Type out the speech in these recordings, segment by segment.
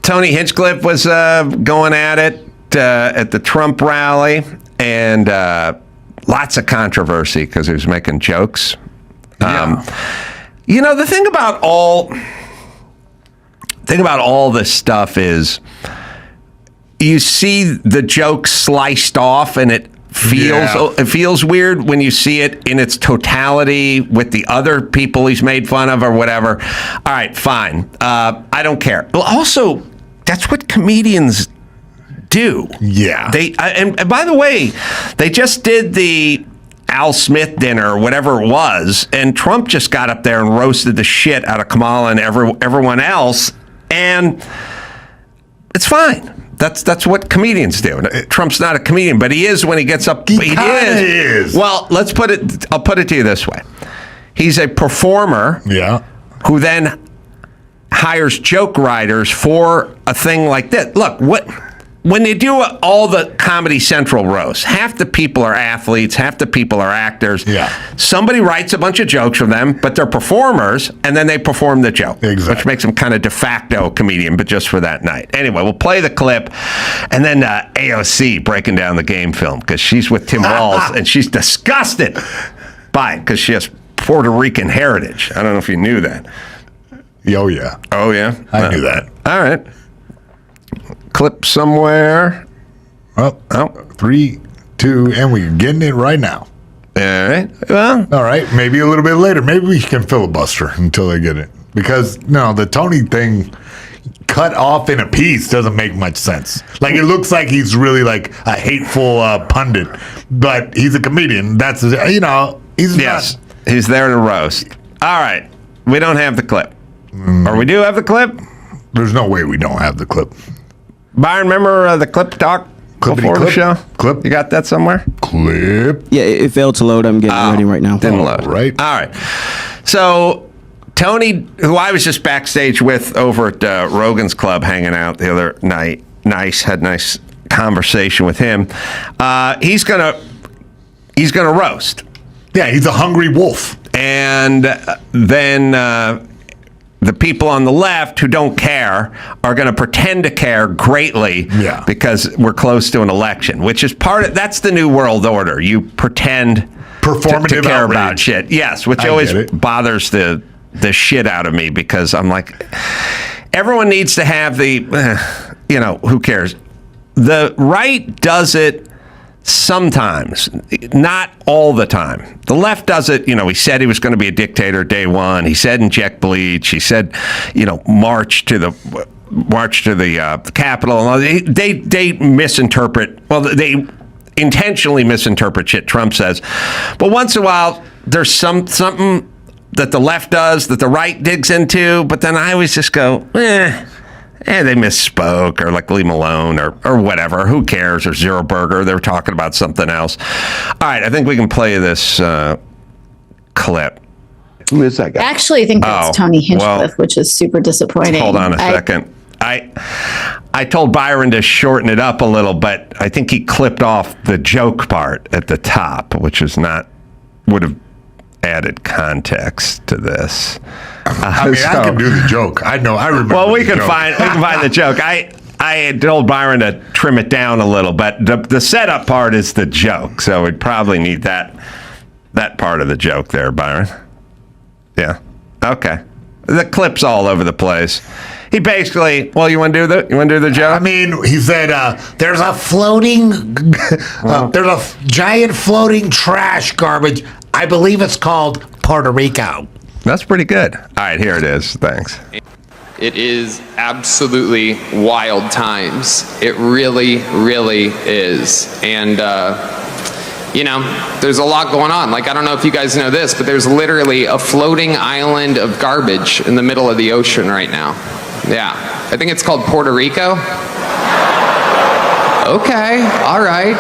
Tony Hinchcliffe was going at it at the Trump rally, and lots of controversy because he was making jokes. Yeah. The thing about all this stuff is you see the joke sliced off, and it feels weird when you see it in its totality with the other people he's made fun of or whatever. All right, fine. I don't care. Well, also, that's what comedians do. Yeah. And by the way, they just did the Al Smith dinner or whatever it was, and Trump just got up there and roasted the shit out of Kamala and everyone else, and it's fine. That's what comedians do. Trump's not a comedian, but he is when he gets up. He is. Well, I'll put it to you this way. He's a performer who then hires joke writers for a thing like this. Look, when you do all the Comedy Central roasts, half the people are athletes, half the people are actors. Yeah. Somebody writes a bunch of jokes for them, but they're performers, and then they perform the joke, which makes them kind of de facto comedian, but just for that night. Anyway, we'll play the clip, and then AOC breaking down the game film, because she's with Tim Walz, and she's disgusted by it, because she has Puerto Rican heritage. I don't know if you knew that. Oh, yeah. Oh, yeah? I knew that. All right. Clip somewhere. Oh, 3, 2, and we're getting it right now. All right. Well, all right. Maybe a little bit later. Maybe we can filibuster until they get it. Because, no, the Tony thing cut off in a piece doesn't make much sense. Like, it looks like he's really like a hateful pundit, but he's a comedian. That's, he's yes, he's there to roast. All right. We don't have the clip. Or we do have the clip? There's no way we don't have the clip. Byron, remember the clip talk before the show? Clip? You got that somewhere? Clip? Yeah, it failed to load. I'm getting ready right now. Didn't load. Right. All right. So, Tony, who I was just backstage with over at Rogan's Club hanging out the other night, had a nice conversation with him. He's gonna roast. Yeah, he's a hungry wolf. And then the people on the left who don't care are going to pretend to care greatly because we're close to an election, which is that's the new world order. You pretend to care about shit. Yes, which always bothers the shit out of me, because I'm like, everyone needs to have who cares? The right does it sometimes, not all the time. The left does it, he said he was going to be a dictator day one. He said inject bleach. He said, march to the Capitol. And they misinterpret. Well, they intentionally misinterpret shit Trump says. But once in a while, there's something that the left does that the right digs into. But then I always just go, they misspoke, or like leave them alone, or whatever. Who cares? Or Zero Burger. They were talking about something else. All right, I think we can play this clip. Who is that guy? I actually think that's Tony Hinchcliffe, which is super disappointing. Hold on a second. I told Byron to shorten it up a little, but I think he clipped off the joke part at the top, which would have added context to this. I can do the joke. I know. I remember. Well, we can find the joke. I had told Byron to trim it down a little, but the setup part is the joke, so we'd probably need that part of the joke there, Byron. Yeah. Okay. The clip's all over the place. He basically, you want to do the joke? I mean, he said, there's a giant floating trash garbage. I believe it's called Puerto Rico. That's pretty good. All right, here it is. Thanks. It is absolutely wild times. It really, really is. And, there's a lot going on. Like, I don't know if you guys know this, but there's literally a floating island of garbage in the middle of the ocean right now. Yeah. I think it's called Puerto Rico. Okay. All right.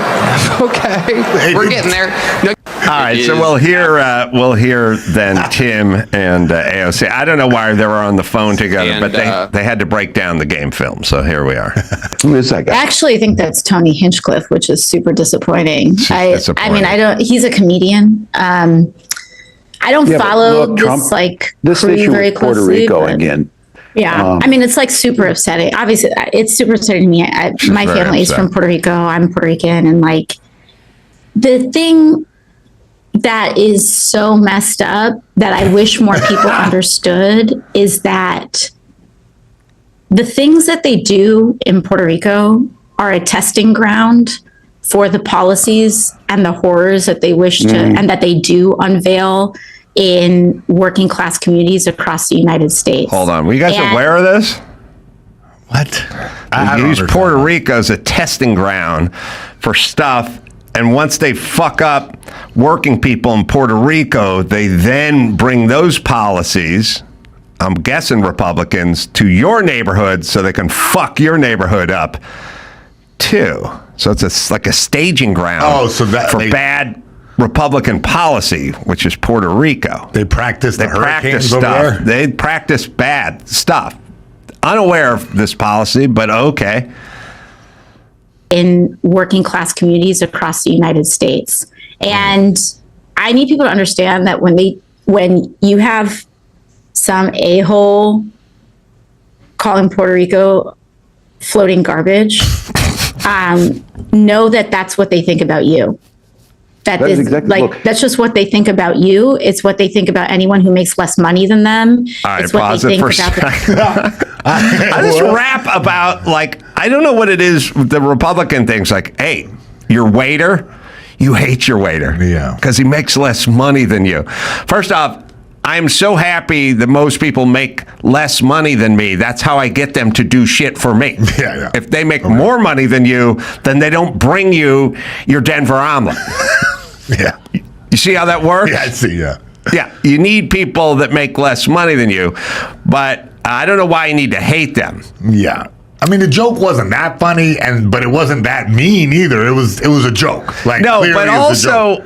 Okay. We're getting there. No, all right, so we'll hear then Tim and AOC. I don't know why they were on the phone together, but they had to break down the game film. So here we are. Who is that guy? I actually think that's Tony Hinchcliffe, which is super disappointing. I mean, he's a comedian. I don't follow Trump, this this issue very with Puerto closely, Rico again. Yeah. I mean, it's like super upsetting. Obviously, it's super upsetting to me. My family is from Puerto Rico. I'm Puerto Rican. And like the thing that is so messed up that I wish more people understood is that the things that they do in Puerto Rico are a testing ground for the policies and the horrors that they wish to and that they do unveil in working class communities across the United States. Hold on. Were you guys aware of this? What? They use Puerto Rico as a testing ground for stuff. And once they fuck up working people in Puerto Rico, they then bring those policies, I'm guessing Republicans, to your neighborhood so they can fuck your neighborhood up too. So it's like a staging ground for bad Republican policy, which is Puerto Rico. They practice the hurricanes over there? They practice bad stuff. Unaware of this policy, but okay. In working class communities across the United States. And I need people to understand that when you have some a-hole calling Puerto Rico floating garbage, know that that's what they think about you. That is exactly that's just what they think about you. It's what they think about anyone who makes less money than them. It's what they think about I just rap about, like, I don't know what it is, the Republican thing's like, hey, your waiter, you hate your waiter. Yeah. Because he makes less money than you. First off, I'm so happy that most people make less money than me. That's how I get them to do shit for me. Yeah. If they make more money than you, then they don't bring you your Denver omelet. Yeah. You see how that works? Yeah, I see, yeah. Yeah, you need people that make less money than you, but I don't know why you need to hate them. Yeah. I mean, the joke wasn't that funny, but it wasn't that mean either. It was a joke. Like, no, but also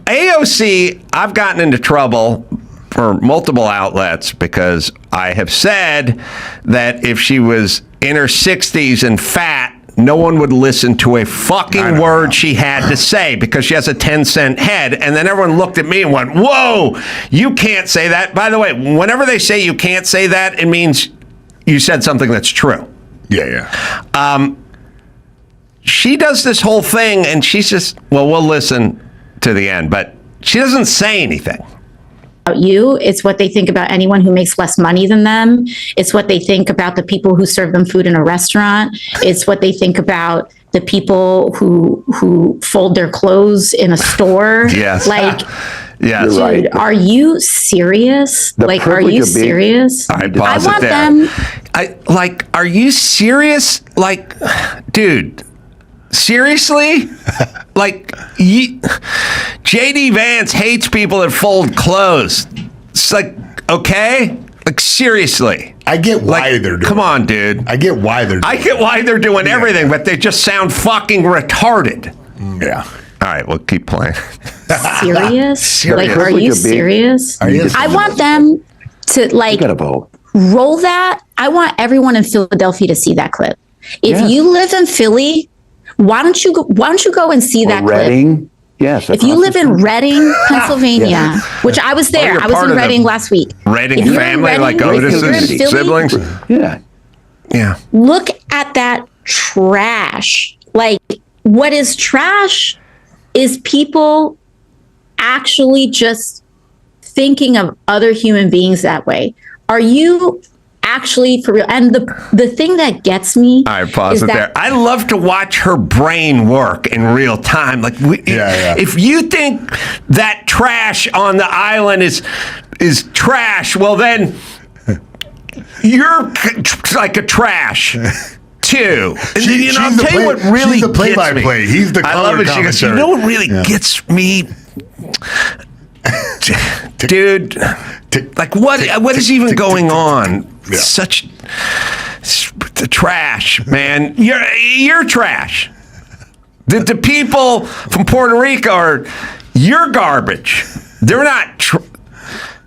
AOC, I've gotten into trouble for multiple outlets because I have said that if she was in her 60s and fat, no one would listen to a fucking word she had to say because she has a 10-cent head. And then everyone looked at me and went, whoa, you can't say that. By the way, whenever they say you can't say that, it means you said something that's true. Yeah. She does this whole thing and she's just, well, we'll listen to the end, but she doesn't say anything. You, it's what they think about anyone who makes less money than them. It's what they think about the people who serve them food in a restaurant. It's what they think about the people who fold their clothes in a store. Yes. Like, yes. dude, right. Are you serious? Like, are you serious? All right, pause it there. Are you serious? Like, dude, seriously? Like, JD Vance hates people that fold clothes. It's like, okay? Like, seriously. I get why they're doing it. Come on, dude. I get why they're doing it. I get why they're doing everything, but they just sound fucking retarded. Yeah. All right, we'll keep playing. Serious? Like, are you serious? I want them to, like, roll that. I want everyone in Philadelphia to see that clip. If you live in Philly, why don't you go and see that Reading? clip? Yes. If you live in Reading, Pennsylvania, which I was there, I was in Reading last week. Reading family, like Otis's siblings? Yeah. Yeah. Look at that trash. Like, what is trash is people actually just thinking of other human beings that way. Are you actually for real? And the thing that gets me. All right, pause it there. I love to watch her brain work in real time. Like, if you think that trash on the island is trash, well then you're like a trash too. And I'll tell you what really she's the play-by-play. He's the color commentator. You know what really gets me? Dude, like what is even going on? Such the trash, man. You're trash. The people from Puerto Rico you're garbage. They're not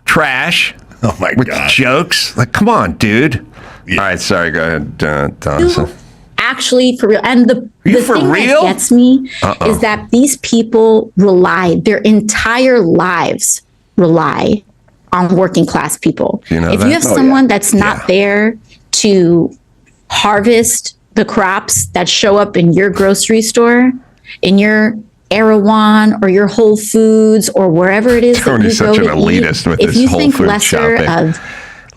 trash. Oh my with God. Jokes. Like, come on, dude. Yeah. All right, sorry. Go ahead, Dawson. Actually, for real. And the thing that gets me is that these people their entire lives rely on working class people. You know if that? you have someone that's not there to harvest the crops that show up in your grocery store, in your Erewhon or your Whole Foods or wherever it is that you Tony's go such an to elitist eat, with if his you Whole think Food lesser shopping.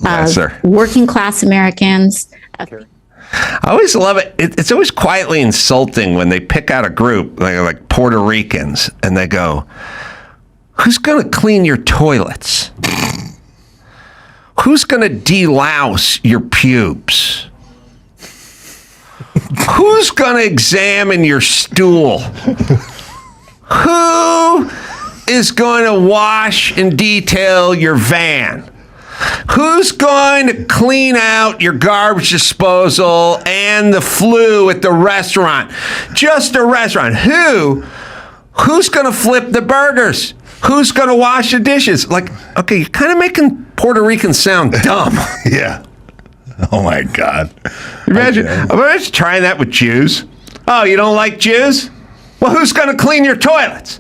of working class Americans. I always love it. It's always quietly insulting when they pick out a group like Puerto Ricans and they go, "Who's going to clean your toilets? Who's going to delouse your pubes? Who's going to examine your stool? Who is going to wash and detail your van? Who's going to clean out your garbage disposal and the flue at the restaurant? Just a restaurant. Who's going to flip the burgers? Who's going to wash the dishes?" Like, okay, you're kind of making Puerto Ricans sound dumb. Yeah. Oh my God. Imagine trying that with Jews. Oh, you don't like Jews? Well, who's going to clean your toilets?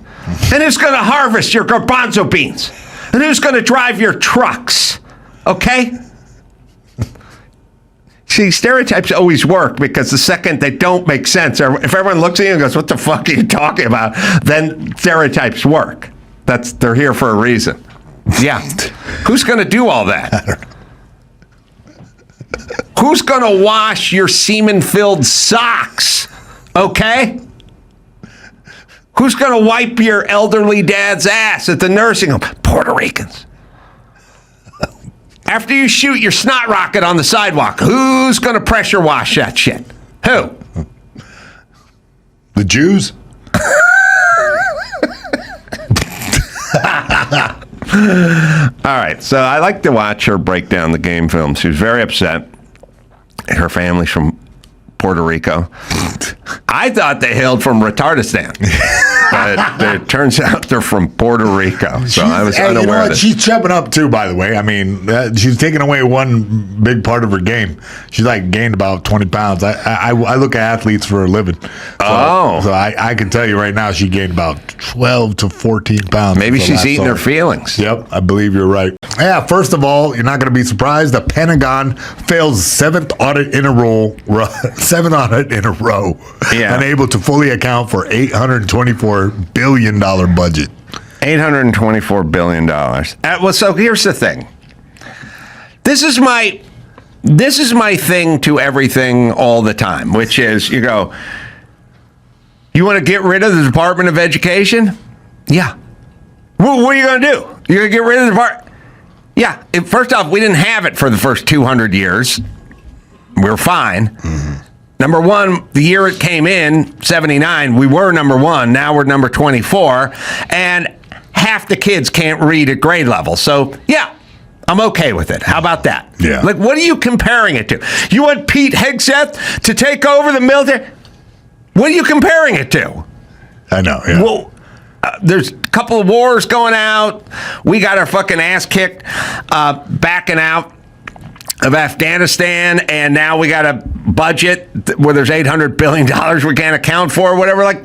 And who's going to harvest your garbanzo beans? And who's going to drive your trucks? Okay? See, stereotypes always work because the second they don't make sense, if everyone looks at you and goes, "What the fuck are you talking about?" then stereotypes work. They're here for a reason. Yeah. Who's going to do all that? Who's going to wash your semen-filled socks? Okay? Who's going to wipe your elderly dad's ass at the nursing home? Puerto Ricans. After you shoot your snot rocket on the sidewalk, who's going to pressure wash that shit? Who? The Jews? All right, so I like to watch her break down the game film. She was very upset. Her family's from Puerto Rico. I thought they hailed from Retardistan. But it turns out they're from Puerto Rico. So I was unaware you know of what? this. She's stepping up too, by the way. I mean, she's taking away one big part of her game. She's like gained about 20 pounds. I look at athletes for a living. So I can tell you right now she gained about 12 to 14 pounds. Maybe she's eating her feelings. Yep, I believe you're right. Yeah, first of all, you're not going to be surprised. The Pentagon fails seventh audit in a row. Yeah. Unable to fully account for $824 billion budget. $824 billion. Well, so here's the thing. This is my thing to everything all the time, which is you want to get rid of the Department of Education? Yeah. What are you going to do? You're going to get rid of the department? Yeah. First off, we didn't have it for the first 200 years. We were fine. Mm-hmm. Number one, the year it came in, 79, we were number one. Now we're number 24. And half the kids can't read at grade level. So, yeah, I'm okay with it. How about that? Yeah. Like, what are you comparing it to? You want Pete Hegseth to take over the military? What are you comparing it to? I know, yeah. Well, there's a couple of wars going out. We got our fucking ass kicked backing out of Afghanistan, and now we got a budget where there's $800 billion we can't account for, or whatever. Like,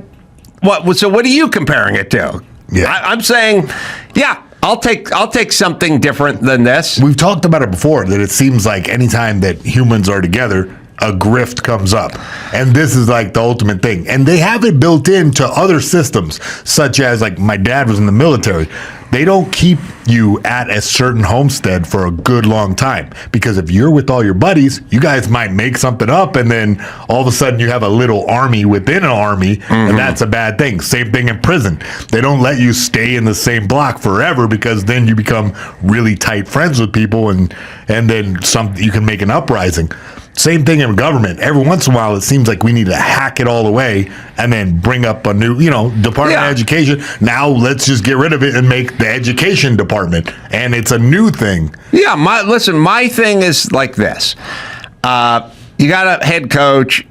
what? So what are you comparing it to? Yeah. I'm saying, yeah, I'll take something different than this. We've talked about it before, that it seems like anytime that humans are together, a grift comes up. And this is like the ultimate thing. And they have it built into other systems, such as, like, my dad was in the military. They don't keep you at a certain homestead for a good long time, because if you're with all your buddies, you guys might make something up, and then all of a sudden you have a little army within an army, and that's a bad thing. Same thing in prison. They don't let you stay in the same block forever, because then you become really tight friends with people, and then you can make an uprising. Same thing in government. Every once in a while, it seems like we need to hack it all away and then bring up a new, Department of Education. Now let's just get rid of it and make the education department. And it's a new thing. Yeah, my thing is like this. You got a head coach.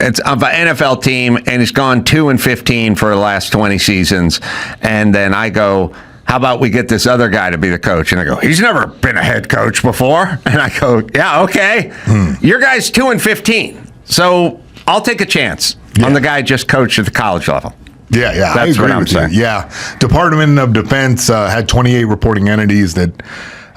It's of an NFL team, and he's gone 2-15 for the last 20 seasons. And then I go, how about we get this other guy to be the coach? And I go, he's never been a head coach before. And I go, yeah, okay. Your guy's 2-15. So I'll take a chance on the guy just coached at the college level. Yeah, That's what I'm saying. Yeah. Department of Defense had 28 reporting entities that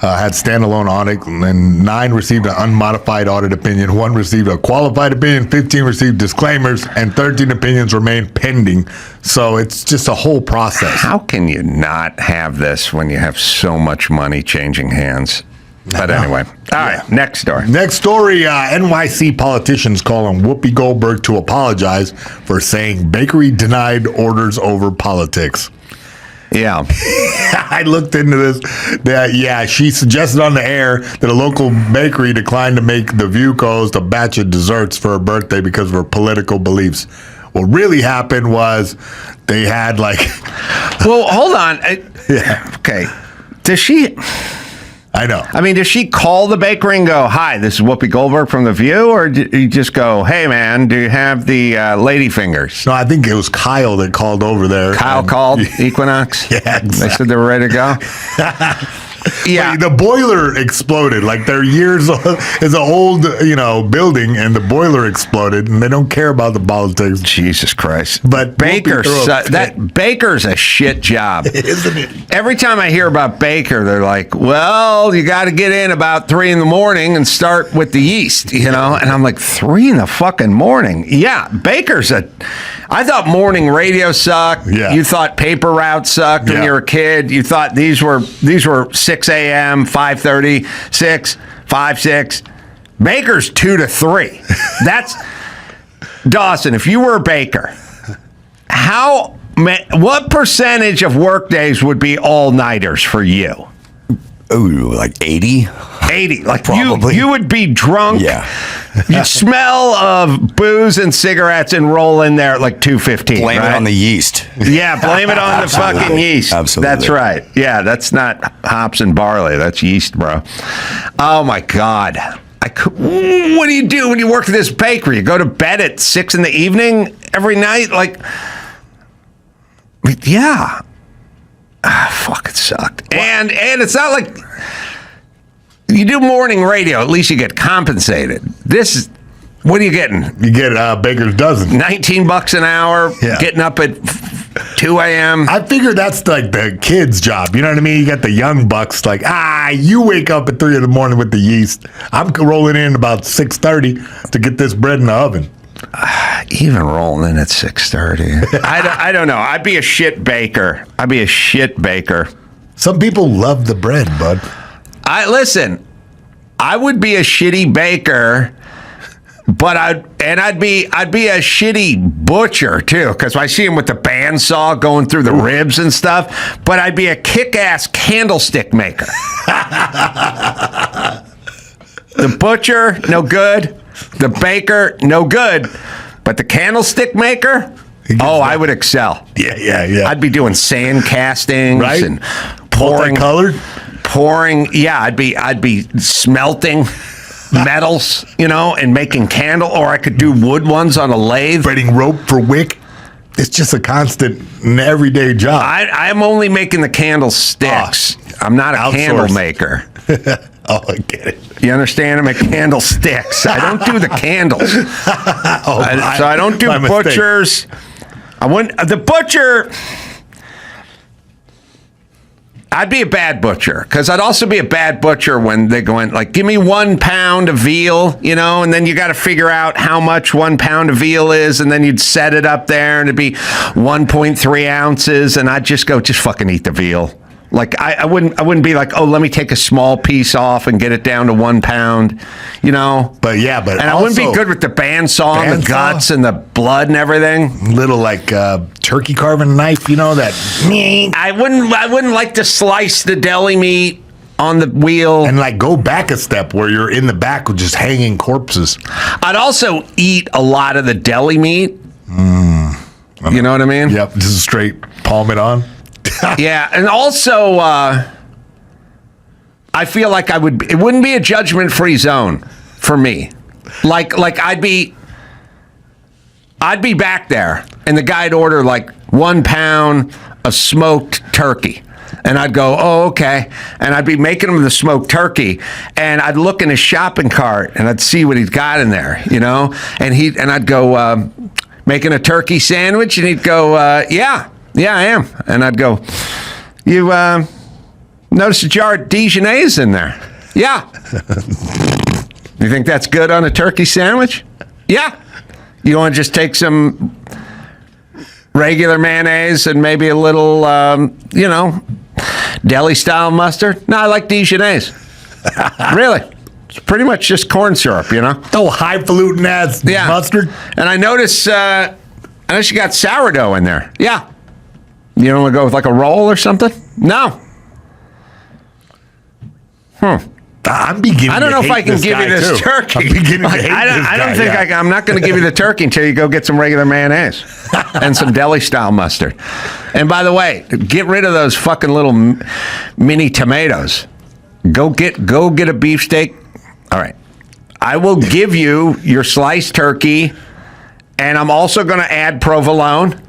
had standalone audit, and 9 received an unmodified audit opinion, 1 received a qualified opinion, 15 received disclaimers, and 13 opinions remain pending. So it's just a whole process. How can you not have this when you have so much money changing hands? But anyway, all right, next story. Next story, NYC politicians call on Whoopi Goldberg to apologize for saying bakery denied orders over politics. Yeah. I looked into this. She suggested on the air that a local bakery declined to make the View host a batch of desserts for her birthday because of her political beliefs. What really happened was they had Well, hold on. Okay. Does she... I know. I mean, does she call the bakery and go, "Hi, this is Whoopi Goldberg from The View," or do you just go, "Hey, man, do you have the lady fingers?" No, I think it was Kyle that called over there. Kyle called Equinox? Yeah, exactly. They said they were ready to go? Yeah. The boiler exploded. They're years old. It's an old, building, and the boiler exploded, and they don't care about the politics. Jesus Christ. But Baker's Baker's a shit job. Isn't it? Every time I hear about Baker, they're like, "Well, you got to get in about 3 a.m. and start with the yeast," And I'm like, 3 a.m? Yeah, Baker's I thought morning radio sucked. Yeah. You thought paper route sucked when you were a kid. You thought these were 6 a.m., 5:30, 6, 5, 6. Baker's 2 to 3. That's Dawson. If you were a baker, what percentage of work days would be all-nighters for you? Ooh, 80? 80. Probably. You would be drunk. Yeah. You'd smell of booze and cigarettes and roll in there at 2:15. Blame it on the yeast. Yeah, blame it on the fucking yeast. Absolutely. That's right. Yeah, that's not hops and barley. That's yeast, bro. Oh, my God. What do you do when you work at this bakery? You go to bed at 6 p.m. every night? Yeah. Fuck, it sucked. And it's not like you do morning radio. At least you get compensated. What are you getting? You get Baker's dozen. $19 an hour, getting up at 2 a.m. I figure that's the kid's job. You know what I mean? You got the young bucks you wake up at 3 a.m. with the yeast. I'm rolling in about 6:30 to get this bread in the oven. Even rolling in at 6:30. I don't know. I'd be a shit baker. Some people love the bread, bud. Listen, I would be a shitty baker, but I'd be a shitty butcher too, because I see him with the bandsaw going through the ribs and stuff. But I'd be a kick-ass candlestick maker. The butcher, no good. The baker, no good. But the candlestick maker, I would excel. Yeah. I'd be doing sand castings and pouring. I'd be smelting metals, and making candle, or I could do wood ones on a lathe. Spreading rope for wick. It's just a constant and everyday job. I'm only making the candlesticks. I'm not a candle maker. I get it. You understand? I make candlesticks. I don't do the candles. So I don't do butchers. The butcher. I'd be a bad butcher, because I'd also be a bad butcher when they go in, give me 1 pound of veal, and then you got to figure out how much 1 pound of veal is, and then you'd set it up there, and it'd be 1.3 ounces, and I'd just fucking eat the veal. I wouldn't be like, oh, let me take a small piece off and get it down to 1 pound, But I wouldn't be good with the bandsaw and the guts and the blood and everything. Little turkey carving knife, that. I wouldn't like to slice the deli meat on the wheel and go back a step where you're in the back with just hanging corpses. I'd also eat a lot of the deli meat. You know what I mean? Yep, just straight palm it on. Yeah, and also I feel like it wouldn't be a judgment-free zone for me. I'd be back there, and the guy'd order 1 pound of smoked turkey. And I'd go, oh, okay. And I'd be making him the smoked turkey, and I'd look in his shopping cart, and I'd see what he's got in there, And I'd go, making a turkey sandwich, and he'd go, yeah, I am. And I'd go, you Notice a jar of Dijonnaise in there. Yeah. You think that's good on a turkey sandwich? Yeah. You want to just take some regular mayonnaise and maybe a little, deli-style mustard? No, I like Dijonnaise. Really. It's pretty much just corn syrup, Oh, highfalutin ass mustard. And I notice you got sourdough in there. Yeah. You don't want to go with like a roll or something? No. I'm beginning. I don't know if I can give you this turkey. I'm beginning to hate this I don't think I'm not going to give you the turkey until you go get some regular mayonnaise and some deli-style mustard. And by the way, get rid of those fucking little mini tomatoes. Go get a beefsteak. All right. I will give you your sliced turkey, and I'm also going to add provolone.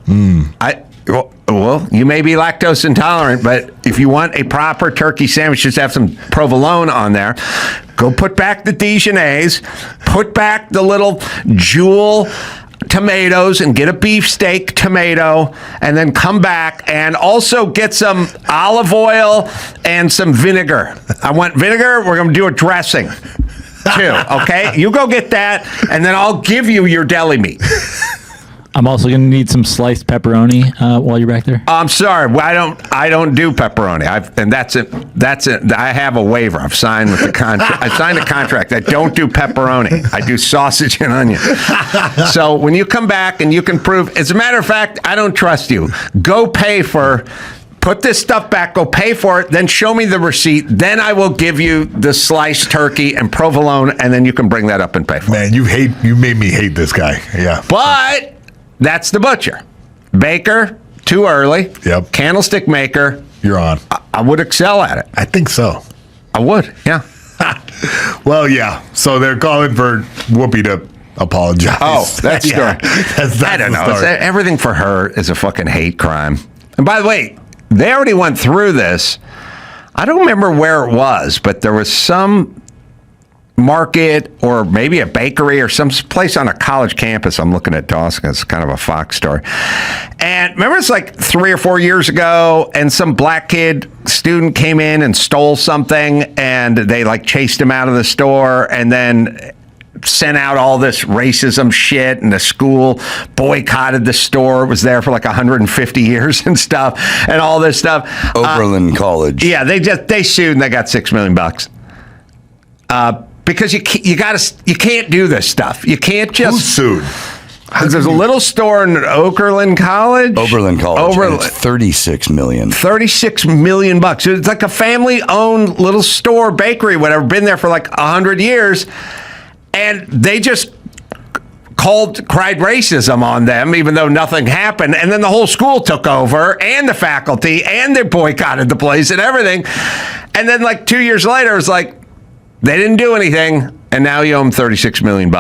Well, you may be lactose intolerant, but if you want a proper turkey sandwich, just have some provolone on there. Go put back the Dijonnaise, put back the little jewel tomatoes, and get a beefsteak tomato, and then come back and also get some olive oil and some vinegar. I want vinegar. We're going to do a dressing too, okay? You go get that, and then I'll give you your deli meat. I'm also going to need some sliced pepperoni while you're back there. I'm sorry, I don't do pepperoni. That's it. I have a waiver. I've signed with the contract. I signed a contract. I don't do pepperoni. I do sausage and onion. So when you come back and you can prove, as a matter of fact, I don't trust you. Go put this stuff back. Go pay for it. Then show me the receipt. Then I will give you the sliced turkey and provolone, and then you can bring that up and pay for it. Man, you made me hate this guy. Yeah, but. That's the butcher. Baker, too early. Yep. Candlestick maker. You're on. I would excel at it. I think so. I would, yeah. Well, yeah. So they're calling for Whoopi to apologize. Oh, that's story. I don't know. Everything for her is a fucking hate crime. And by the way, they already went through this. I don't remember where it was, but there was some market or maybe a bakery or some place on a college campus. I'm looking at Dawson. It's kind of a Fox story. And remember, it's like 3 or 4 years ago, and some black student came in and stole something, and they like chased him out of the store, and then sent out all this racism shit, and the school boycotted the store. It was there for like 150 years and stuff, and all this stuff. Oberlin College. Yeah, they sued and they got $6 million. Because you can't do this stuff. You can't just. Who sued? There's a little store in Oberlin College. Oberlin College. It's $36 million. $36 million. It's like a family-owned little store, bakery, whatever. Been there for like 100 years, and they just cried racism on them, even though nothing happened. And then the whole school took over, and the faculty, and they boycotted the place and everything. And then like 2 years later, it's like, they didn't do anything, and now you owe them $36 million.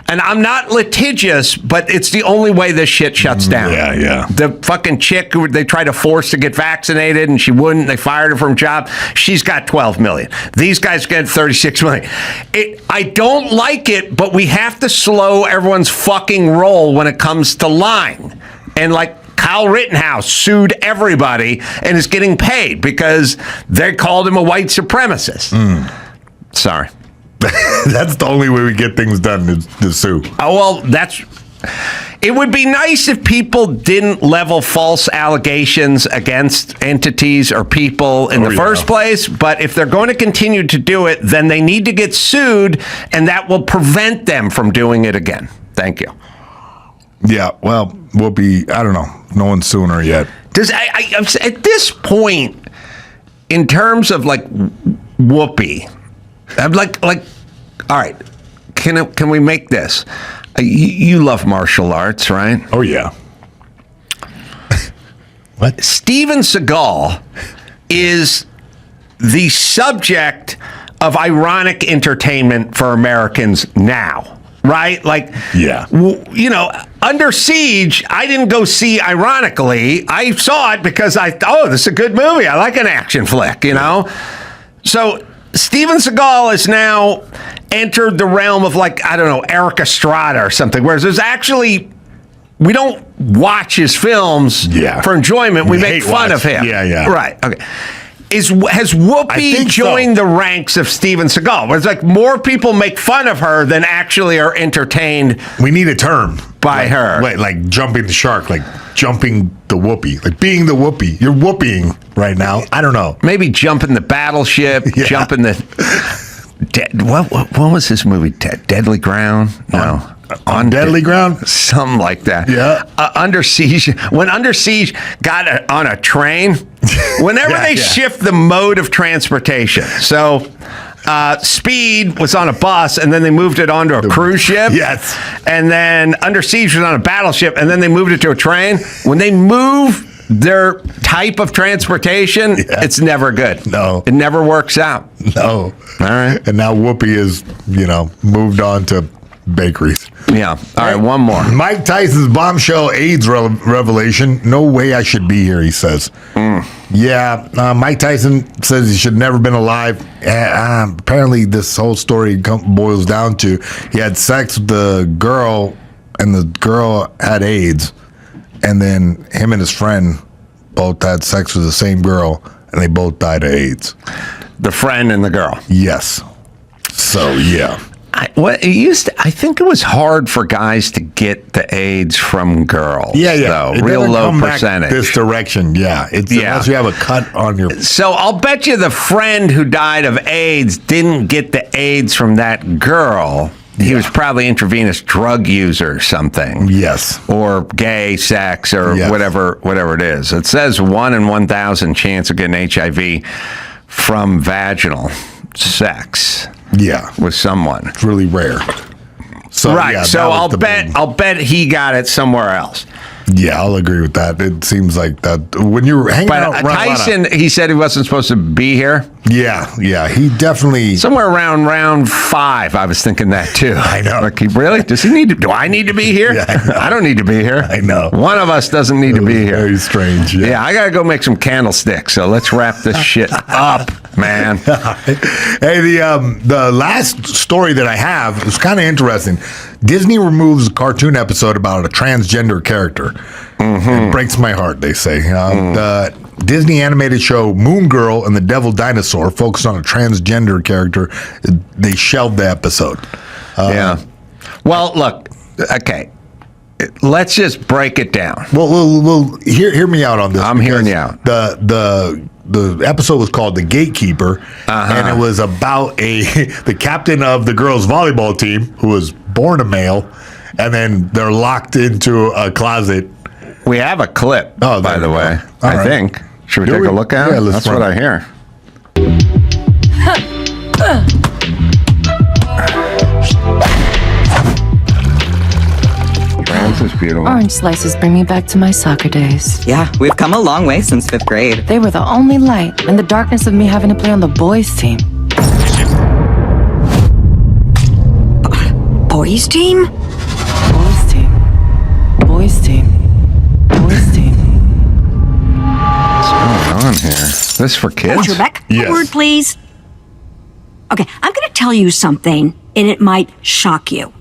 And I'm not litigious, but it's the only way this shit shuts down. Yeah. The fucking chick who they tried to force to get vaccinated, and she wouldn't. They fired her from her job. She's got $12 million. These guys get $36 million. I don't like it, but we have to slow everyone's fucking roll when it comes to lying. And like Kyle Rittenhouse sued everybody and is getting paid because they called him a white supremacist. Sorry. That's the only way we get things done is to sue. Oh, well, it would be nice if people didn't level false allegations against entities or people in the first place. But if they're going to continue to do it, then they need to get sued, and that will prevent them from doing it again. Thank you. Yeah, well, Whoopi, I don't know. No one's suing her yet. At this point, in terms of like Whoopi, I'm like, all right, can we make this? You love martial arts, right? Oh, yeah. What? Steven Seagal is the subject of ironic entertainment for Americans now, right? Like, yeah. Under Siege, I didn't go see ironically. I saw it because this is a good movie. I like an action flick, So Steven Seagal has now entered the realm of Eric Estrada or something, whereas there's actually, we don't watch his films for enjoyment. We make fun of him. Yeah. Right. Okay. has I Whoopi think joined the ranks of Steven Seagal? Where it's like more people make fun of her than actually are entertained. We need a term by her. Wait, like jumping the shark, like jumping the Whoopi, like being the Whoopi. You're whooping right now. I don't know. Maybe jumping the battleship, jumping the. What was this movie? Deadly Ground? No. On Deadly Ground? Something like that. Yeah. Under Siege. When Under Siege got on a train, whenever they shift the mode of transportation. So Speed was on a bus, and then they moved it onto a cruise ship. Yes. And then Under Siege was on a battleship, and then they moved it to a train. When they move their type of transportation, it's never good. No. It never works out. No. All right. And now Whoopi is, moved on to bakeries. Yeah. All right, one more. Mike Tyson's bombshell AIDS revelation. No way I should be here, he says. Yeah, Mike Tyson says he should never been alive. Apparently, this whole story boils down to he had sex with the girl, and the girl had AIDS. And then him and his friend both had sex with the same girl, and they both died of AIDS. The friend and the girl. Yes. So, yeah. I think it was hard for guys to get the AIDS from girls. Yeah. Though. It Real doesn't low come back percentage. this direction, yeah. Unless you have a cut on your... So I'll bet you the friend who died of AIDS didn't get the AIDS from that girl. He was probably intravenous drug user or something. Yes. Or gay sex or whatever it is. It says 1 in 1,000 chance of getting HIV from vaginal sex. Yeah. With someone. It's really rare. So, right. yeah, so I'll bet he got it somewhere else. Yeah, I'll agree with that. It seems like that when you were hanging out. Tyson, he said he wasn't supposed to be here. Yeah, he definitely somewhere around round 5. I was thinking that too. I know. Like, really? Does he need to? Do I need to be here? Yeah, I don't need to be here. I know. One of us doesn't need to be here. Very strange. Yeah, I gotta go make some candlesticks. So let's wrap this shit up, man. Hey, the last story that I have is kind of interesting. Disney removes a cartoon episode about a transgender character. It breaks my heart, they say. The Disney animated show Moon Girl and the Devil Dinosaur focused on a transgender character. They shelved the episode. Yeah. Well, look, okay. Let's just break it down. Well, hear me out on this. I'm hearing you out. The episode was called The Gatekeeper, and it was about the captain of the girls' volleyball team who was born a male, and then they're locked into a closet. We have a clip, by the way, I think. Should we take a look at it? Let's That's what I hear. This is beautiful. Orange slices bring me back to my soccer days. Yeah, we've come a long way since 5th grade. They were the only light in the darkness of me having to play on the boys' team. Boys' team? Boys' team. Boys' team. Boys' team. What's going on here? This for kids? Trebek, Yes. word, please. Okay, I'm going to tell you something, and it might shock you.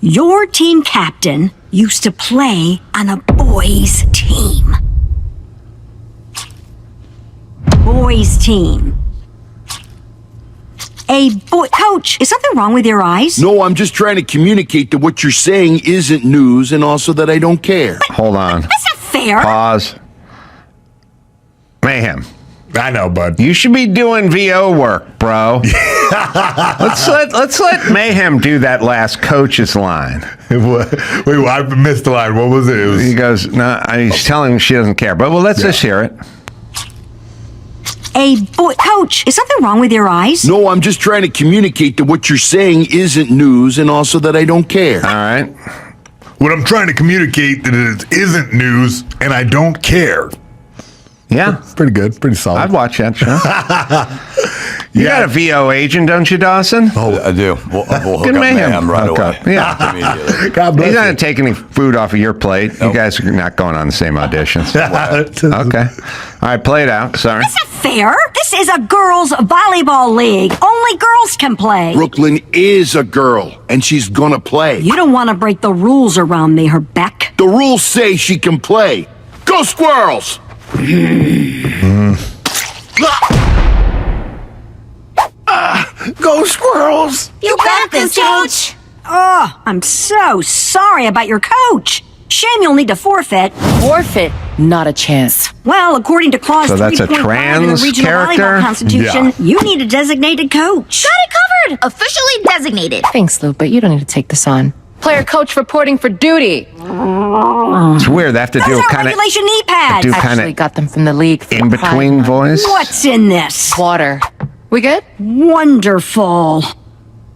Your team captain used to play on a boys' team. Boys' team. A boy... Coach, is something wrong with your eyes? No, I'm just trying to communicate that what you're saying isn't news and also that I don't care. Hold on. That's not fair. Pause. Mayhem. I know, bud. You should be doing VO work, bro. let's let Mayhem do that last coach's line. Wait, I missed the line. What was it? He goes, no, he's telling me she doesn't care. But let's just hear it. A boy... Coach, is something wrong with your eyes? No, I'm just trying to communicate that what you're saying isn't news and also that I don't care. All right. What I'm trying to communicate that it isn't news and I don't care. Yeah. Pretty good. Pretty solid. I'd watch that show. You got a VO agent, don't you, Dawson? Oh, I do. We'll hook Good up Mayhem. Mayhem right Hook away. up. Yeah. Immediately. God bless He's not you. going to take any food off of your plate. You guys are not going on the same auditions. Okay. All right, play it out. Sorry. That's not fair. This is a girls' volleyball league. Only girls can play. Brooklyn is a girl, and she's gonna play. You don't want to break the rules around me, Herbeck. The rules say she can play. Go Squirrels! Go Squirrels! You got this, Coach! Oh, I'm so sorry about your coach. Shame you'll need to forfeit. Forfeit? Not a chance. Well, according to Clause So that's a 3.5 in the trans Regional character? Volleyball Constitution, you need a designated coach. Got it covered. Officially designated. Thanks, Lou, but you don't need to take this on. Player coach reporting for duty. It's weird. They have to do Those a are kind of regulation knee pads. Actually got them from the league. for in between prime. voice. What's in this? Water. We good? Wonderful.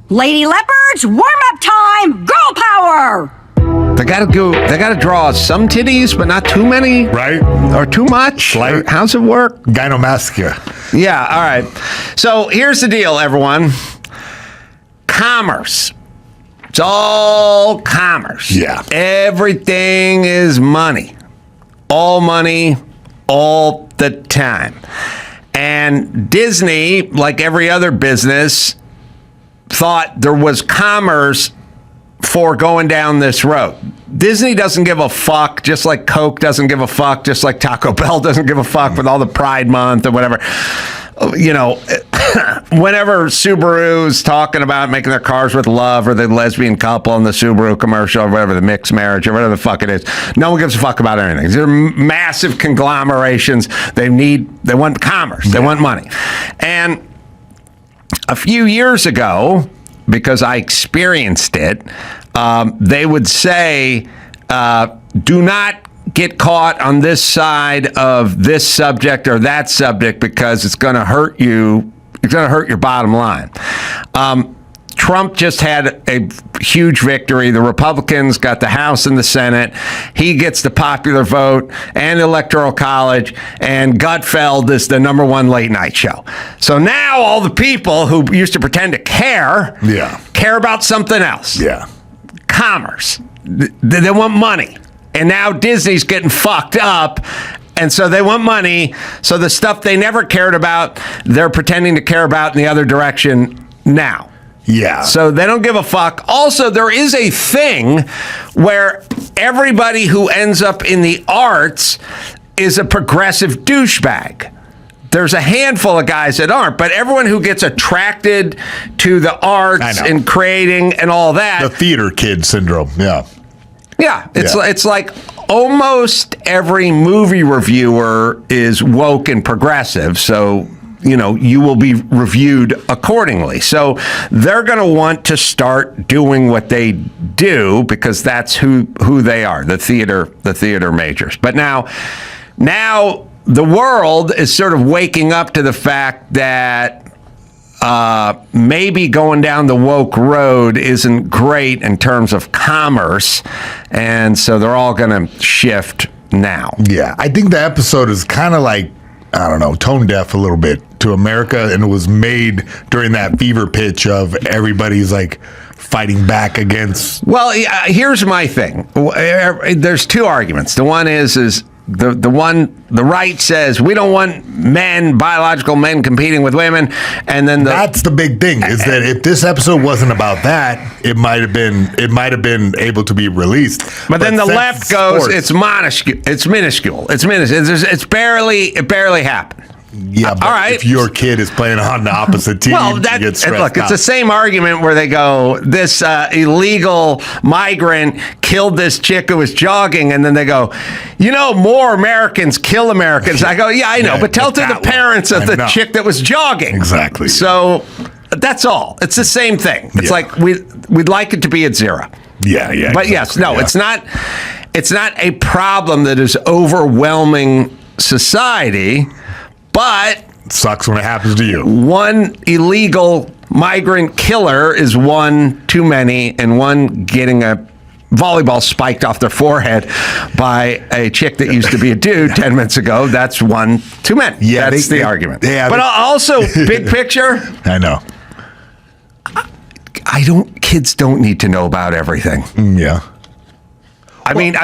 Lady Leopards, warm-up time. Girl power. They gotta draw some titties, but not too many, Right? or too much. Like- How's it work? Gynomastia. Yeah. All right. So here's the deal, everyone. Commerce. It's all commerce. Yeah. Everything is money. All money, all the time. And Disney, like every other business, thought there was commerce for going down this road. Disney doesn't give a fuck, just like Coke doesn't give a fuck, just like Taco Bell doesn't give a fuck with all the Pride Month or whatever. You know, whenever Subaru's talking about making their cars with love, or the lesbian couple in the Subaru commercial, or whatever, the mixed marriage, or whatever the fuck it is, no one gives a fuck about anything. They're massive conglomerations. They want commerce. They want money. And a few years ago, because I experienced it, they would say, do not get caught on this side of this subject or that subject because it's going to hurt you. It's going to hurt your bottom line. Trump just had a huge victory. The Republicans got the House and the Senate. He gets the popular vote and the Electoral College, and Gutfeld is the #1 late night show. So now all the people who used to pretend to care about something else. Yeah. Commerce. They want money. And now Disney's getting fucked up. And so they want money. So the stuff they never cared about, they're pretending to care about in the other direction now. Yeah. So they don't give a fuck. Also, there is a thing where everybody who ends up in the arts is a progressive douchebag. There's a handful of guys that aren't, but everyone who gets attracted to the arts and creating and all that. The theater kid syndrome. Yeah. Yeah, it's like almost every movie reviewer is woke and progressive, so you know you will be reviewed accordingly. So they're going to want to start doing what they do because that's who they are, the theater majors. But now the world is sort of waking up to the fact that maybe going down the woke road isn't great in terms of commerce, and so they're all going to shift now. Yeah, I think the episode is kind of like, I don't know, tone deaf a little bit to America, and it was made during that fever pitch of everybody's like fighting back against. Well, here's my thing. There's two arguments. The one is the right says we don't want biological men competing with women, and then that's the big thing is that if this episode wasn't about that, it might have been able to be released. But then the left goes, it's minuscule. It barely happened. Yeah, but all right. If your kid is playing on the opposite team, well, you get stressed look, it's out. the same argument where they go, this illegal migrant killed this chick who was jogging, and then they go, more Americans kill Americans. I go, yeah, I know, but tell to the parents of the chick that was jogging. Exactly. So that's all. It's the same thing. It's like we'd like it to be at zero. Yeah. But it's not a problem that is overwhelming society. But it sucks when it happens to you. One illegal migrant killer is one too many, and one getting a volleyball spiked off their forehead by a chick that used to be a dude 10 minutes ago, that's one too many. Yeah, that's the argument. Yeah, but also, big picture. I know. Kids don't need to know about everything. Yeah. I mean,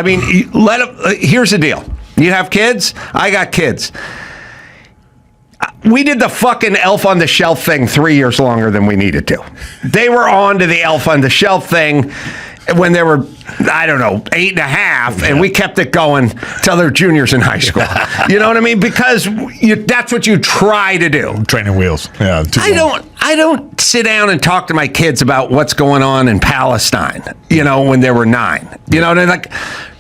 let them. Here's the deal. You have kids? I got kids. We did the fucking Elf on the Shelf thing 3 years longer than we needed to. They were on to the Elf on the Shelf thing when they were, I don't know, 8.5, and we kept it going till they're juniors in high school. You know what I mean? Because that's what you try to do. Training wheels. Yeah. I don't sit down and talk to my kids about what's going on in Palestine, when they were 9. They're like,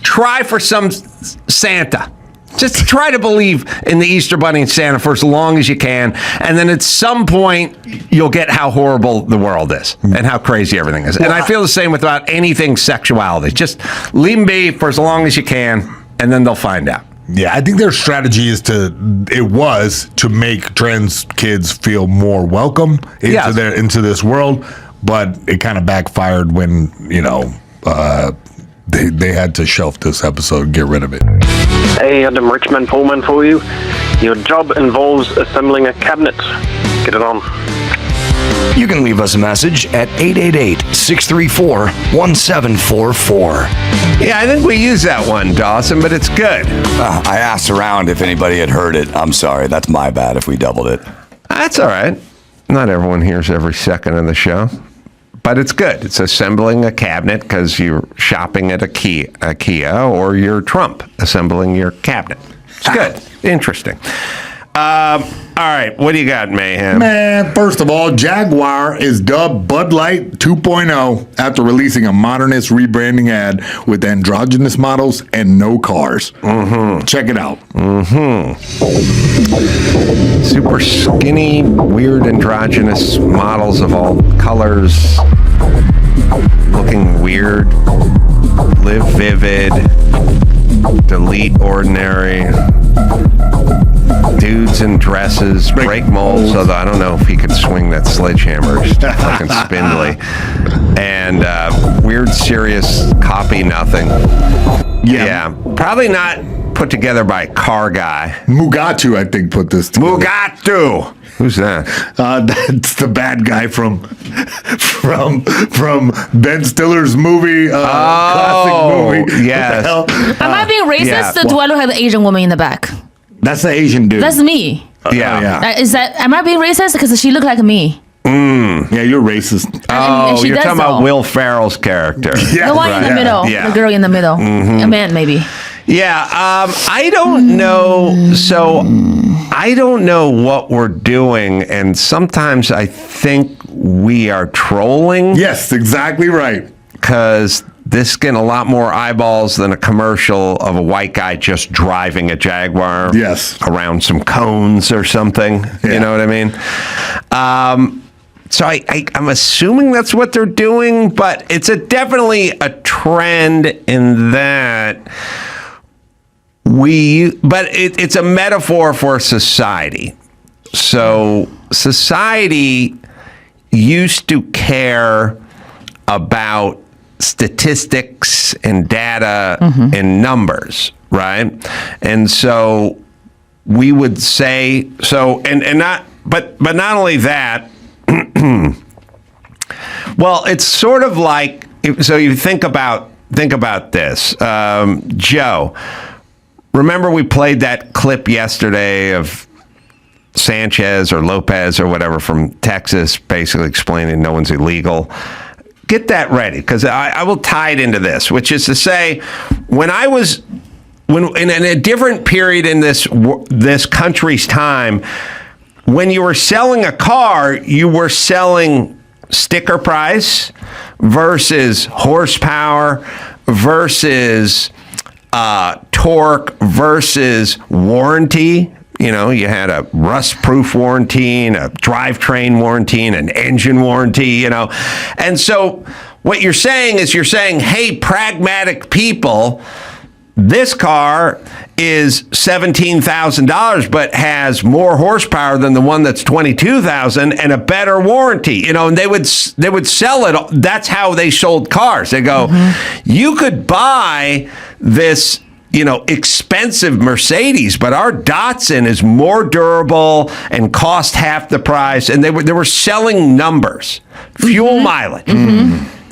try for some Santa. Just try to believe in the Easter Bunny and Santa for as long as you can. And then at some point, you'll get how horrible the world is and how crazy everything is. And I feel the same about anything sexuality. Just leave them be for as long as you can, and then they'll find out. Yeah, I think their strategy was to make trans kids feel more welcome into this world, but it kind of backfired when, they had to shelf this episode and get rid of it. Hey, Adam Richmond Pullman for you. Your job involves assembling a cabinet. Get it on. You can leave us a message at 888-634-1744. Yeah, I think we use that one, Dawson, but it's good. I asked around if anybody had heard it. I'm sorry. That's my bad if we doubled it. That's all right. Not everyone hears every second of the show. But it's good. It's assembling a cabinet because you're shopping at IKEA, or you're Trump assembling your cabinet. It's good. Interesting. All right. What do you got, Mayhem? Man, first of all, Jaguar is dubbed Bud Light 2.0 after releasing a modernist rebranding ad with androgynous models and no cars. Check it out. Super skinny, weird androgynous models of all colors, looking weird. Live vivid, delete ordinary. Dudes in dresses, break molds, although I don't know if he could swing that sledgehammer. It's fucking spindly. And weird, serious copy nothing. Yeah. Probably not put together by a car guy. Mugatu, I think, put this together. Mugatu! Who's that? That's the bad guy from Ben Stiller's movie, classic movie. Yes. Am I being racist, or do I look like the Asian woman in the back? That's the Asian dude. That's me. Yeah. Am I being racist because she looked like me? Yeah, you're racist. And You're talking about Will Ferrell's character. The one in the middle. The girl in the middle. A man, maybe. Yeah, I don't know. So I don't know what we're doing, and sometimes I think we are trolling. Yes, exactly right. Because this getting a lot more eyeballs than a commercial of a white guy just driving a Jaguar. Yes. Around some cones or something. Yeah. You know what I mean? So I'm assuming that's what they're doing, but it's definitely a trend in that it's a metaphor for society. So society used to care about statistics and data and numbers, right? And so we would say but not only that. Well, it's sort of like, so you think about this, Joe. Remember we played that clip yesterday of Sanchez or Lopez or whatever from Texas, basically explaining no one's illegal. Get that ready, because I will tie it into this, which is to say, when in a different period in this country's time, when you were selling a car, you were selling sticker price versus horsepower versus torque versus warranty. You know, you had a rust-proof warranty and a drivetrain warranty and an engine warranty, you know. And so what you're saying is hey, pragmatic people, this car is $17,000 but has more horsepower than the one that's $22,000 and a better warranty, you know, and they would sell it. That's how they sold cars. They go, you could buy this, you know, expensive Mercedes, but our Datsun is more durable and cost half the price. And they were selling numbers, fuel mileage.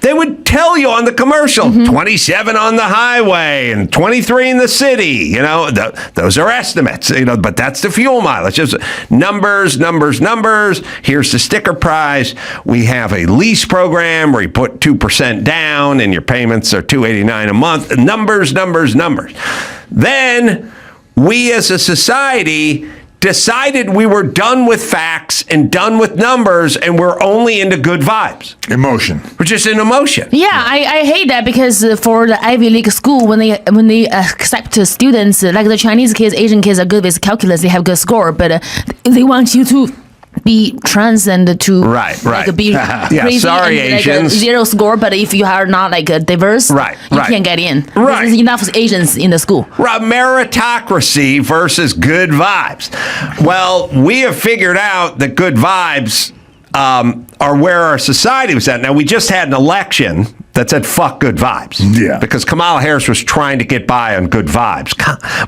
They would tell you on the commercial, 27 on the highway and 23 in the city. You know, those are estimates. You know, but that's the fuel mileage. Just numbers. Here's the sticker price. We have a lease program where you put 2% down and your payments are $289 a month. Numbers. Then we as a society decided we were done with facts and done with numbers, and we're only into good vibes. Emotion. We're just in emotion. Yeah, I hate that because for the Ivy League school, when they accept students, like the Chinese kids, Asian kids are good with calculus, they have good score, but they want you to be trans and to like, be crazy sorry, and, like, Asians. zero score. But if you are not like diverse, you can't get in. There's enough Asians in the school. Meritocracy versus good vibes. Well, we have figured out that good vibes are where our society was at. Now, we just had an election that said fuck good vibes. Yeah. Because Kamala Harris was trying to get by on good vibes.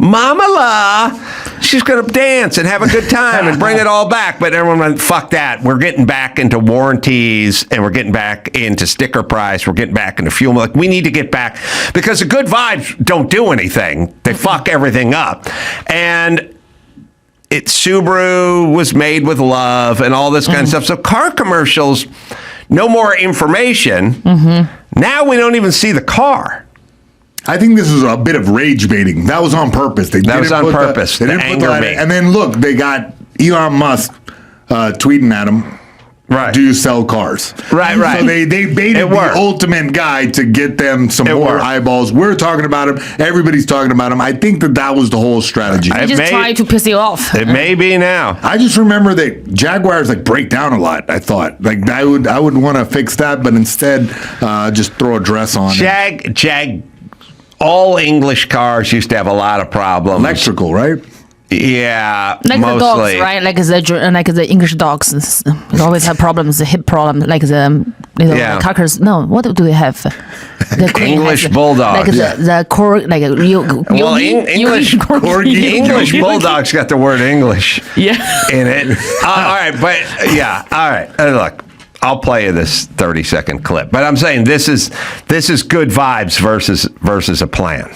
Mama, she's going to dance and have a good time and bring it all back. But everyone went, fuck that. We're getting back into warranties and we're getting back into sticker price. We're getting back into fuel. Like, we need to get back because the good vibes don't do anything. They fuck everything up. And Subaru was made with love and all this kind of stuff. So car commercials, no more information. Now we don't even see the car. I think this is a bit of rage baiting. That was on purpose. They didn't put that. And then look, they got Elon Musk tweeting at him. Right. Do you sell cars? Right. So they baited the ultimate guy to get them some more eyeballs. We're talking about him. Everybody's talking about him. I think that was the whole strategy. I just try to piss you off. It may be now. I just remember that Jaguars break down a lot. I thought I would want to fix that, but instead just throw a dress on. All English cars used to have a lot of problems. Electrical, right? Yeah, like mostly. the dogs, right? Like the English dogs, they always have problems, the hip problem, like the cockers. No, what do they have? The English bulldogs. Like the corgi, like English bulldogs got the word English in it. All right, but all right. Look, I'll play you this 30-second clip, but I'm saying this is good vibes versus a plan.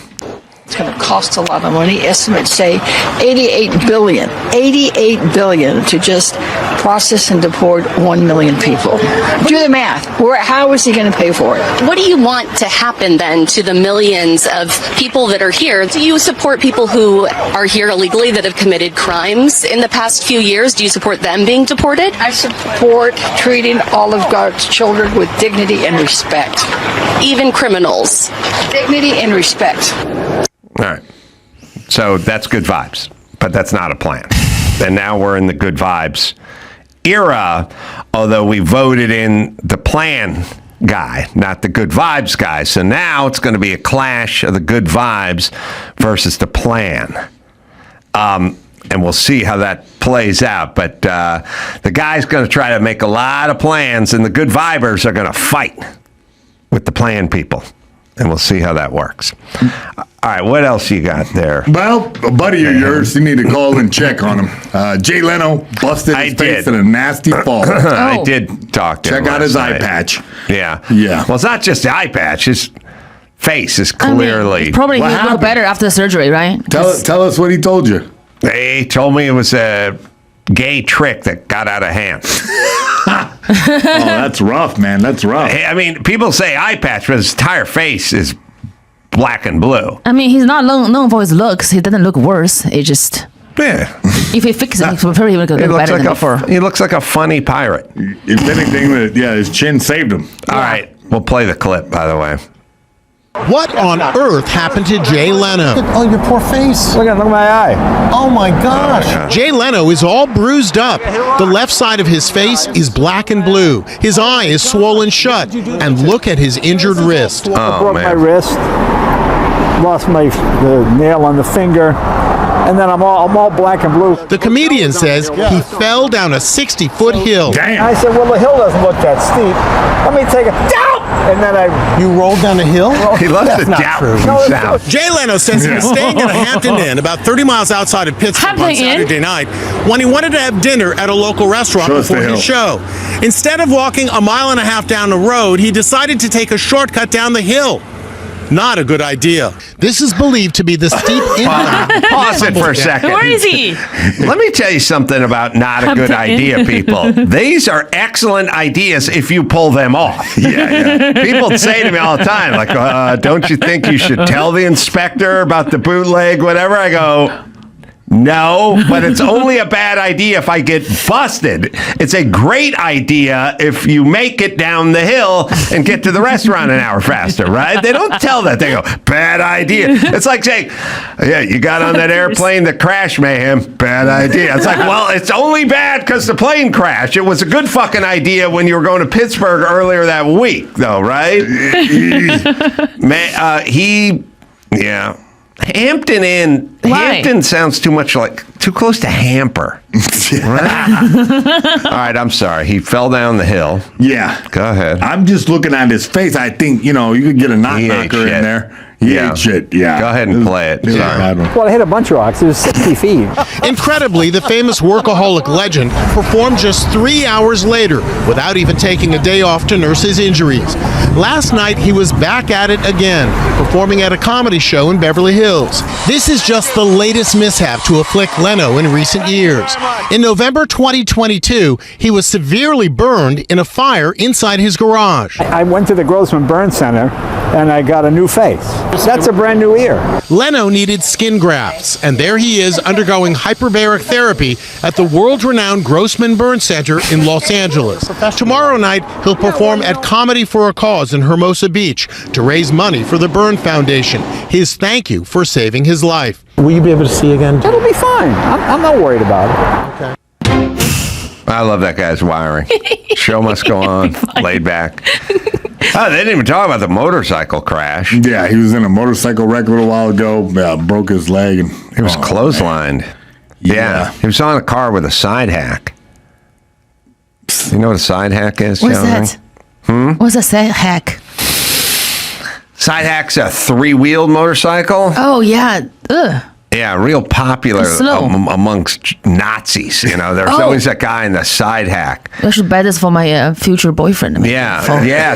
It's going to cost a lot of money. Estimates say $88 billion to just process and deport 1 million people. Do the math. How is he going to pay for it? What do you want to happen then to the millions of people that are here? Do you support people who are here illegally that have committed crimes in the past few years? Do you support them being deported? I support treating all of God's children with dignity and respect. Even criminals? Dignity and respect. All right. So that's good vibes, but that's not a plan. And now we're in the good vibes era, although we voted in the plan guy, not the good vibes guy. So now it's going to be a clash of the good vibes versus the plan. And we'll see how that plays out. But the guy's going to try to make a lot of plans, and the good vibers are going to fight with the plan people. And we'll see how that works. All right, what else you got there? Well, a buddy of yours, you need to call and check on him. Jay Leno busted his face in a nasty fall. I did talk to him. Check out his eye patch. Yeah. Yeah. Well, it's not just the eye patch. His face is clearly... probably will look better after the surgery, right? Tell us what he told you. He told me it was a gay trick that got out of hand. Oh, that's rough, man. That's rough. I mean, people say eye patch, but his entire face is black and blue. I mean, he's not known for his looks. He doesn't look worse. It just... Yeah. If he fixes it, he'll probably look better than before. He looks like a funny pirate. If anything, his chin saved him. All right. We'll play the clip, by the way. What on earth happened to Jay Leno? Oh, your poor face. Look at my eye. Oh my gosh. Jay Leno is all bruised up. The left side of his face is black and blue. His eye is swollen shut. And look at his injured wrist. I broke my wrist. Lost the nail on the finger. And then I'm all black and blue. The comedian says he fell down a 60-foot hill. Damn. I said, well, the hill doesn't look that steep. Let me take it down. and then You rolled down a hill? He loves That's the not doubt true. sound. Jay Leno says he was staying at a Hampton Inn about 30 miles outside of Pittsburgh Hampton on Inn? Saturday night when he wanted to have dinner at a local restaurant Show us the before hill. his show. Instead of walking a mile and a half down the road, he decided to take a shortcut down the hill. Not a good idea. This is believed to be the steep incline. Pause it for a second. Where is he? Let me tell you something about not a good idea, people. These are excellent ideas if you pull them off. Yeah. People say to me all the time, like, don't you think you should tell the inspector about the bootleg, whatever? I go, no, but it's only a bad idea if I get busted. It's a great idea if you make it down the hill and get to the restaurant an hour faster, right? They don't tell that. They go, bad idea. It's like saying, yeah, you got on that airplane that crashed, mayhem. Bad idea. It's like, well, it's only bad because the plane crashed. It was a good fucking idea when you were going to Pittsburgh earlier that week, though, right? Yeah. Hampton Inn. Why? Hampton sounds too close to hamper. Right? All right, I'm sorry. He fell down the hill. Yeah. Go ahead. I'm just looking at his face. I think, you could get a He ate knocker shit. in there. He ate shit, yeah. Go ahead and play it. Sorry. well, I hit a bunch of rocks. It was 60 feet. Incredibly, the famous workaholic legend performed just 3 hours later without even taking a day off to nurse his injuries. Last night, he was back at it again, performing at a comedy show in Beverly Hills. This is just the latest mishap to afflict Leno in recent years. In November 2022, he was severely burned in a fire inside his garage. I went to the Grossman Burn Center, and I got a new face. That's a brand new ear. Leno needed skin grafts, and there he is undergoing hyperbaric therapy at the world-renowned Grossman Burn Center in Los Angeles. Tomorrow night, he'll perform at Comedy for a Cause in Hermosa Beach to raise money for the Burn Foundation, his thank you for saving his life. Will you be able to see again? It'll be fine. I'm not worried about it. Okay. I love that guy's wiring. Show must go on. Laid back. Oh, they didn't even talk about the motorcycle crash. Yeah, he was in a motorcycle wreck a little while ago. Broke his leg. And he was clotheslined. Yeah. He was on a car with a side hack. You know what a side hack is? What's that? What's a side hack? Side hack's a three-wheeled motorcycle. Oh, yeah. Ugh. Yeah, real popular amongst Nazis. There's always that guy in the side hack. I should buy this for my future boyfriend. Yeah.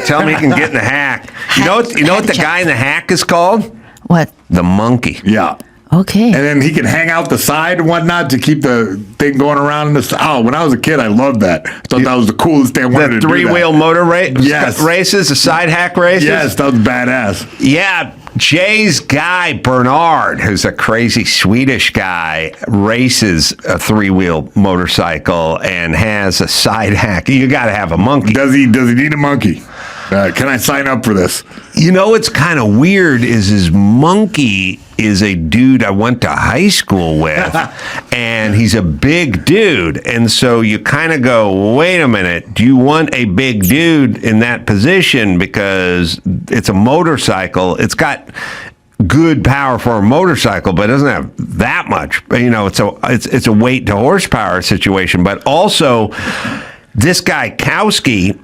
Tell him he can get in the hack. You know what the guy in the hack is called? What? The monkey. Yeah. Okay. And then he can hang out the side and whatnot to keep the thing going around in the. Oh, when I was a kid, I loved that. I thought that was the coolest thing. I wanted to do that. Three-wheel motor races, the side hack races? Yes, that was badass. Yeah. Jay's guy, Bernard, who's a crazy Swedish guy, races a three-wheel motorcycle and has a side hack. You got to have a monkey. Does he need a monkey? Can I sign up for this? What's kind of weird is his monkey is a dude I went to high school with, and he's a big dude. And so you kind of go, wait a minute, do you want a big dude in that position? Because it's a motorcycle. It's got good power for a motorcycle, but it doesn't have that much. It's a weight to horsepower situation. But also, this guy, Kowski,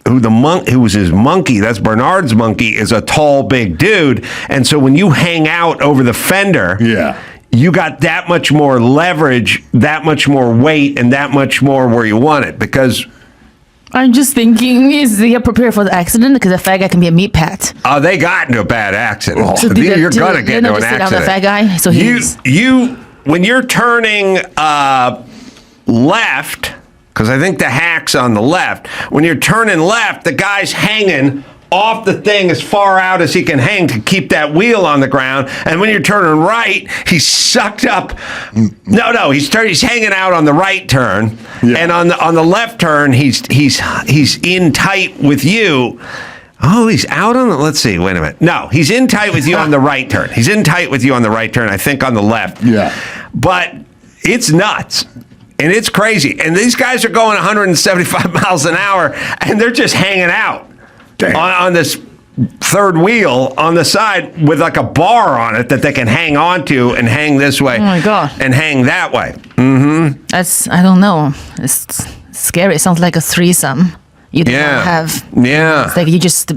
who was his monkey, that's Bernard's monkey, is a tall, big dude. And so when you hang out over the fender, you got that much more leverage, that much more weight, and that much more where you want it. Because I'm just thinking, is he prepared for the accident? Because a fat guy can be a meat pat. They got into a bad accident. So You're going to get into an accident. The fat guy? So when you're turning left, because I think the hack's on the left. When you're turning left, the guy's hanging off the thing as far out as he can hang to keep that wheel on the ground. And when you're turning right, he's sucked up. No, he's hanging out on the right turn, and on the left turn, he's in tight with you. Oh, he's out on the. Let's see. Wait a minute. No, he's in tight with you on the right turn. He's in tight with you on the right turn. I think on the left. Yeah, but it's nuts. And it's crazy. And these guys are going 175 miles an hour, and they're just hanging out on this third wheel on the side with like a bar on it that they can hang on to and hang this way. Oh, my God. And hang that way. Mm-hmm. I don't know. It's scary. It sounds like a threesome. You don't have. Yeah. It's like you just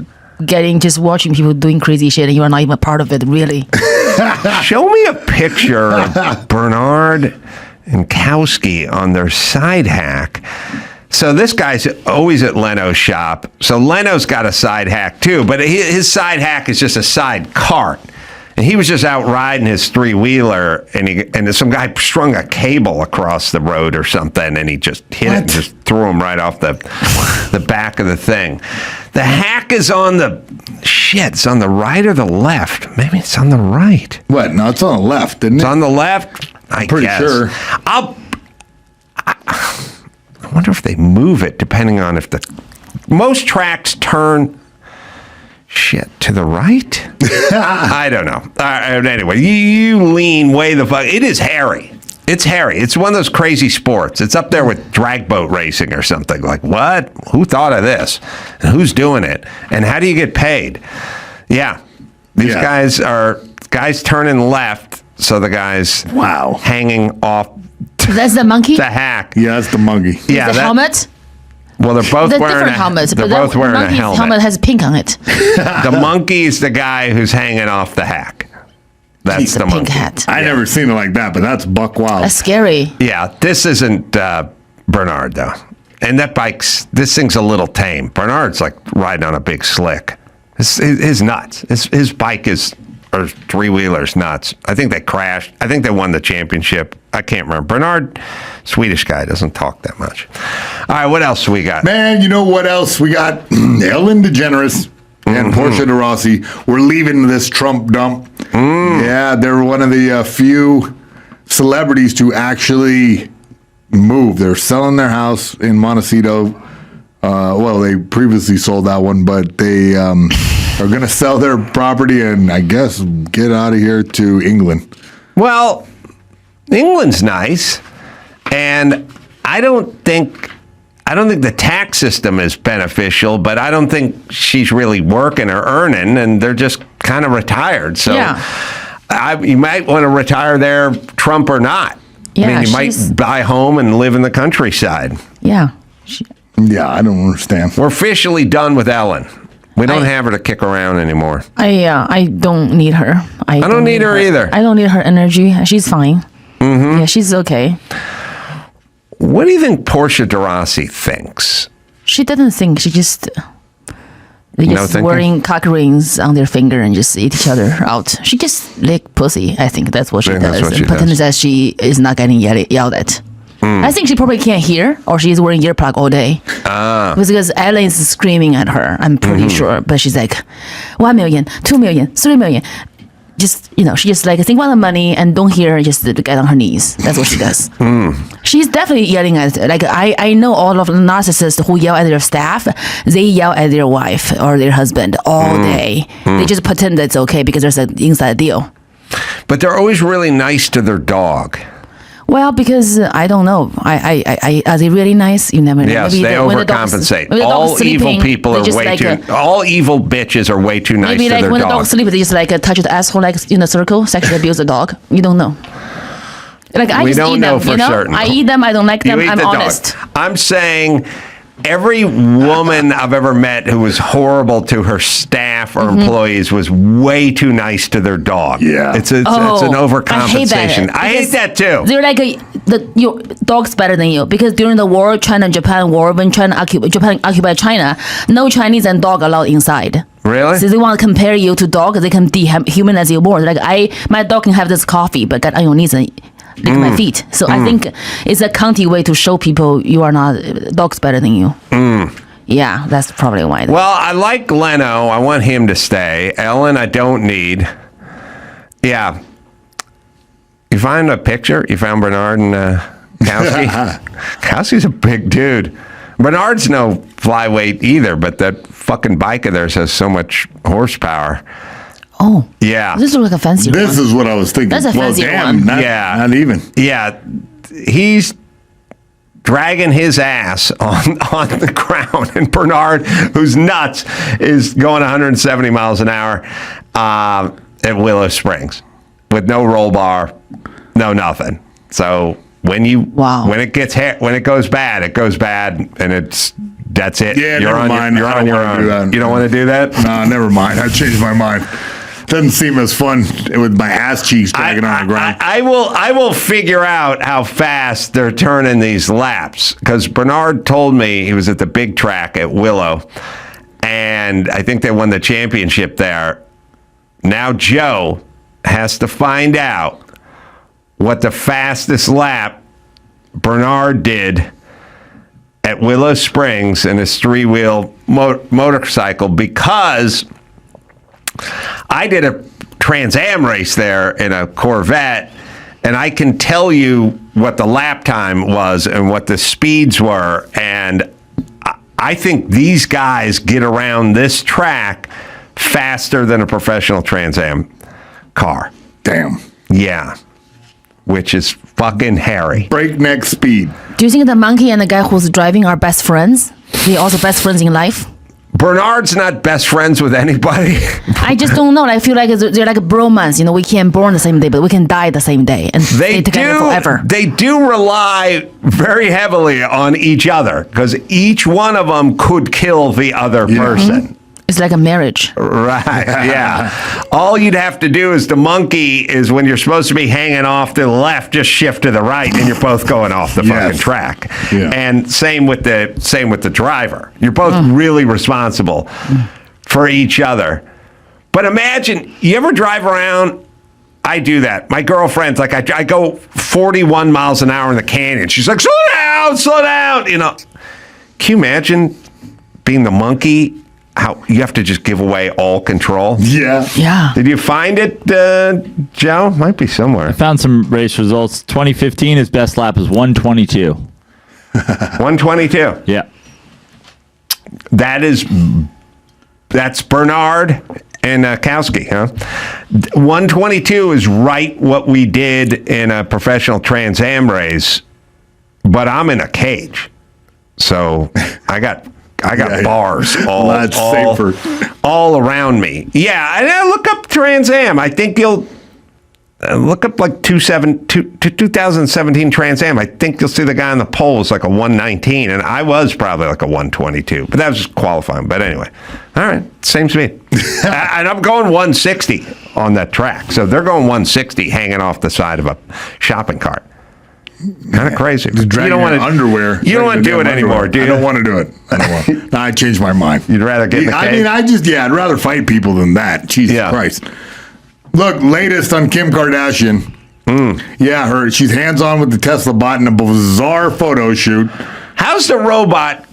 just watching people doing crazy shit and you are not even a part of it, really. Show me a picture of Bernard and Kowski on their side hack. So this guy's always at Leno's shop. So Leno's got a side hack too, but his side hack is just a side cart. And he was just out riding his three-wheeler, and some guy strung a cable across the road or something, and he just hit it and just threw him right off the back of the thing. The hack is on it's on the right or the left? Maybe it's on the right. What? No, it's on the left, isn't it? It's on the left? I Pretty guess. sure. I wonder if they move it, depending on if most tracks turn... to the right? I don't know. Anyway, you lean way the fuck. It is hairy. It's hairy. It's one of those crazy sports. It's up there with drag boat racing or something. Like, what? Who thought of this? And who's doing it? And how do you get paid? Yeah. These guys are turning left, so the guy's hanging off. That's the monkey? The hack. Yeah, that's the monkey. Yeah, the helmet? Well, they're both wearing different helmets. They're both wearing a helmet. Helmet has pink on it. The monkey's the guy who's hanging off the hack. That's the pink monkey. hat. I never seen it like that, but that's buck wild. That's scary. Yeah, this isn't Bernard though, and this thing's a little tame. Bernard's like riding on a big slick. His nuts. His bike or three-wheeler's nuts. I think they crashed. I think they won the championship. I can't remember. Bernard, Swedish guy, doesn't talk that much. All right, what else we got? Man, you know what else? We got Ellen DeGeneres and Portia de Rossi. We're leaving this Trump dump. Yeah, they're one of the few celebrities to actually move. They're selling their house in Montecito. Well, they previously sold that one, but they are going to sell their property and I guess get out of here to England. Well, England's nice, and I don't think the tax system is beneficial, but I don't think she's really working or earning, and they're just kind of retired. So you might want to retire there, Trump or not. Yeah, I mean, you might buy a home and live in the countryside. Yeah. Yeah, I don't understand. We're officially done with Ellen. We don't have her to kick around anymore. I don't need her. I don't need her either. I don't need her energy. She's fine. Mm-hmm. Yeah, she's okay. What do you think Portia de Rossi thinks? She doesn't think. They're just wearing cock rings on their finger and just eat each other out. She just lick pussy. I think that's what she does. And pretends that she is not getting yelled at. I think she probably can't hear, or she's wearing earplug all day. Because Ellen is screaming at her, I'm pretty sure. But she's like, 1 million, 2 million, 3 million. Just, she just like think about the money and don't hear, just get on her knees. That's what she does. She's definitely yelling at, like, I know all of the narcissists who yell at their staff, they yell at their wife or their husband all day. They just pretend that it's okay because there's an inside deal. But they're always really nice to their dog. Well, because I don't know. Are they really nice? You never know. Yes, they overcompensate. All evil people are way too. All evil bitches are way too nice to their dog. Maybe like when the dog sleeps, they just like touch the asshole like in a circle, sexually abuse the dog. You don't know. Like I just eat them. Certain. I eat them. I don't like them. I'm honest. I'm saying. Every woman I've ever met who was horrible to her staff or employees was way too nice to their dog. Yeah, it's an overcompensation. I hate that too. They're like your dog's better than you because during the war, China-Japan war, when Japan occupied China, no Chinese and dog allowed inside. Really? So they want to compare you to dog. They can dehumanize you more. Like my dog can have this coffee, but get on your knees and lick my feet. So I think it's a county way to show people you are not, dog's better than you. Yeah, that's probably why. Well, I like Leno. I want him to stay. Ellen, I don't need. Yeah. You find a picture? You found Bernard and Kowski? Kowski's a big dude. Bernard's no flyweight either, but that fucking bike of theirs has so much horsepower. Oh. Yeah. This looks like a fancy one. This is what I was thinking. That's a fancy one. Not even. Yeah. He's dragging his ass on the ground, and Bernard, who's nuts, is going 170 miles an hour at Willow Springs with no roll bar, no nothing. So when it goes bad, it goes bad, and it's That's it. Yeah, you're never on mind. You're I on don't your wanna own. do that. You don't want to do that? Nah, never mind. I changed my mind. Doesn't seem as fun with my ass cheeks dragging on the ground. I will figure out how fast they're turning these laps, because Bernard told me he was at the big track at Willow, and I think they won the championship there. Now Joe has to find out what the fastest lap Bernard did at Willow Springs in his three-wheel motorcycle, because I did a Trans Am race there in a Corvette, and I can tell you what the lap time was and what the speeds were, and I think these guys get around this track faster than a professional Trans Am car. Damn. Yeah. Which is fucking hairy. Breakneck speed. Do you think the monkey and the guy who's driving are best friends? They also best friends in life? Bernard's not best friends with anybody. I just don't know. I feel like they're like a bromance. You know, we can't born the same day, but we can die the same day and stay together forever. They do rely very heavily on each other, because each one of them could kill the other person. It's like a marriage. Right, yeah. All you'd have to do is the monkey is when you're supposed to be hanging off to the left, just shift to the right, and you're both going off the fucking track. Yeah. And same with the driver. You're both really responsible for each other. But imagine, you ever drive around? I do that. My girlfriend's like, I go 41 miles an hour in the canyon. She's like, slow down. You know, can you imagine being the monkey? How you have to just give away all control? Yeah. Yeah. Did you find it, Joe? Might be somewhere. I found some race results. 2015, his best lap was 122. 122. Yeah. That's Bernard and Kowski, huh? 122 is right what we did in a professional Trans Am race, but I'm in a cage, so I got bars all around me. Yeah, and look up Trans Am. I think you'll look up like 2017 Trans Am. I think you'll see the guy on the pole is like a 119, and I was probably like a 122, but that was just qualifying. But anyway, all right, same speed. And I'm going 160 on that track, so they're going 160 hanging off the side of a shopping cart. Kind of crazy. You don't want underwear. You don't want to do it anymore, do you? I don't want to do it. I don't want. No, I changed my mind. You'd rather get in the cage? I'd rather fight people than that. Jesus Christ. Look, latest on Kim Kardashian. Yeah, she's hands-on with the Tesla bot in a bizarre photo shoot. How's the robot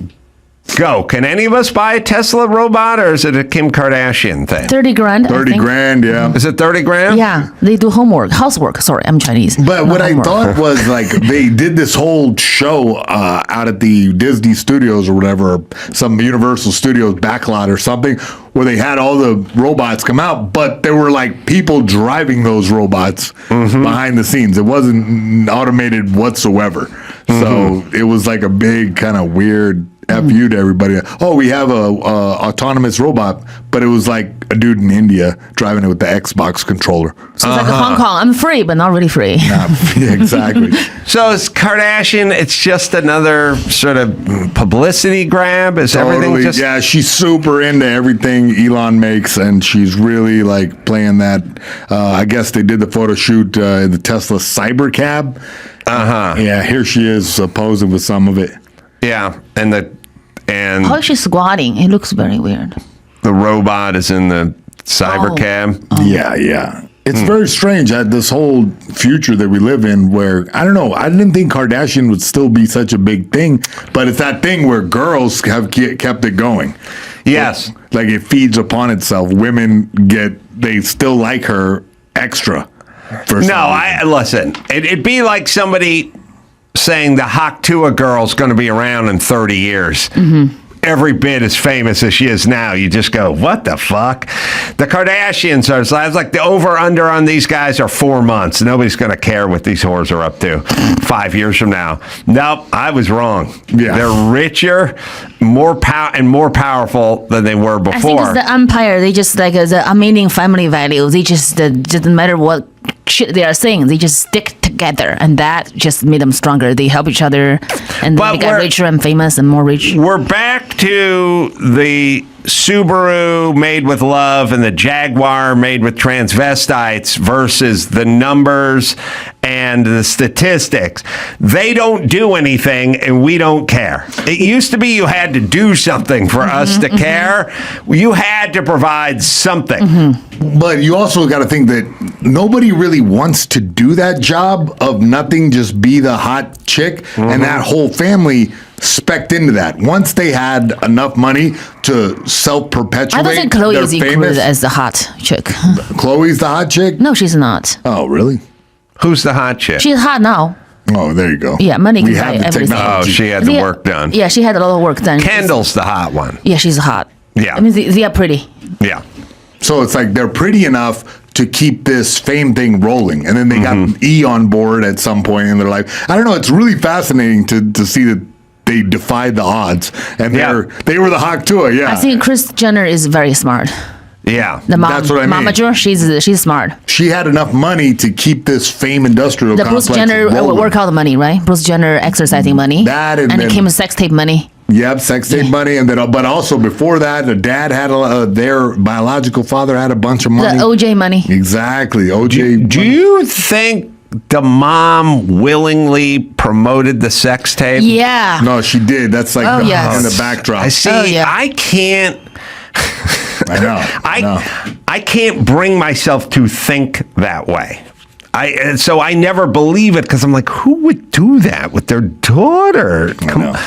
go? Can any of us buy a Tesla robot, or is it a Kim Kardashian thing? 30 grand. 30 grand, yeah. Is it 30 grand? Yeah, they do housework. Sorry, I'm Chinese. But what I thought was like they did this whole show out at the Disney Studios or whatever, some Universal Studios backlot or something, where they had all the robots come out, but there were like people driving those robots behind the scenes. It wasn't automated whatsoever. So it was like a big kind of weird F you to everybody. Oh, we have a autonomous robot, but it was like a dude in India driving it with the Xbox controller. So it's like a Hong Kong. I'm free, but not really free. Yeah, exactly. So is Kardashian, it's just another sort of publicity grab? Is everything just... Yeah, she's super into everything Elon makes, and she's really like playing that. I guess they did the photo shoot in the Tesla Cybercab. Yeah, here she is posing with some of it. Yeah, and how is she squatting? It looks very weird. The robot is in the Cybercab. Yeah. It's very strange, this whole future that we live in where, I don't know, I didn't think Kardashian would still be such a big thing, but it's that thing where girls have kept it going. Yes. Like it feeds upon itself. Women they still like her extra. Listen, it'd be like somebody saying the Haktua girl's going to be around in 30 years. Every bit as famous as she is now. You just go, what the fuck? The Kardashians are like the over-under on these guys are 4 months. Nobody's going to care what these whores are up to 5 years from now. Nope, I was wrong. Yeah. They're richer, more powerful than they were before. I think it's the empire. They just like the amazing family value. They just doesn't matter what shit they are saying. They just stick together, and that just made them stronger. They help each other, and then they got richer and famous and more rich. We're back to the Subaru made with love and the Jaguar made with transvestites versus the numbers and the statistics. They don't do anything and we don't care. It used to be you had to do something for us to care. You had to provide something. But you also got to think that nobody really wants to do that job of nothing, just be the hot chick, and that whole family specced into that. Once they had enough money to self-perpetuate, I don't think Chloe they're is famous. included as the hot chick. Chloe's the hot chick? No, she's not. Oh, really? Who's the hot chick? She's hot now. Oh, there you go. Yeah, money can We buy have the everything. technology. Oh, she had the work done. Yeah, she had a lot of work done. Kendall's the hot one. Yeah, she's hot. Yeah. I mean, they are pretty. Yeah. So it's like they're pretty enough to keep this fame thing rolling. And then they got E on board at some point in their life. I don't know. It's really fascinating to see that they defied the odds. And they were the hot tour, I think Kris Jenner is very smart. Yeah. The mom, That's what I mean. momager, she's smart. She had enough money to keep this fame industrial The complex Bruce Jenner rolling. workout money, right? Bruce Jenner exercising money. That and it then- came with sex tape money. Yep, sex tape money, and then but also before that, the dad had their biological father had a bunch of money. The OJ money. Exactly, OJ. Do you think the mom willingly promoted the sex tape? Yeah. No, she did. That's like Oh, yes. in the backdrop. I see. Oh, yeah. I can't. I know. I can't bring myself to think that way. So I never believe it because I'm like, who would do that with their daughter? Come on.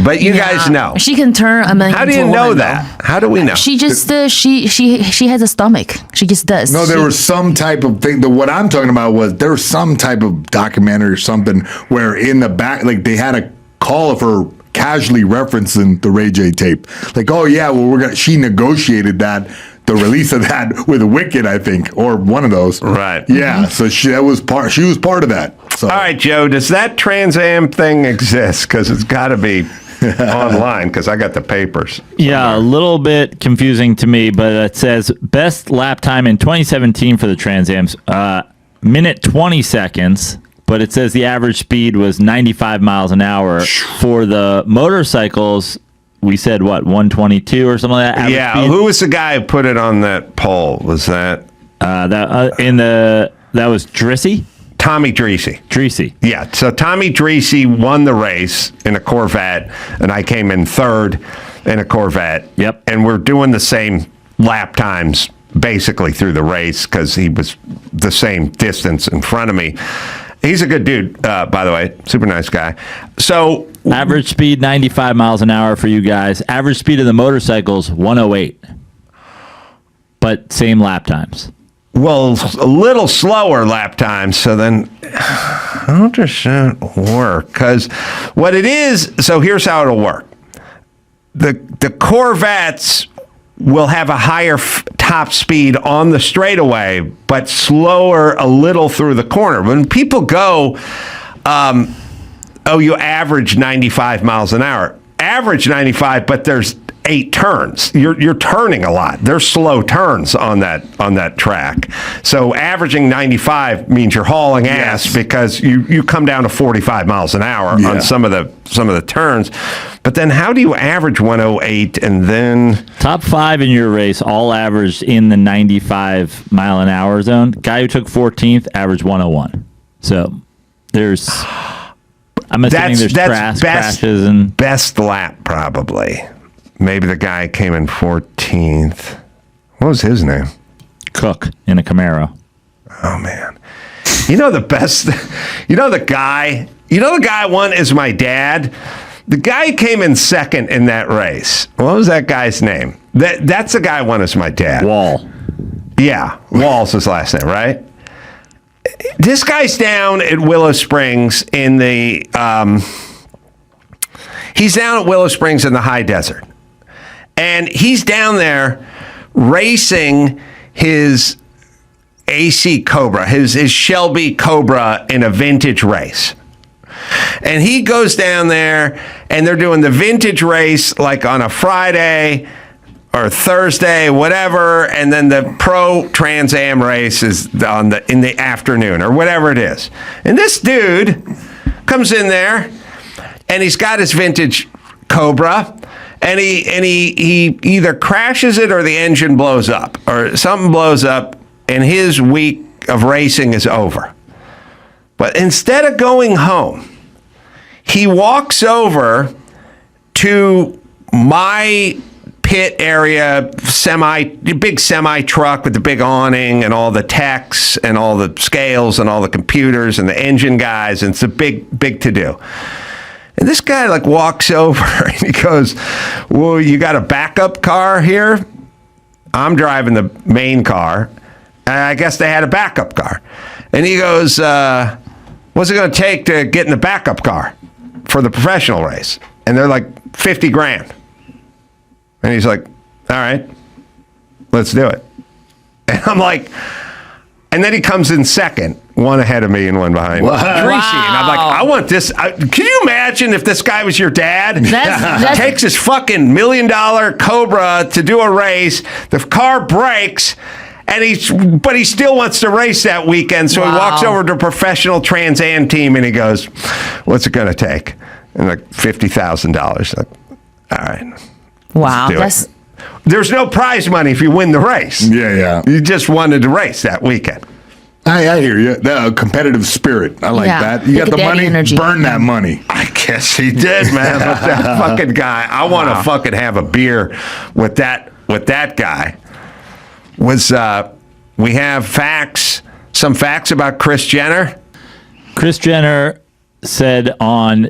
But you guys know. She can turn a man. How do into you a know woman, that? How do we know? She just she has a stomach. She just does. No, there was some type of thing. What I'm talking about was there was some type of documentary or something where in the back, like they had a call of her casually referencing the Ray J tape. Like, oh yeah, well she negotiated that, the release of that with Wicked, I think, or one of those. Right. Yeah. So she was part of that. So. All right, Joe, does that Trans Am thing exist? Because it's got to be online because I got the papers. Yeah, a little bit confusing to me, but it says best lap time in 2017 for the Trans Ams, minute 20 seconds, but it says the average speed was 95 miles an hour. For the motorcycles, we said, 122 or something like that? Yeah, speed? who was the guy who put it on that poll? Was that? That was Drissy? Tommy Dreesy. Yeah, so Tommy Dreesy won the race in a Corvette, and I came in third in a Corvette. Yep. And we're doing the same lap times basically through the race because he was the same distance in front of me. He's a good dude, by the way. Super nice guy. So average speed 95 miles an hour for you guys. Average speed of the motorcycles 108. But same lap times. Well, a little slower lap times. So then, how does that work? Because what it is, so here's how it'll work. The Corvettes will have a higher top speed on the straightaway, but slower a little through the corner. When people go, you average 95 miles an hour. Average 95, but there's 8 turns. You're turning a lot. There's slow turns on that track. So averaging 95 means you're hauling ass because you come down to 45 miles an hour on some of the turns. But then how do you average 108 and then top 5 in your race all averaged in the 95 mile an hour zone? Guy who took 14th averaged 101. So there's I'm assuming there's crashes and best lap probably. Maybe the guy came in 14th. What was his name? Cook in a Camaro. Oh man. You know the best the guy one is my dad. The guy who came in second in that race. What was that guy's name? That's the guy one is my dad. Wall. Yeah. Wall's his last name, right? This guy's down at Willow Springs in the he's down at Willow Springs in the high desert. And he's down there racing his AC Cobra, his Shelby Cobra in a vintage race. And he goes down there and they're doing the vintage race like on a Friday or Thursday, whatever, and then the pro Trans Am race is in the afternoon or whatever it is. And this dude comes in there, and he's got his vintage Cobra, and he either crashes it or the engine blows up, or something blows up, and his week of racing is over. But instead of going home, he walks over to my pit area, big semi truck with the big awning and all the techs and all the scales and all the computers and the engine guys, and it's a big to do. And this guy like walks over and he goes, "Well, you got a backup car here?" I'm driving the main car. And I guess they had a backup car. And he goes, "What's it going to take to get in the backup car for the professional race?" And they're like, $50,000. And he's like, "All right, let's do it." And I'm like, and then he comes in second, one ahead of me and one behind me. Wow. And I'm like, I want this. Can you imagine if this guy was your dad? That's Takes his fucking $1 million Cobra to do a race. The car breaks. But he still wants to race that weekend. So he walks over to a professional Trans Am team and he goes, "What's it going to take?" And like $50,000. Like, all right. Wow. There's no prize money if you win the race. Yeah. You just wanted to race that weekend. I hear you. The competitive spirit. I like that. You got the money, energy. Burn that money. I guess he did, man. But that fucking guy, I want to fucking have a beer with that guy. We have some facts about Kris Jenner. Kris Jenner said on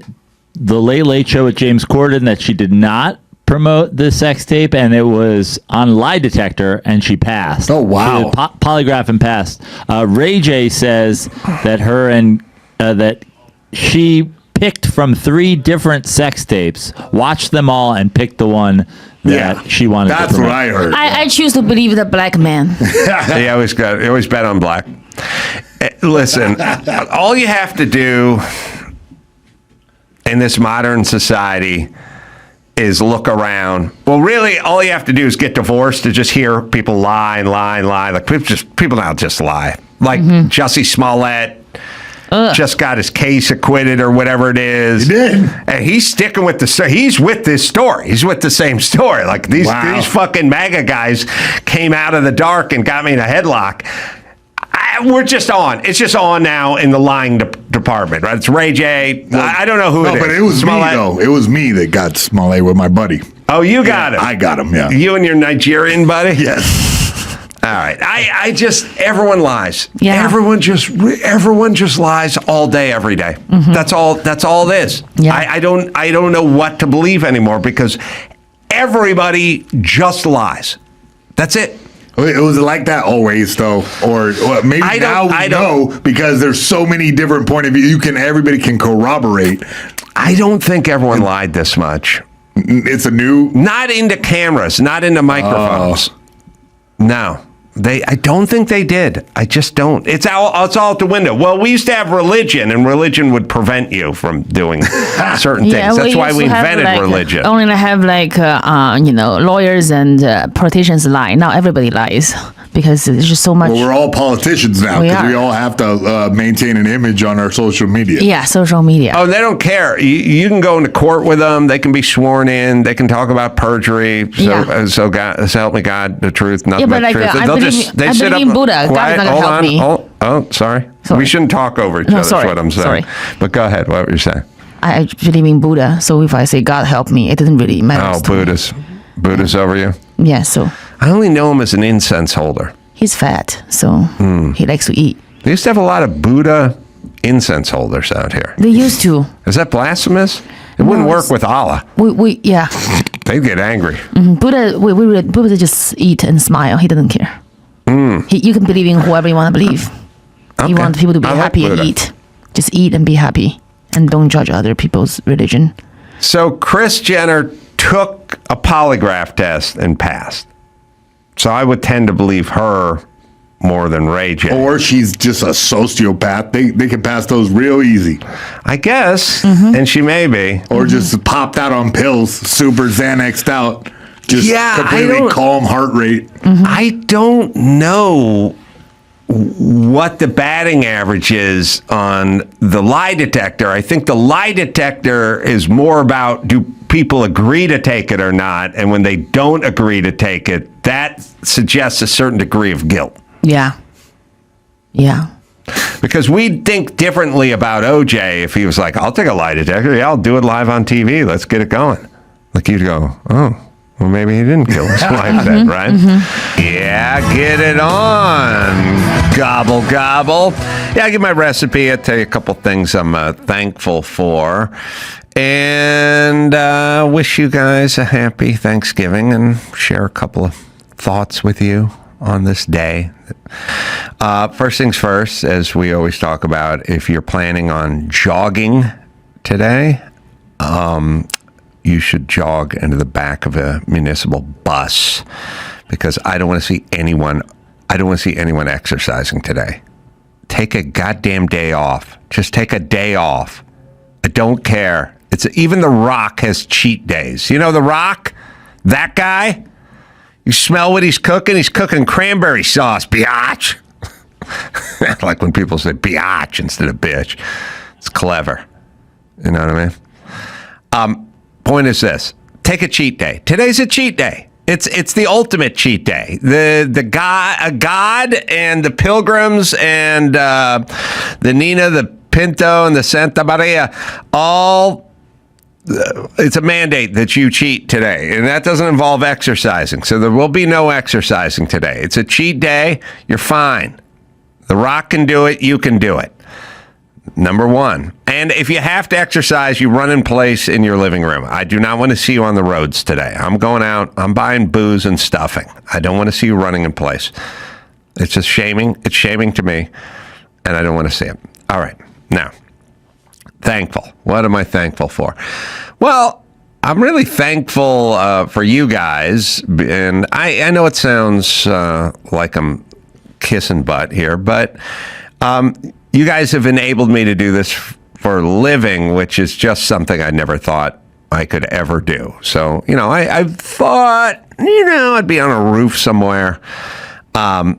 the Late Late Show with James Corden that she did not promote the sex tape, and it was on lie detector, and she passed. Oh, wow. She did polygraph and passed. Ray J says that that she picked from 3 different sex tapes, watched them all, and picked the one that she wanted to promote. That's what I heard. I choose to believe the black man. He always bet on black. Listen, all you have to do in this modern society is look around. Well, really, all you have to do is get divorced to just hear people lie. Like people now just lie. Like Jussie Smollett just got his case acquitted or whatever it is. He did. And he's sticking with he's with this story. He's with the same story. Like these fucking MAGA guys came out of the dark and got me in a headlock. We're just on. It's just on now in the lying department, right? It's Ray J. I don't know who it is. But it was Smollett. Me, though. It was me that got Smollett with my buddy. Oh, you got him. I got him, yeah. You and your Nigerian buddy? Yes. All right. Everyone lies. Yeah. Everyone just lies all day, every day. That's all it is. Yeah. I don't know what to believe anymore because everybody just lies. That's it. It was like that always, though, or maybe now we know because there's so many different point of view. Everybody can corroborate. I don't think everyone lied this much. It's not into cameras, not into microphones. No. I don't think they did. I just don't. It's all out the window. Well, we used to have religion, and religion would prevent you from doing certain things. That's why we invented religion. Only have lawyers and politicians lie. Now everybody lies because there's just so much. Well, we're all politicians now because we all have to maintain an image on our social media. Yeah, social media. Oh, they don't care. You can go into court with them. They can be sworn in. They can talk about perjury. So God, so help me God, the truth, nothing but the truth. I believe in Buddha. God is not going to help me. Oh, sorry. We shouldn't talk over each other, is what I'm saying. But go ahead. What were you saying? I believe in Buddha. So if I say God help me, it doesn't really matter. Oh, Buddha's over you? Yeah, so. I only know him as an incense holder. He's fat, so he likes to eat. They used to have a lot of Buddha incense holders out here. They used to. Is that blasphemous? It wouldn't work with Allah. Yeah. They'd get angry. Buddha would just eat and smile. He doesn't care. You can believe in whoever you want to believe. Okay. You want people to be happy and eat. Just eat and be happy. And don't judge other people's religion. So Kris Jenner took a polygraph test and passed. So I would tend to believe her more than Ray J. Or she's just a sociopath. They can pass those real easy. I guess. And she may be. Or just popped out on pills, super Xanaxed out. Just completely calm heart rate. I don't know what the batting average is on the lie detector. I think the lie detector is more about, do people agree to take it or not? And when they don't agree to take it, that suggests a certain degree of guilt. Yeah. Because we'd think differently about OJ if he was like, I'll take a lie detector. Yeah, I'll do it live on TV. Let's get it going. Like you'd go, oh, well, maybe he didn't kill his wife then, right? Yeah, get it on. Gobble, gobble. Yeah, I give my recipe. I'll tell you a couple things I'm thankful for. And wish you guys a happy Thanksgiving and share a couple of thoughts with you on this day. First things first, as we always talk about, if you're planning on jogging today, you should jog into the back of a municipal bus, because I don't want to see anyone exercising today. Take a goddamn day off. Just take a day off. I don't care. Even The Rock has cheat days. You know The Rock? That guy? You smell what he's cooking? He's cooking cranberry sauce, biatch. Like when people say biatch instead of bitch. It's clever. You know what I mean? Point is this. Take a cheat day. Today's a cheat day. It's the ultimate cheat day. The God and the Pilgrims and the Nina, the Pinto, and the Santa Maria, all... it's a mandate that you cheat today, and that doesn't involve exercising. So there will be no exercising today. It's a cheat day. You're fine. The Rock can do it. You can do it. Number one. And if you have to exercise, you run in place in your living room. I do not want to see you on the roads today. I'm going out. I'm buying booze and stuffing. I don't want to see you running in place. It's just shaming. It's shaming to me, and I don't want to see it. All right. Now, thankful. What am I thankful for? Well, I'm really thankful for you guys. And I know it sounds like I'm kissing butt here, but you guys have enabled me to do this for a living, which is just something I never thought I could ever do. So, I thought, I'd be on a roof somewhere,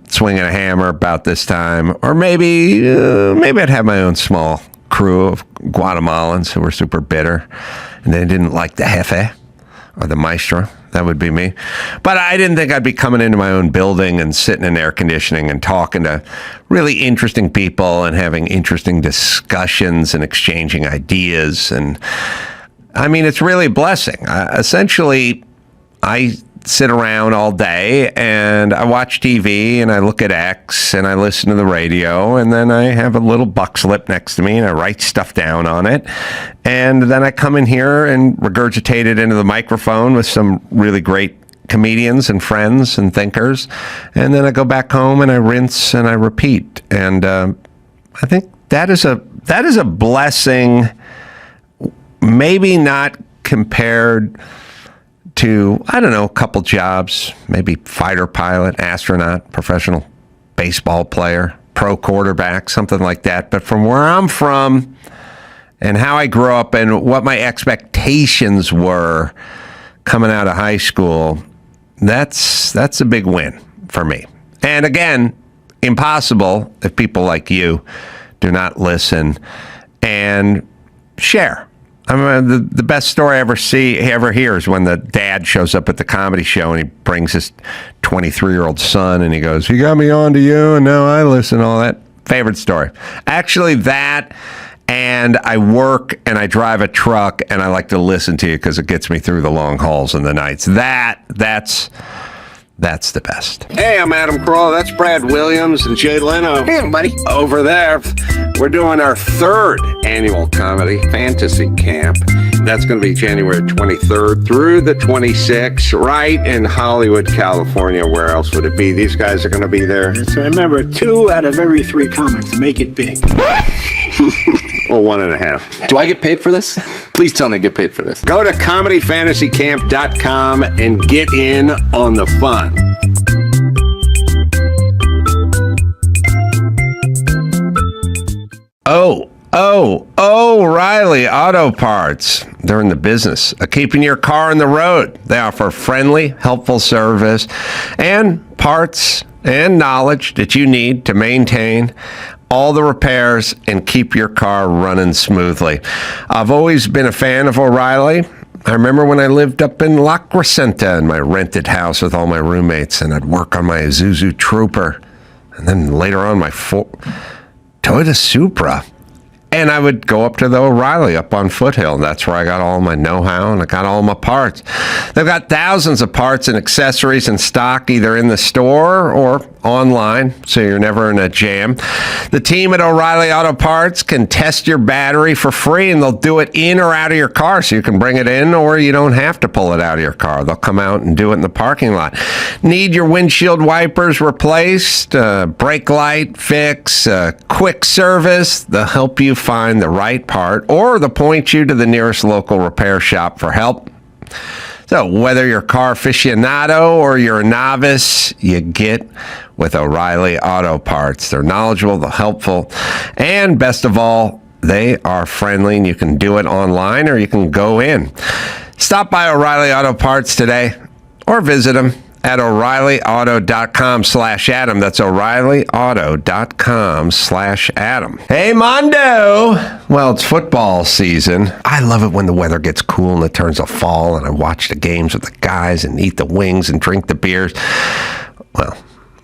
swinging a hammer about this time, or maybe I'd have my own small crew of Guatemalans who were super bitter and they didn't like the jefe or the maestro. That would be me. But I didn't think I'd be coming into my own building and sitting in air conditioning and talking to really interesting people and having interesting discussions and exchanging ideas. And I mean, it's really a blessing. Essentially, I sit around all day and I watch TV and I look at X and I listen to the radio, and then I have a little buck slip next to me and I write stuff down on it, and then I come in here and regurgitate it into the microphone with some really great comedians and friends and thinkers, and then I go back home and I rinse and I repeat. And I think that is a blessing, maybe not compared to, I don't know, a couple jobs, maybe fighter pilot, astronaut, professional baseball player, pro quarterback, something like that. But from where I'm from and how I grew up and what my expectations were coming out of high school, that's a big win for me. And again, impossible if people like you do not listen and share. I mean, the best story I ever hear is when the dad shows up at the comedy show and he brings his 23-year-old son and he goes, "You got me on to you and now I listen," all that. Favorite story. Actually, that, and I work and I drive a truck and I like to listen to you because it gets me through the long hauls and the nights. That's the best. Hey, I'm Adam Carolla. That's Brad Williams and Jay Leno. Hey, buddy. Over there, we're doing our 3rd annual comedy fantasy camp. That's going to be January 23rd through the 26th, right in Hollywood, California. Where else would it be? These guys are going to be there. So remember, 2 out of every 3 comics make it big. Well, 1.5. Do I get paid for this? Please tell me I get paid for this. Go to comedyfantasycamp.com and get in on the fun. Oh, O'Reilly Auto Parts. They're in the business of keeping your car on the road. They offer friendly, helpful service and parts and knowledge that you need to maintain all the repairs and keep your car running smoothly. I've always been a fan of O'Reilly. I remember when I lived up in La Crescenta in my rented house with all my roommates, and I'd work on my Isuzu Trooper, and then later on my Toyota Supra. And I would go up to the O'Reilly up on Foothill. That's where I got all my know-how and I got all my parts. They've got thousands of parts and accessories in stock, either in the store or online, so you're never in a jam. The team at O'Reilly Auto Parts can test your battery for free, and they'll do it in or out of your car, so you can bring it in or you don't have to pull it out of your car. They'll come out and do it in the parking lot. Need your windshield wipers replaced, brake light fix, quick service? They'll help you find the right part, or they'll point you to the nearest local repair shop for help. So whether you're a car aficionado or you're a novice, you get with O'Reilly Auto Parts. They're knowledgeable, they're helpful, and best of all, they are friendly, and you can do it online or you can go in. Stop by O'Reilly Auto Parts today or visit them at O'ReillyAuto.com/Adam. That's O'ReillyAuto.com/Adam. Hey, Mondo! Well, it's football season. I love it when the weather gets cool and it turns to fall, and I watch the games with the guys and eat the wings and drink the beers. Well,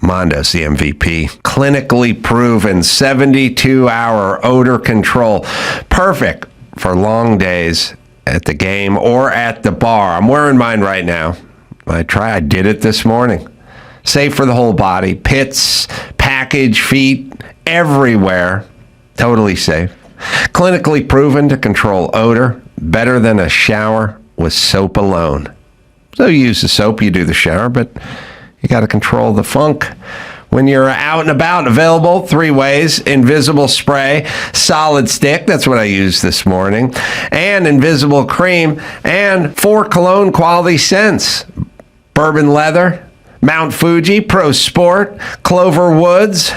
Mondo's the MVP. Clinically proven 72-hour odor control. Perfect for long days at the game or at the bar. I'm wearing mine right now. I did it this morning. Safe for the whole body. Pits, package, feet, everywhere. Totally safe. Clinically proven to control odor better than a shower with soap alone. So you use the soap, you do the shower, but you got to control the funk. When you're out and about, available 3 ways: invisible spray, solid stick, that's what I used this morning, and invisible cream, and 4 cologne quality scents: Bourbon Leather, Mount Fuji, Pro Sport, Clover Woods.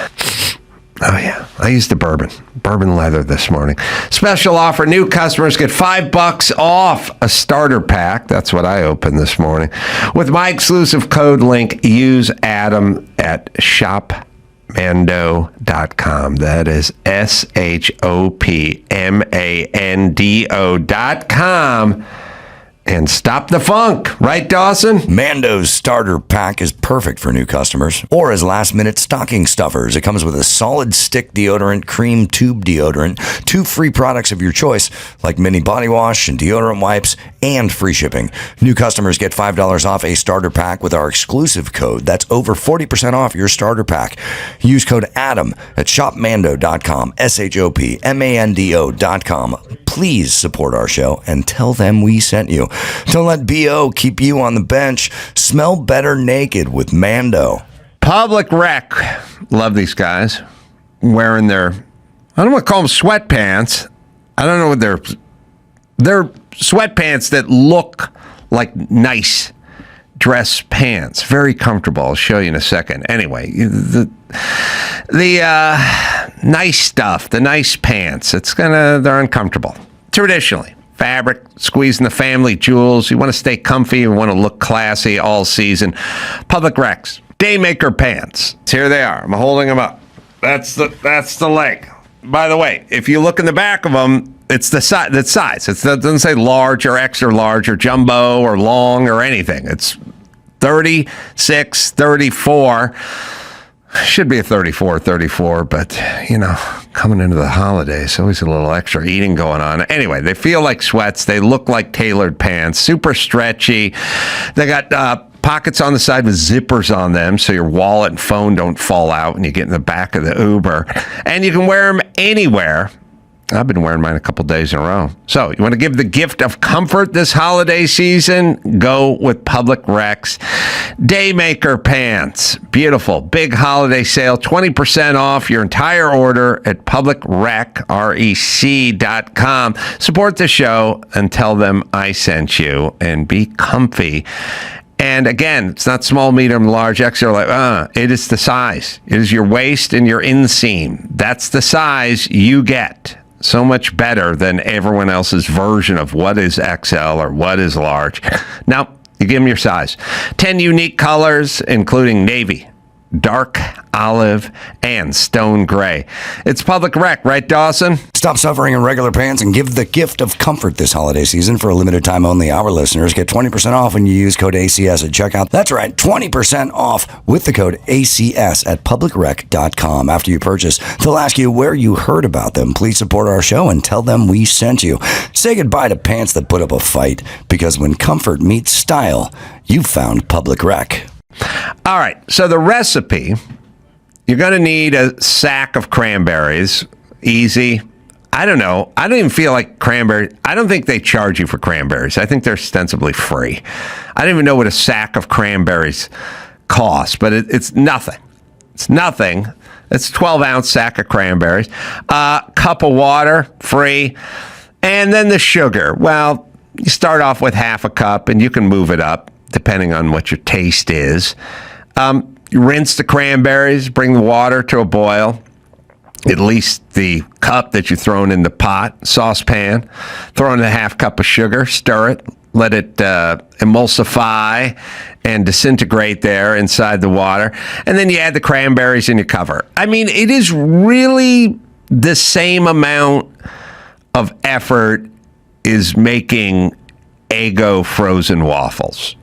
Oh yeah, I used the Bourbon Leather this morning. Special offer: new customers get $5 off a starter pack. That's what I opened this morning. With my exclusive code link, use Adam at shopmando.com. That is shopmando.com. And stop the funk, right, Dawson? Mando's starter pack is perfect for new customers or as last-minute stocking stuffers. It comes with a solid stick deodorant, cream tube deodorant, 2 free products of your choice, like mini body wash and deodorant wipes, and free shipping. New customers get $5 off a starter pack with our exclusive code. That's over 40% off your starter pack. Use code ADAM at shopmando.com, shopmando.com. Please support our show and tell them we sent you. Don't let BO keep you on the bench. Smell better naked with Mando. Public Rec. Love these guys. Wearing their, I don't want to call them sweatpants. I don't know what they're sweatpants that look like nice dress pants. Very comfortable. I'll show you in a second. Anyway, the nice stuff, the nice pants, they're uncomfortable. Traditionally. Fabric, squeezing the family jewels. You want to stay comfy. You want to look classy all season. Public Recs. Daymaker pants. Here they are. I'm holding them up. That's the leg. By the way, if you look in the back of them, it's the size. It doesn't say large or extra large or jumbo or long or anything. It's 36, 34. Should be a 34, but, coming into the holidays, always a little extra eating going on. Anyway, they feel like sweats. They look like tailored pants, super stretchy. They got pockets on the side with zippers on them so your wallet and phone don't fall out when you get in the back of the Uber. And you can wear them anywhere. I've been wearing mine a couple days in a row. So you want to give the gift of comfort this holiday season? Go with Public Recs Daymaker pants. Beautiful. Big holiday sale. 20% off your entire order at publicrec.com. Support the show and tell them I sent you, and be comfy. And again, it's not small, medium, large, extra. It is the size. It is your waist and your inseam. That's the size you get. So much better than everyone else's version of what is XL or what is large. Now, you give them your size. 10 unique colors, including navy, dark olive, and stone gray. It's public rec, right, Dawson? Stop suffering in regular pants and give the gift of comfort this holiday season. For a limited time only, our listeners get 20% off when you use code ACS at checkout. That's right, 20% off with the code ACS at publicrec.com. After you purchase, they'll ask you where you heard about them. Please support our show and tell them we sent you. Say goodbye to pants that put up a fight, because when comfort meets style, you've found Public Rec. All right, so the recipe, you're going to need a sack of cranberries. Easy. I don't know. I don't even feel like cranberry. I don't think they charge you for cranberries. I think they're ostensibly free. I don't even know what a sack of cranberries costs, but it's nothing. It's nothing. It's a 12-ounce sack of cranberries. Cup of water, free. And then the sugar. Well, you start off with half a cup, and you can move it up depending on what your taste is. You rinse the cranberries, bring the water to a boil, at least the cup that you've thrown in the pot, saucepan. Throw in a half cup of sugar, stir it, let it emulsify and disintegrate there inside the water. And then you add the cranberries and you cover. I mean, it is really the same amount of effort as making Eggo frozen waffles.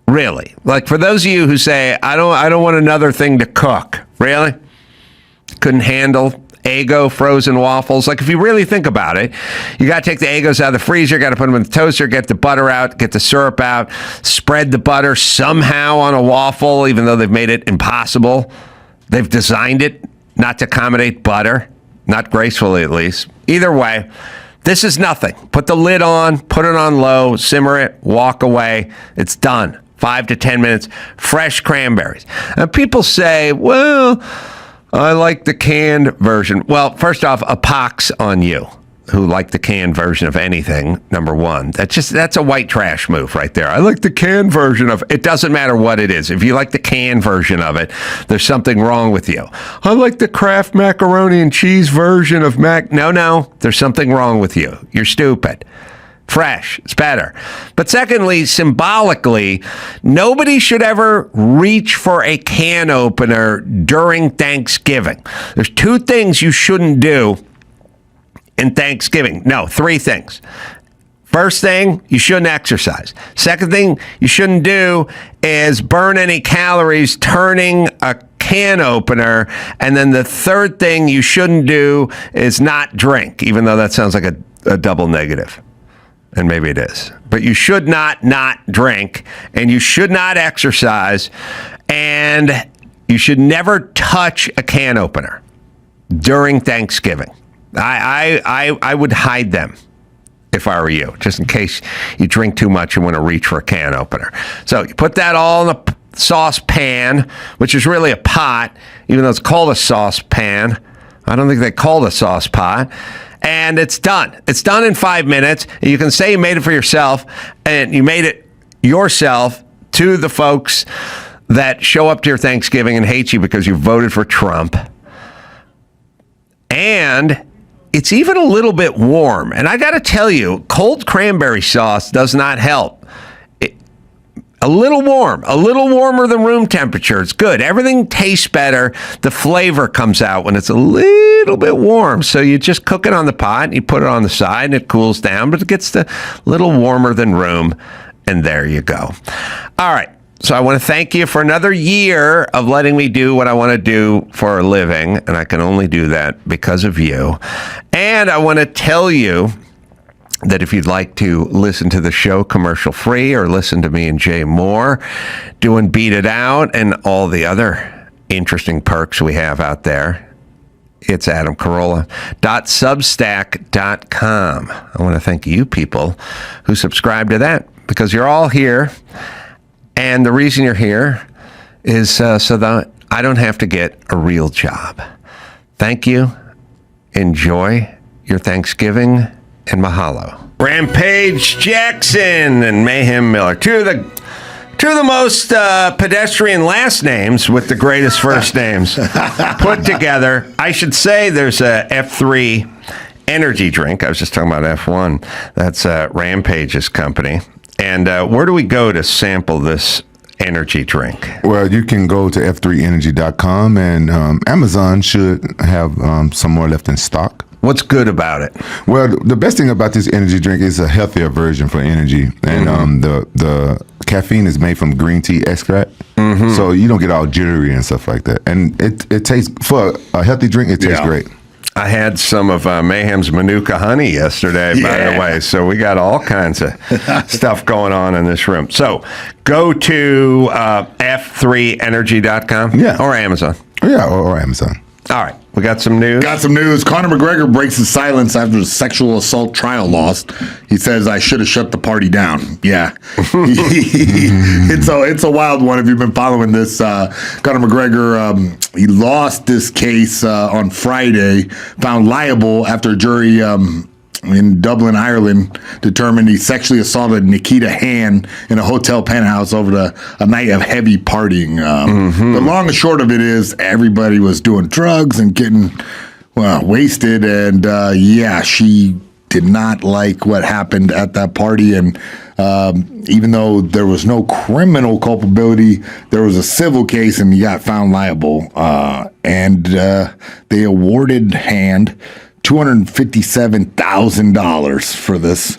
Really. Like, for those of you who say, I don't want another thing to cook. Really? Couldn't handle Eggo frozen waffles? Like, if you really think about it, you got to take the Eggos out of the freezer, got to put them in the toaster, get the butter out, get the syrup out, spread the butter somehow on a waffle, even though they've made it impossible. They've designed it not to accommodate butter, not gracefully at least. Either way, this is nothing. Put the lid on, put it on low, simmer it, walk away. It's done. 5 to 10 minutes, fresh cranberries. And people say, well, I like the canned version. Well, first off, a pox on you who like the canned version of anything, number one. That's a white trash move right there. I like the canned version of it. Doesn't matter what it is. If you like the canned version of it, there's something wrong with you. I like the Kraft macaroni and cheese version of No, there's something wrong with you. You're stupid. Fresh, it's better. But secondly, symbolically, nobody should ever reach for a can opener during Thanksgiving. There's 2 things you shouldn't do in Thanksgiving. No, 3 things. First thing, you shouldn't exercise. Second thing you shouldn't do is burn any calories turning a can opener. And then the third thing you shouldn't do is not drink, even though that sounds like a double negative. And maybe it is. But you should not drink, and you should not exercise, and you should never touch a can opener during Thanksgiving. I would hide them if I were you, just in case you drink too much and want to reach for a can opener. So you put that all in a saucepan, which is really a pot, even though it's called a saucepan. I don't think they call it a sauce pot. And it's done. It's done in 5 minutes. You can say you made it for yourself, and you made it yourself to the folks that show up to your Thanksgiving and hate you because you voted for Trump. And it's even a little bit warm. And I got to tell you, cold cranberry sauce does not help. A little warmer than room temperature. It's good. Everything tastes better. The flavor comes out when it's a little bit warm. So you just cook it on the pot, and you put it on the side, and it cools down, but it gets a little warmer than room, and there you go. All right. So I want to thank you for another year of letting me do what I want to do for a living, and I can only do that because of you. And I want to tell you that if you'd like to listen to the show commercial free, or listen to me and Jay Moore doing Beat It Out and all the interesting perks we have out there, it's adamcarolla.substack.com. I want to thank you people who subscribe to that, because you're all here. And the reason you're here is so that I don't have to get a real job. Thank you. Enjoy your Thanksgiving. And mahalo. Rampage Jackson and Mayhem Miller. Two of the most pedestrian last names with the greatest first names put together. I should say there's a F3 energy drink. I was just talking about F1. That's Rampage's company. And where do we go to sample this energy drink? Well, you can go to f3energy.com, and Amazon should have some more left in stock. What's good about it? Well, the best thing about this energy drink is a healthier version for energy, and the caffeine is made from green tea extract, so you don't get all jittery and stuff like that. And it tastes, for a healthy drink, it tastes great. I had some of Mayhem's Manuka honey yesterday, by the way. So we got all kinds of stuff going on in this room. So go to f3energy.com or Amazon. Yeah, or Amazon. All right. We got some news. Conor McGregor breaks his silence after his sexual assault trial lost. He says, "I should have shut the party down." Yeah. It's a wild one if you've been following this. Conor McGregor, he lost this case on Friday, found liable after a jury in Dublin, Ireland, determined he sexually assaulted Nikita Han in a hotel penthouse over a night of heavy partying. The long and short of it is everybody was doing drugs and getting wasted, and she did not like what happened at that party. And even though there was no criminal culpability, there was a civil case, and he got found liable. And they awarded Han $257,000 for this.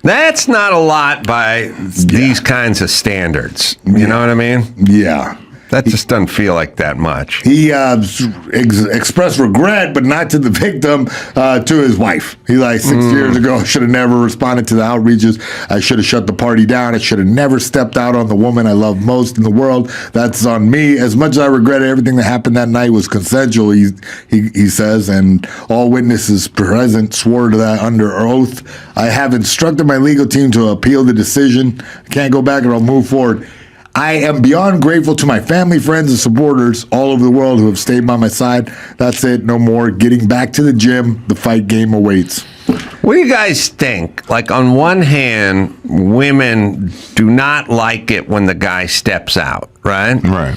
That's not a lot by these kinds of standards. You know what I mean? Yeah. That just doesn't feel like that much. He expressed regret, but not to the victim, to his wife. He 6 years ago, I should have never responded to the outreaches. I should have shut the party down. I should have never stepped out on the woman I love most in the world. That's on me. As much as I regret it, everything that happened that night was consensual, he says, and all witnesses present swore to that under oath. I have instructed my legal team to appeal the decision. I can't go back, and I'll move forward. I am beyond grateful to my family, friends, and supporters all over the world who have stayed by my side. That's it. No more. Getting back to the gym. The fight game awaits. What do you guys think? Like, on one hand, women do not like it when the guy steps out, right? Right.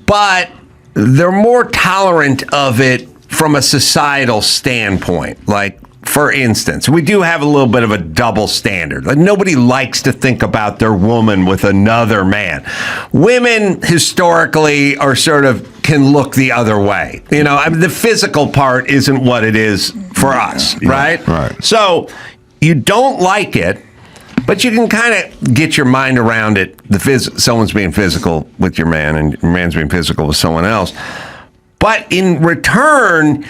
But they're more tolerant of it from a societal standpoint. Like, for instance, we do have a little bit of a double standard. Like, nobody likes to think about their woman with another man. Women historically are can look the other way. You know, I mean, the physical part isn't what it is for us, right? Right. So you don't like it, but you can kind of get your mind around it. Someone's being physical with your man, and your man's being physical with someone else. But in return,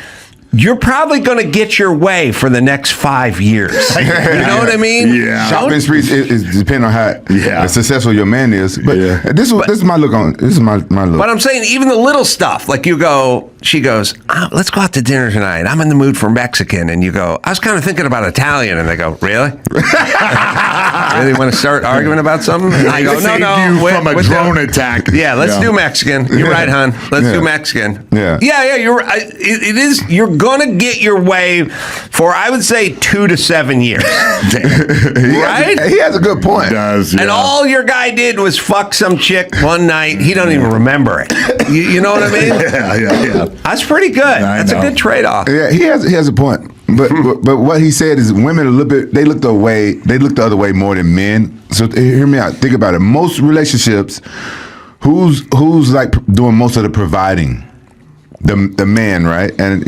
you're probably going to get your way for the next 5 years. You know what I mean? Yeah. Shopping sprees is depending on how successful your man is. But this is my look on. This is my look. But I'm saying even the little stuff, like she goes, let's go out to dinner tonight. I'm in the mood for Mexican. And you go, I was kind of thinking about Italian. And they go, really? Really want to start arguing about something? And I go, no. From a drone attack. Yeah, let's do Mexican. You're right, hon. Let's do Mexican. Yeah. Yeah, you're right. It is, you're going to get your way for, I would say, 2 to 7 years. Right? He has a good point. He does, And all your guy did was fuck some chick one night. He don't even remember it. You know what I mean? Yeah. That's pretty good. That's a good trade-off. Yeah, he has a point. But what he said is women they look the other way more than men. So hear me out. Think about it. Most relationships, who's like doing most of the providing? The man, right? And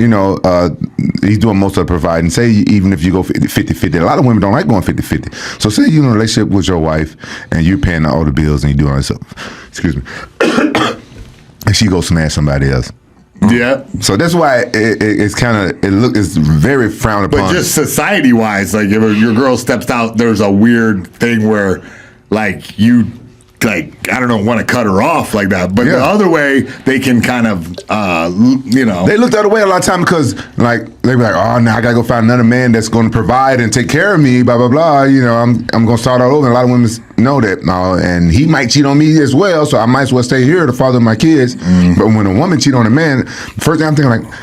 he's doing most of the providing. Say even if you go 50-50, a lot of women don't like going 50-50. So say you're in a relationship with your wife and you're paying all the bills and you're doing all this stuff. Excuse me. And she goes smash somebody else. Yeah. So that's why it's very frowned upon. But just society wise, like if your girl steps out, there's a weird thing where like you I don't know, want to cut her off like that. But the other way, they can kind of, They look the other way a lot of time because, like, they be like, oh, now I got to go find another man that's going to provide and take care of me, blah, blah, blah. I'm going to start all over. And a lot of women know that. And he might cheat on me as well, so I might as well stay here to father my kids. But when a woman cheat on a man, first thing I'm thinking, like,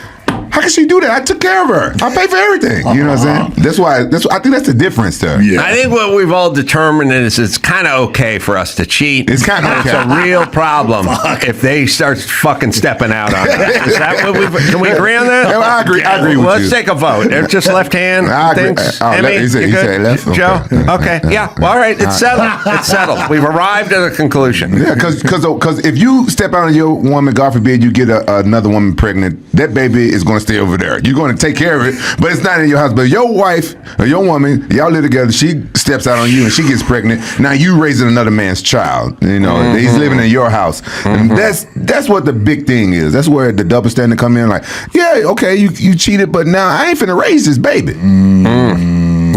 how can she do that? I took care of her. I pay for everything. You know what I'm saying? That's why I think that's the difference there. Yeah. I think what we've all determined is it's kind of okay for us to cheat. It's kind of okay. It's a real problem if they start fucking stepping out on us. Is that what can we agree on that? Yeah, I agree. agree with Let's you. take a vote. It's just left hand. I agree. Thinks. Oh, Emmy, he said- you he good? said left? Joe? Okay. Yeah. Well, all right. It's settled. It's settled. We've arrived at a conclusion. Yeah, because if you step out on your woman, God forbid you get another woman pregnant, that baby is going to stay over there. You're going to take care of it, but it's not in your house. But your wife or your woman, y'all live together, she steps out on you and she gets pregnant. Now you raising another man's child. You know, he's living in your house. And that's what the big thing is. That's where the double standard come in. Like, yeah, okay, you cheated, but now I ain't finna raise this baby.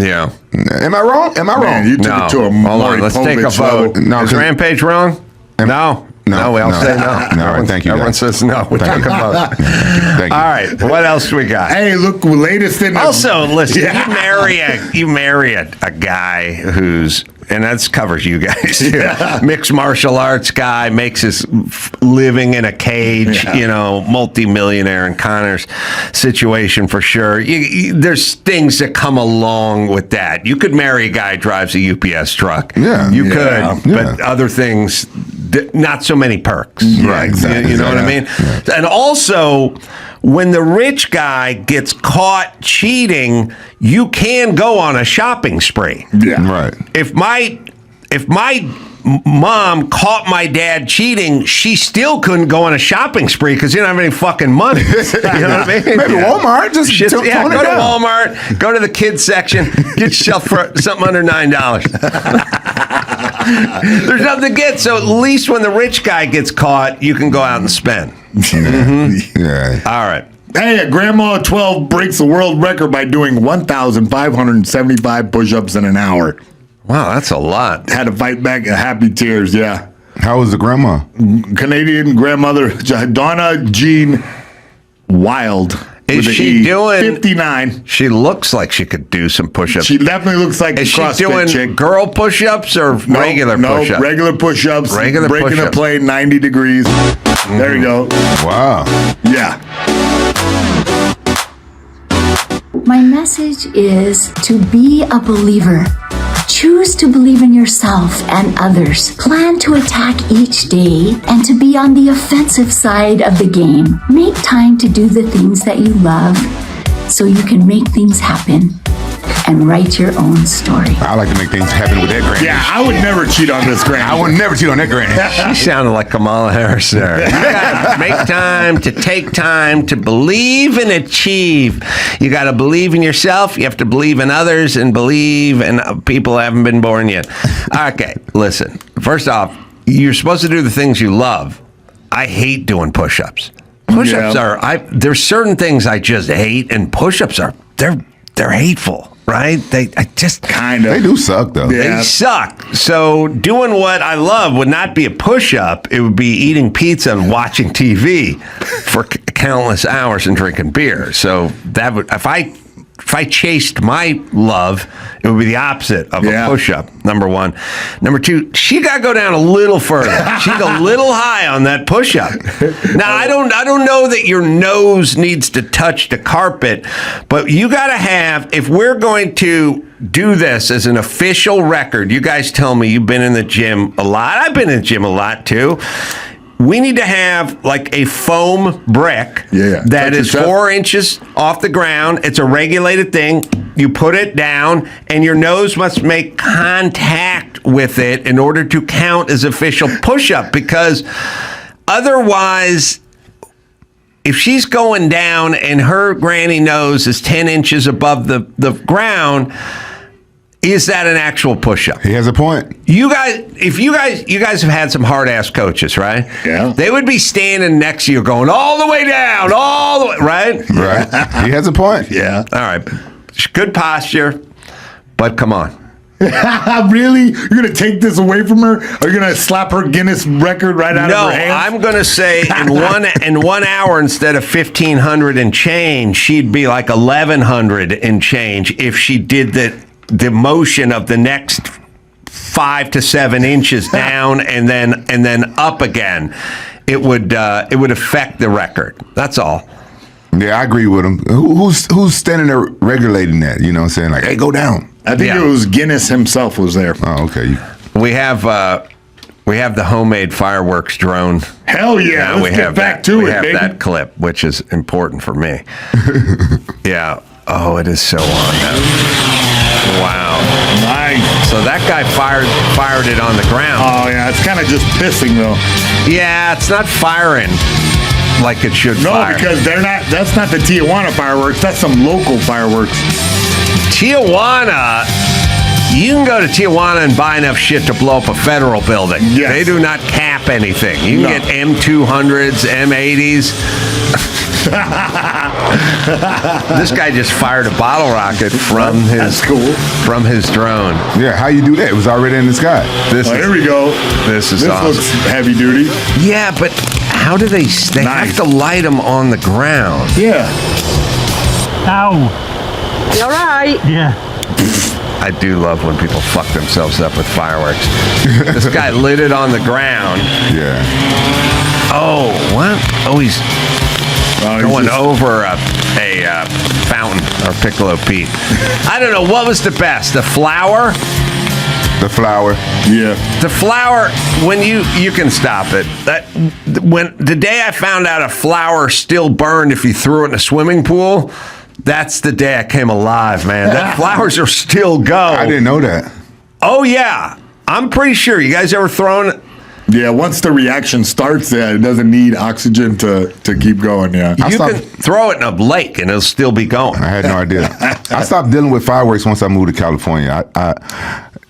Yeah. Am I wrong? Am I wrong? You took it to a Hold more on. Let's take a Povich vote. level. No, Is 'cause- Rampage wrong? No. No, we all say no. No, all right, thank you. Everyone guys. says no. We Thank took a you. vote. Thank you. All right. What else we got? Hey, look, latest in the... Also, listen, Yeah. you marry a guy who's, and that covers you guys too. Mixed martial arts guy, makes his living in a cage, multi-millionaire in Conor's situation for sure. There's things that come along with that. You could marry a guy who drives a UPS truck. Yeah. You Yeah. could, but other things, not so many perks. Yeah, exactly. You know what I mean? Yeah. And also, when the rich guy gets caught cheating, you can go on a shopping spree. Yeah. Right. If my mom caught my dad cheating, she still couldn't go on a shopping spree because he didn't have any fucking money. You know what I mean? Maybe Walmart. Just Go tone it to down. Walmart, go to the kids section, get yourself for something under $9. There's nothing to get, so at least when the rich guy gets caught, you can go out and spend. Yeah. All right. Hey, a grandma of 12 breaks the world record by doing 1,575 push-ups in an hour. Wow, that's a lot. Had to fight back happy tears, yeah. How was the grandma? Canadian grandmother, Donna Jean Wild. Is with a she E, doing 59? She looks like she could do some push-ups. She definitely looks like Is a she CrossFit doing chick. girl push-ups or regular push-ups? No, regular push-ups. Regular breaking push-ups. a plane 90 degrees. There you go. Wow. Yeah. My message is to be a believer. Choose to believe in yourself and others. Plan to attack each day and to be on the offensive side of the game. Make time to do the things that you love so you can make things happen and write your own story. I like to make things happen with that granny. Yeah, I would never cheat on this granny. I would never cheat on that granny. She sounded like Kamala Harris there. You gotta make time to take time to believe and achieve. You got to believe in yourself. You have to believe in others and believe in people who haven't been born yet. Okay, listen. First off, you're supposed to do the things you love. I hate doing push-ups. Push-ups there's certain things I just hate, and push-ups they're hateful. Right? I just kind of. They do suck though. They suck. So doing what I love would not be a push-up. It would be eating pizza and watching TV for countless hours and drinking beer. So that would, if I chased my love, it would be the opposite of a push-up, number one. Number two, she got to go down a little further. She's a little high on that push-up. Now, I don't know that your nose needs to touch the carpet, but you got to have, if we're going to do this as an official record, you guys tell me you've been in the gym a lot. I've been in the gym a lot, too. We need to have like a foam brick that is 4 inches off the ground. It's a regulated thing. You put it down, and your nose must make contact with it in order to count as official push-up, because otherwise, if she's going down and her granny nose is 10 inches above the ground, is that an actual push-up? He has a point. You guys have had some hard-ass coaches, right? Yeah. They would be standing next to you going all the way down, all the way, right? Right. He has a point. Yeah. All right. Good posture, but come on. Really? You're going to take this away from her? Are you going to slap her Guinness record right out of her hands? No, I'm going to say in 1 hour, instead of 1,500 and change, she'd be like 1,100 and change if she did the motion of the next 5 to 7 inches down and then up again. It would affect the record. That's all. Yeah, I agree with him. Who's standing there regulating that? You know what I'm saying? Like, hey, go down. I think it was Guinness himself was there. Oh, okay. We have We have the homemade fireworks drone. Hell yeah! Let's we get have back that. to we it, have baby. that clip, which is important for me. Yeah. Oh, it is so on now. Wow. Nice. So that guy fired it on the ground. Oh yeah, it's kind of just pissing though. Yeah, it's not firing like it should fire. No, because they're not. That's not the Tijuana fireworks. That's some local fireworks. Tijuana. You can go to Tijuana and buy enough shit to blow up a federal building. Yes. They do not cap anything. You can get M200s, M80s. This guy just fired a bottle rocket from his drone. Yeah, how you do that? It was already in the sky. Here we go. This is This awesome. looks heavy duty. Yeah, but how do they have to light them on the ground? Yeah. Ow. You all right? Yeah. I do love when people fuck themselves up with fireworks. This guy lit it on the ground. Yeah. Oh, what? Oh, he's going over a fountain or Piccolo Pete. I don't know. What was the best? The flower? The flower. Yeah. The flower, when you can stop it. When the day I found out a flower still burned if you threw it in a swimming pool, that's the day I came alive, man. That flowers are still go. I didn't know that. Oh yeah. I'm pretty sure. You guys ever thrown it? Yeah, once the reaction starts, it doesn't need oxygen to keep going. Yeah, You can throw it in a lake and it'll still be going. I had no idea. I stopped dealing with fireworks once I moved to California.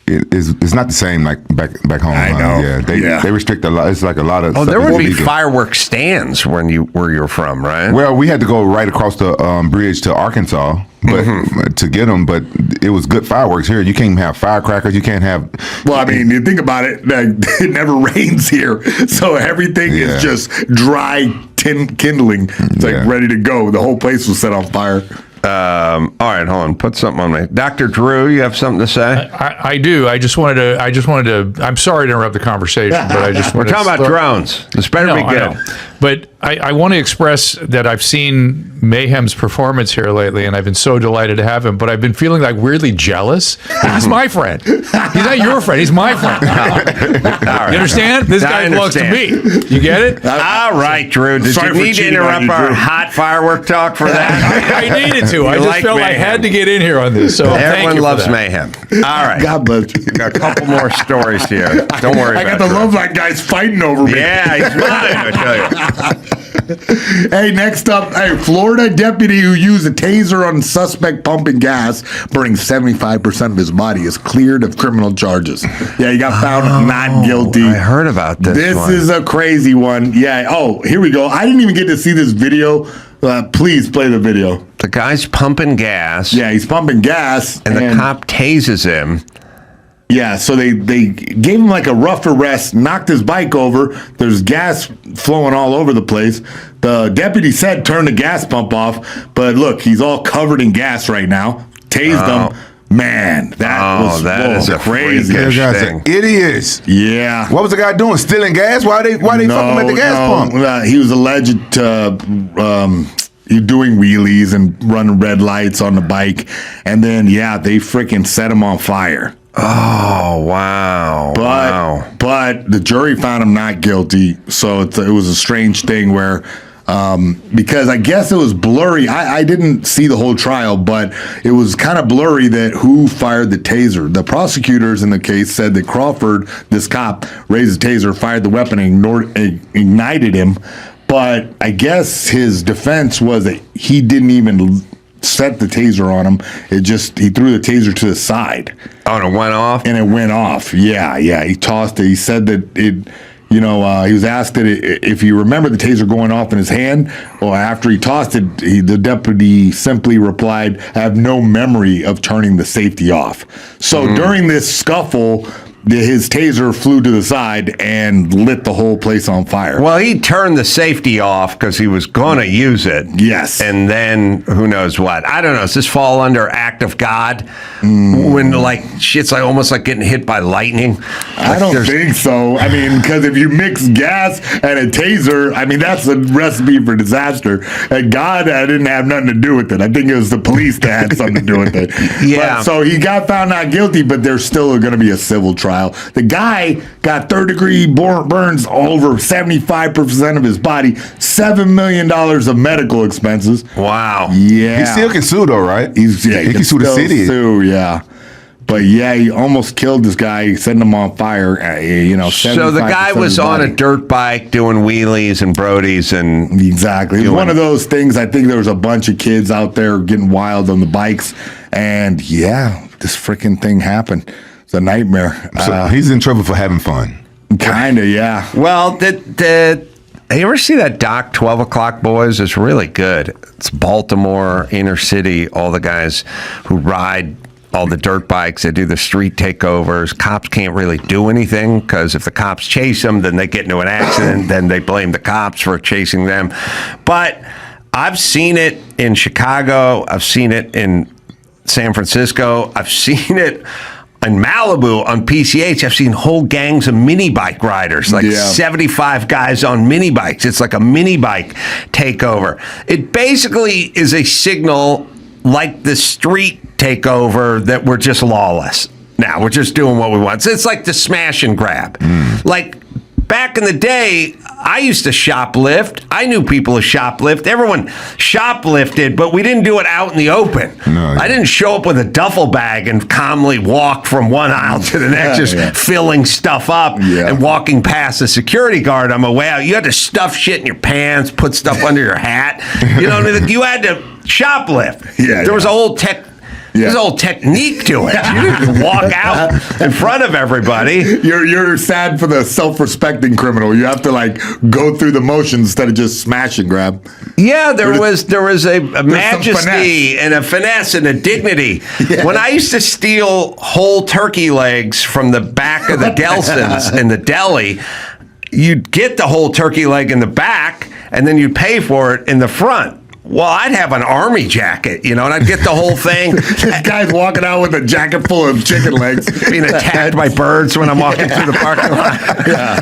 It's not the same like back home. I know. Yeah, they restrict a lot. It's like a lot of. Oh, stuff there would is be illegal. fireworks stands where you're from, right? Well, we had to go right across the bridge to Arkansas, but to get them. But it was good fireworks here. You can't even have firecrackers. You can't have. Well, I mean, you think about it. It never rains here, so everything is just dry kindling. It's like ready to go. The whole place was set on fire. All right, hold on. Put something on me. Dr. Drew, you have something to say? I do. I just wanted to. I'm sorry to interrupt the conversation, but I just We're wanted talking about drones. This better be good. I know. But I want to express that I've seen Mayhem's performance here lately, and I've been so delighted to have him. But I've been feeling like weirdly jealous. He's my friend. He's not your friend. He's my friend. Right. You understand? This guy belongs to me. You get it? All right, Drew. Did you need to interrupt our hot firework talk for that? I needed to. I just felt I had to get in here on this. So everyone thank you loves for that. Mayhem. All right. God bless you. Got a couple more stories here. Don't worry I about got the it. love line guys fighting over me. Yeah, he's mine, I tell you. Hey, next up, Florida deputy who used a taser on suspect pumping gas, burning 75% of his body, is cleared of criminal charges. Yeah, he got found not guilty. I heard about this. This one. is a crazy one. Yeah. Oh, here we go. I didn't even get to see this video. Please play the video. The guy's pumping gas. Yeah, he's pumping gas. And the cop tases him. Yeah, so they gave him like a rough arrest, knocked his bike over. There's gas flowing all over the place. The deputy said turn the gas pump off, but look, he's all covered in gas right now. Tased him. Man, that is a crazy thing. Idiots. Yeah. What was the guy doing? Stealing gas? Why they fuck him at the gas pump? He was alleged to doing wheelies and running red lights on the bike, and then they freaking set him on fire. Oh, wow. But the jury found him not guilty. So it was a strange thing where, because I guess it was blurry. I didn't see the whole trial, but it was kind of blurry that who fired the taser. The prosecutors in the case said that Crawford, this cop, raised the taser, fired the weapon, and ignited him. But I guess his defense was that he didn't even set the taser on him. He threw the taser to the side. Oh, and it went off? And it went off. Yeah. He tossed it. He said that he was asked that if you remember the taser going off in his hand, or after he tossed it, the deputy simply replied, I have no memory of turning the safety off. So during this scuffle, his taser flew to the side and lit the whole place on fire. Well, he turned the safety off because he was going to use it. Yes. And then who knows what. I don't know. Does this fall under act of God? When shit's almost like getting hit by lightning? I don't think so. I mean, because if you mix gas and a taser, I mean, that's a recipe for disaster. And God didn't have nothing to do with it. I think it was the police that had something to do with it. Yeah. So he got found not guilty, but there's still going to be a civil trial lifestyle. The guy got third-degree burns all over 75% of his body, $7 million of medical expenses. Wow. Yeah. He still can sue though, right? He can sue the city. Yeah. But yeah, he almost killed this guy, setting him on fire. So the guy was on a dirt bike doing wheelies and brodies and exactly. It was one of those things. I think there was a bunch of kids out there getting wild on the bikes, and yeah, this freaking thing happened. It's a nightmare. So he's in trouble for having fun. Kinda, yeah. Well, you ever see that doc 12 O'Clock Boys? It's really good. It's Baltimore, inner city, all the guys who ride all the dirt bikes. They do the street takeovers. Cops can't really do anything because if the cops chase them, then they get into an accident. Then they blame the cops for chasing them. But I've seen it in Chicago. I've seen it in San Francisco. I've seen it in Malibu on PCH. I've seen whole gangs of mini bike riders, 75 guys on mini bikes. It's like a mini bike takeover. It basically is a signal like the street takeover that we're just lawless. Now we're just doing what we want. So it's like the smash and grab. Like back in the day, I used to shoplift. I knew people who shoplift. Everyone shoplifted, but we didn't do it out in the open. I didn't show up with a duffel bag and calmly walk from one aisle to the next, just filling stuff up and walking past the security guard on my way out. You had to stuff shit in your pants, put stuff under your hat. You know, you had to shoplift. There was a whole There's a whole technique to it. You didn't walk out in front of everybody. You're sad for the self-respecting criminal. You have to like go through the motions instead of just smash and grab. Yeah, there was a majesty and a finesse and a dignity. When I used to steal whole turkey legs from the back of the Gelsons in the deli, you'd get the whole turkey leg in the back, and then you'd pay for it in the front. Well, I'd have an army jacket, and I'd get the whole thing. This guy's walking out with a jacket full of chicken legs. Being attacked by birds when I'm walking through the parking lot.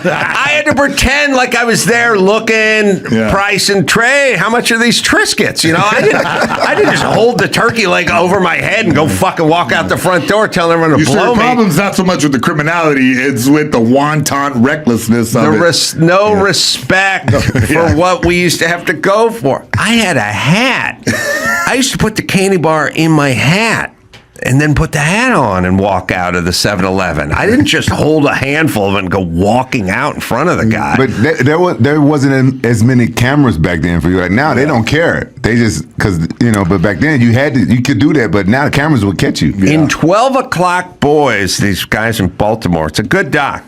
I had to pretend like I was there looking, price and tray. How much are these Triscuits? I didn't just hold the turkey leg over my head and go fucking walk out the front door telling everyone to blow me. The problem's not so much with the criminality, it's with the wanton recklessness of it. No respect for what we used to have to go for. I had a hat. I used to put the candy bar in my hat and then put the hat on and walk out of the 7-Eleven. I didn't just hold a handful of it and go walking out in front of the guy. But there wasn't as many cameras back then for you. Like now, they don't care. They just but back then you could do that. But now the cameras would catch you. In 12 O'Clock Boys, these guys in Baltimore, it's a good doc.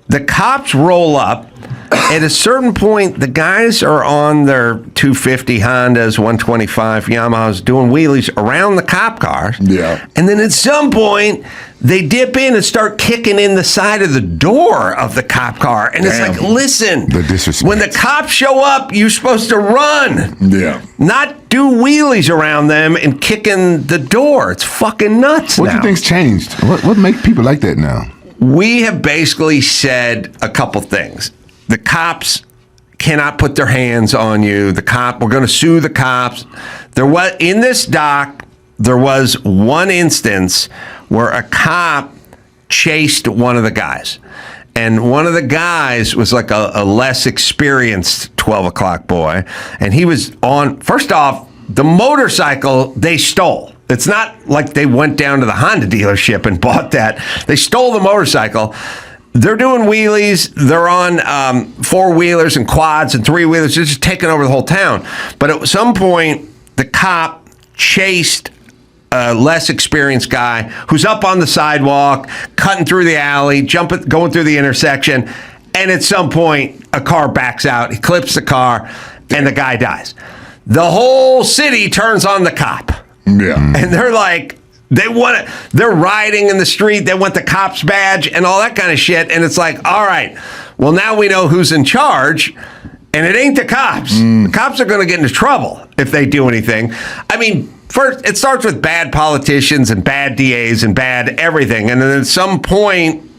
The cops roll up. At a certain point, the guys are on their 250 Hondas, 125 Yamahas, doing wheelies around the cop cars. Yeah. And then at some point, they dip in and start kicking in the side of the door of the cop car. And it's like, listen, when the cops show up, you're supposed to run. Yeah. Not do wheelies around them and kick in the door. It's fucking nuts What now. do you think's changed? What makes people like that now? We have basically said a couple things. The cops cannot put their hands on you. We're going to sue the cops. In this doc, there was one instance where a cop chased one of the guys. And one of the guys was like a less experienced 12 O'Clock boy. And he was on, first off, the motorcycle they stole. It's not like they went down to the Honda dealership and bought that. They stole the motorcycle. They're doing wheelies. They're on four-wheelers and quads and three-wheelers. They're just taking over the whole town. But at some point, the cop chased a less experienced guy who's up on the sidewalk, cutting through the alley, going through the intersection. And at some point, a car backs out. He clips the car, and the guy dies. The whole city turns on the cop. Yeah. And they're like, they're riding in the street. They want the cop's badge and all that kind of shit. And it's like, all right, well, now we know who's in charge. And it ain't the cops. The cops are going to get into trouble if they do anything. I mean, first, it starts with bad politicians and bad DAs and bad everything. And then at some point,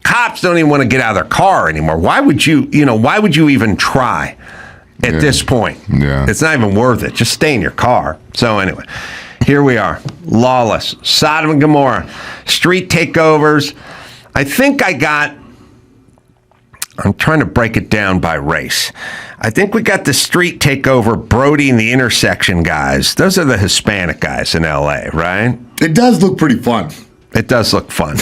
cops don't even want to get out of their car anymore. Why would you even try at this point? Yeah. It's not even worth it. Just stay in your car. So anyway, here we are. Lawless. Sodom and Gomorrah. Street takeovers. I think I'm trying to break it down by race. I think we got the street takeover Brody and the intersection guys. Those are the Hispanic guys in LA, right? It does look pretty fun. It does look fun.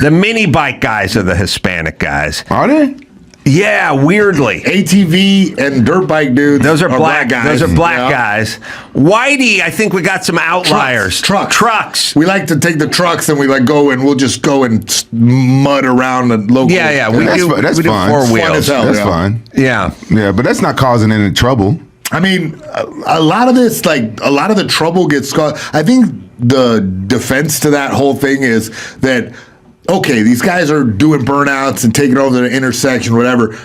The mini bike guys are the Hispanic guys. Are they? Yeah, weirdly. ATV and dirt bike dudes. Those are black guys. Those are black guys. Whitey, I think we got some outliers. Trucks. We like to take the trucks and we we'll just go and mud around the local. Yeah. That's fun. Four wheels. Fun as hell, That's fun. Yeah. Yeah, but that's not causing any trouble. I mean, a lot of this, a lot of the trouble gets caused. I think the defense to that whole thing is that, okay, these guys are doing burnouts and taking over the intersection, whatever.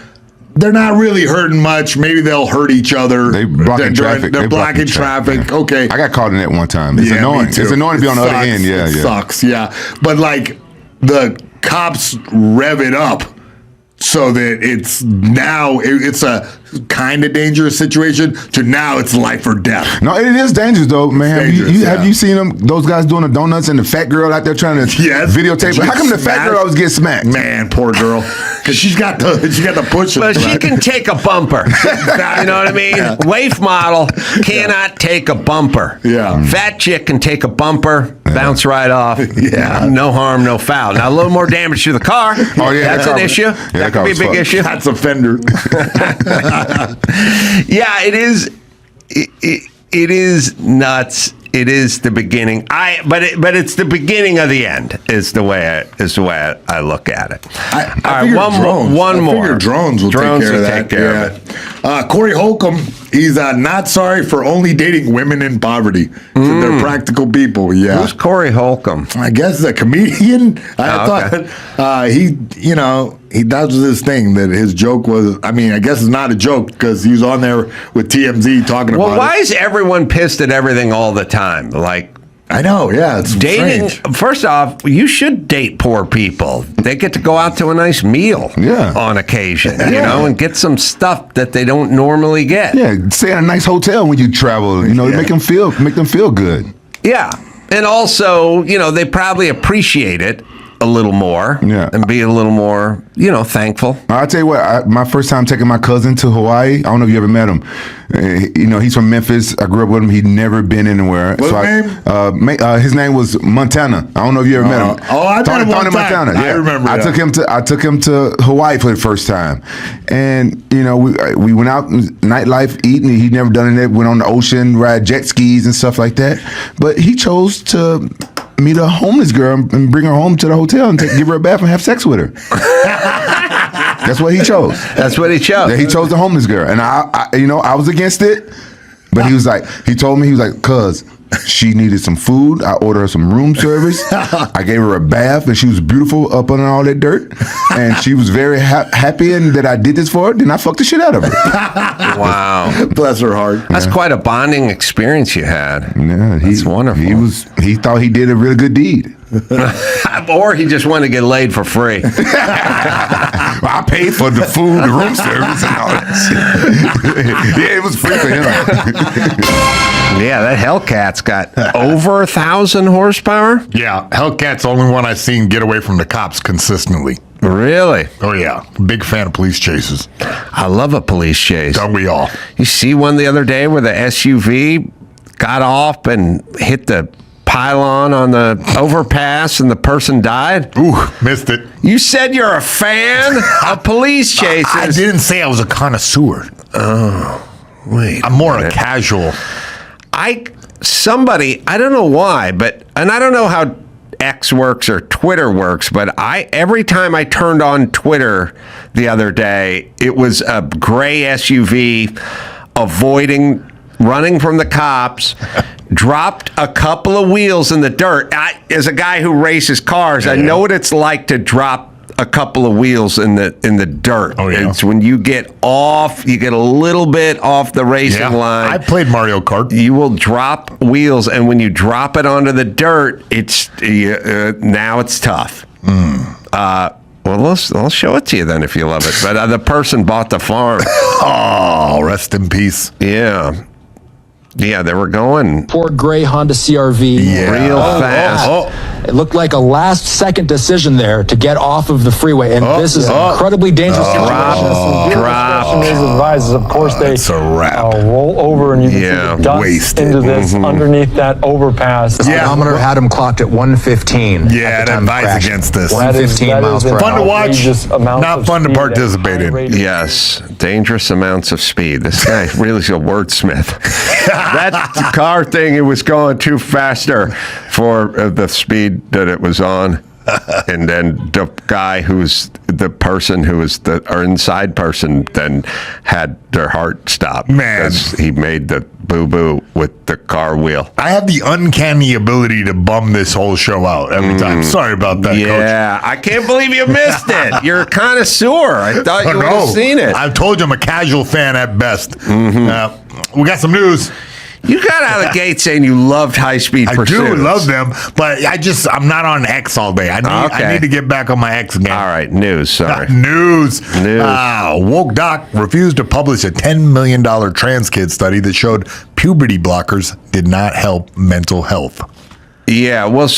They're not really hurting much. Maybe they'll hurt each other. They're blocking traffic. They're blocking traffic. Yeah. Okay. I got caught in that one time. It's annoying. It's annoying to be on the other end. Yeah, it sucks, yeah. But the cops rev it up so that it's a kind of dangerous situation to now it's life or death. No, it is dangerous though, man. Have you seen them? Those guys doing the donuts and the fat girl out there trying to videotape. How come the fat girl always gets smacked? Man, poor girl. Because she's got the push. But she can take a bumper. You know what I mean? Yeah. Waif model cannot take a bumper. Yeah. Fat chick can take a bumper, bounce right off. Yeah. No harm, no foul. Now a little more damage to the car. Oh yeah, that's an issue. Yeah, that could be a big issue. That's a fender. Yeah, it is. It is nuts. It is the beginning. But it's the beginning of the end. Is the way I look at it. I figure drones will take care of that. Corey Holcomb, he's not sorry for only dating women in poverty. They're practical people. Yeah. Who's Corey Holcomb? I guess a comedian. I thought he does this thing that his joke was. I mean, I guess it's not a joke because he was on there with TMZ talking about it. Well, why is everyone pissed at everything all the time? I know, yeah, it's dating. Strange. First off, you should date poor people. They get to go out to a nice meal, on occasion, and get some stuff that they don't normally get. Yeah, stay at a nice hotel when you travel. Make them feel good. Yeah, and also, they probably appreciate it a little more, and be a little more, thankful. I'll tell you what, my first time taking my cousin to Hawaii, I don't know if you ever met him. He's from Memphis. I grew up with him. He'd never been anywhere. What's his name? His name was Montana. I don't know if you ever met him. I met him one time. Montana. Yeah. I remember. I took him to Hawaii for the first time, and we went out nightlife eating. He'd never done it. Went on the ocean, ride jet skis and stuff like that. But he chose to meet a homeless girl and bring her home to the hotel and give her a bath and have sex with her. That's what he chose. That's what he chose. Yeah, he chose the homeless girl, and I was against it, but he told me, cuz she needed some food. I ordered her some room service. I gave her a bath, and she was beautiful up under all that dirt, and she was very happy and that I did this for her. Then I fucked the shit out of her. Wow, bless her heart. That's quite a bonding experience you had. Yeah, that's wonderful. He thought he did a really good deed. Or he just wanted to get laid for free. I paid for the food, the room service, and all that shit. Yeah, it was free for him. Yeah, that Hellcat's got over 1,000 horsepower. Yeah, Hellcat's the only one I've seen get away from the cops consistently. Really? Oh, yeah. Big fan of police chases. I love a police chase. Don't we all? You see one the other day where the SUV got off and hit the pylon on the overpass and the person died? Ooh, missed it. You said you're a fan of police chases. I didn't say I was a connoisseur. Oh, wait. I'm more a casual. I don't know why, and I don't know how X works or Twitter works, but every time I turned on Twitter the other day, it was a gray SUV running from the cops, dropped a couple of wheels in the dirt. As a guy who races cars, I know what it's like to drop a couple of wheels in the dirt. Oh, yeah. It's when you get off, you get a little bit off the racing line. I played Mario Kart. You will drop wheels, and when you drop it onto the dirt, now it's tough. Well, I'll show it to you then if you love it. But the person bought the farm. Oh, rest in peace. Yeah. Yeah, they were going Ford gray Honda CRV. real fast. It looked like a last-second decision there to get off of the freeway, and this is an incredibly dangerous situation. Drop. Is advised, of course, they roll over and you can see the dust into this underneath that overpass. The speedometer had him clocked at 115. Yeah, that advises against this. 115 miles per hour. Fun to watch, not fun to participate in. Yes, dangerous amounts of speed. This guy really is a wordsmith. That car thing, it was going too faster for the speed that it was on. And then the guy who's the person who was the inside person then had their heart stop. Man. He made the boo-boo with the car wheel. I have the uncanny ability to bum this whole show out every time. Sorry about that, Coach. Yeah, I can't believe you missed it. You're kind of sore. I thought you would have seen it. I've told you I'm a casual fan at best. We got some news. You got out of the gate saying you loved high-speed pursuits. I do love them, but I'm not on X all day. I need to get back on my X again. All right, news, sorry. News. Woke Doc refused to publish a $10 million trans kid study that showed puberty blockers did not help mental health. Yeah, well,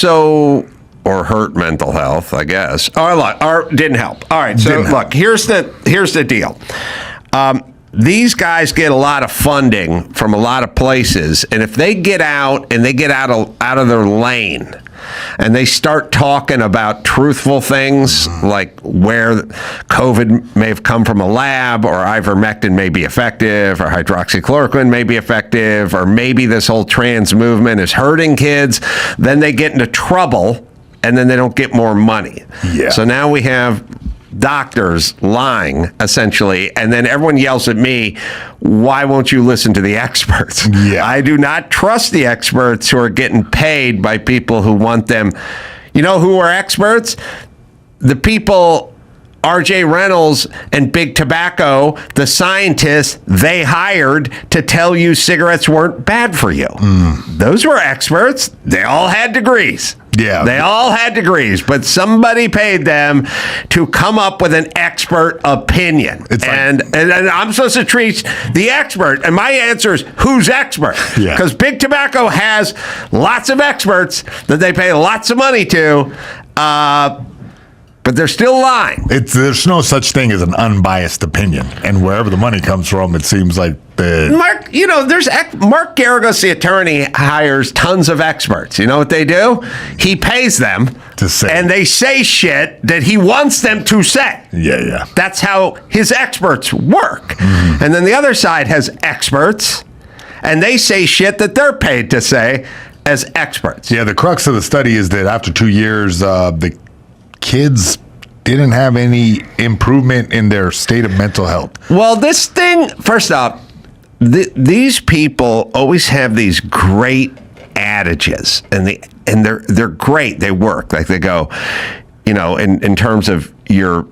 or hurt mental health, I guess. Or didn't help. All right, so look, here's the deal. These guys get a lot of funding from a lot of places, and if they get out and they get out of their lane and they start talking about truthful things like where COVID may have come from a lab, or ivermectin may be effective, or hydroxychloroquine may be effective, or maybe this whole trans movement is hurting kids, then they get into trouble and then they don't get more money. Yeah. So now we have doctors lying, essentially, and then everyone yells at me, why won't you listen to the experts? Yeah. I do not trust the experts who are getting paid by people who want them. You know who are experts? The people R.J. Reynolds and Big Tobacco, the scientists they hired to tell you cigarettes weren't bad for you. Those were experts. They all had degrees. Yeah. They all had degrees, but somebody paid them to come up with an expert opinion. And I'm supposed to treat the expert, and my answer is, who's expert? Because Big Tobacco has lots of experts that they pay lots of money to, but they're still lying. There's no such thing as an unbiased opinion, and wherever the money comes from, it seems like Mark Garagos, the attorney, hires tons of experts. You know what they do? He pays them to say, and they say shit that he wants them to say. Yeah. That's how his experts work. And then the other side has experts, and they say shit that they're paid to say as experts. Yeah, the crux of the study is that after 2 years, the kids didn't have any improvement in their state of mental health. Well, this thing, first off, these people always have these great adages, and they're great. They work. Like they go, in terms of your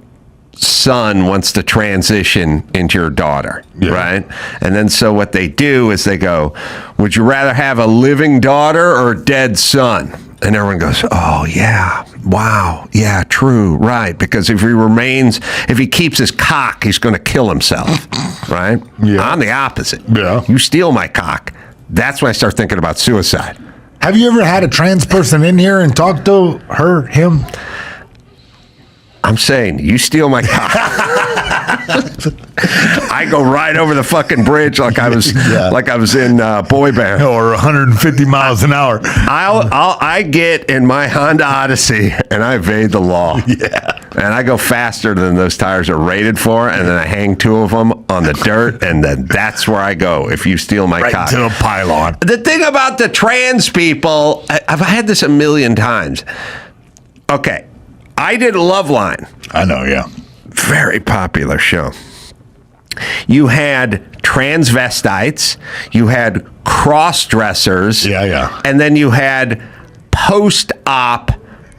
son wants to transition into your daughter, right? And then so what they do is they go, would you rather have a living daughter or a dead son? And everyone goes, oh, yeah, wow, yeah, true, right. Because if he keeps his cock, he's going to kill himself, right? Yeah. I'm the opposite. Yeah. You steal my cock. That's when I start thinking about suicide. Have you ever had a trans person in here and talked to him? I'm saying, you steal my cock. I go right over the fucking bridge like I was in Boy Band, or 150 miles an hour. I get in my Honda Odyssey and I evade the law. Yeah, and I go faster than those tires are rated for, and then I hang two of them on the dirt, and then that's where I go. If you steal my cock, right to the pylon. The thing about the trans people, I've had this a million times. Okay. I did Loveline. I know, yeah. Very popular show. You had transvestites, you had cross-dressers, and then you had post-op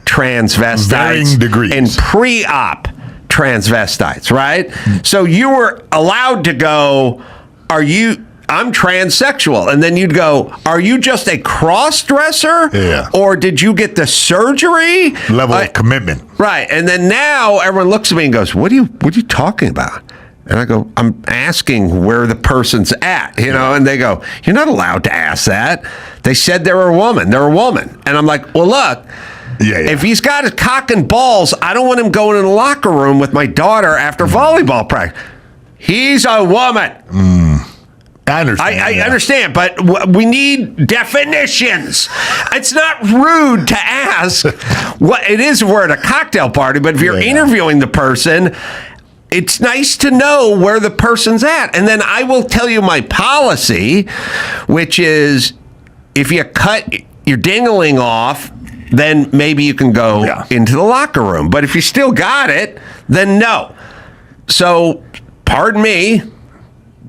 transvestites, varying degrees, and pre-op transvestites, right? So you were allowed to go, I'm transsexual. And then you'd go, are you just a cross-dresser? Yeah. Or did you get the surgery? Level of commitment. Right. And then now everyone looks at me and goes, what are you talking about? And I go, I'm asking where the person's at, and they go, you're not allowed to ask that. They said they're a woman. They're a woman. And I'm like, well, look, if he's got his cock and balls, I don't want him going in the locker room with my daughter after volleyball practice. He's a woman. I understand. I understand, but we need definitions. It's not rude to ask. It is we're at a cocktail party, but if you're interviewing the person, it's nice to know where the person's at. And then I will tell you my policy, which is if you cut your dingling off, then maybe you can go into the locker room. But if you still got it, then no. So, pardon me,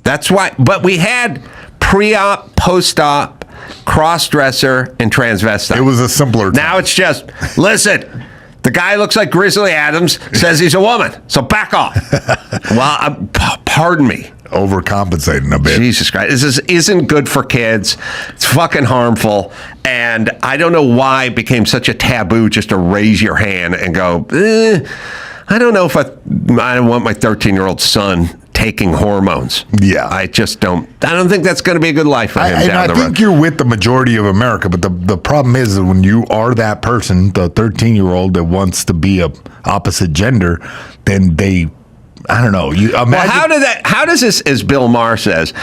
that's why. But we had pre-op, post-op, cross-dresser, and transvestite. It was a simpler time. Now it's just, listen, the guy looks like Grizzly Adams, says he's a woman, so back off. Well, pardon me. Overcompensating a bit. Jesus Christ. This isn't good for kids. It's fucking harmful. And I don't know why it became such a taboo just to raise your hand and go, I don't know if I don't want my 13-year-old son taking hormones. Yeah. I don't think that's going to be a good life for him down the road. I think you're with the majority of America, but the problem is that when you are that person, the 13-year-old that wants to be a opposite gender, then I don't know. You imagine. Well, how does this, as Bill Maher says,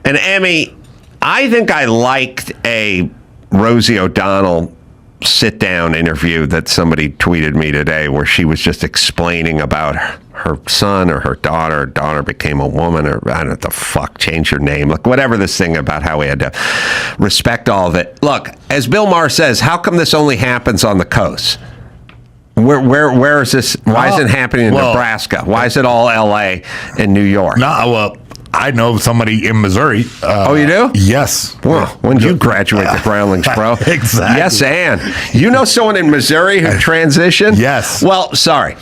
and Emmy, I think I liked a Rosie O'Donnell sit-down interview that somebody tweeted me today where she was just explaining about her son or her daughter. Her daughter became a woman, or I don't know what the fuck, change your name. Like, whatever this thing about how we had to respect all of it. Look, as Bill Maher says, how come this only happens on the coast? Where is this? Why is it happening in Nebraska? Why is it all L.A. and New York? I know somebody in Missouri. Oh, you do? Yes. Well, when did you graduate the Groundlings, bro? Exactly. Yes, and you know someone in Missouri who transitioned? Yes. Well, sorry.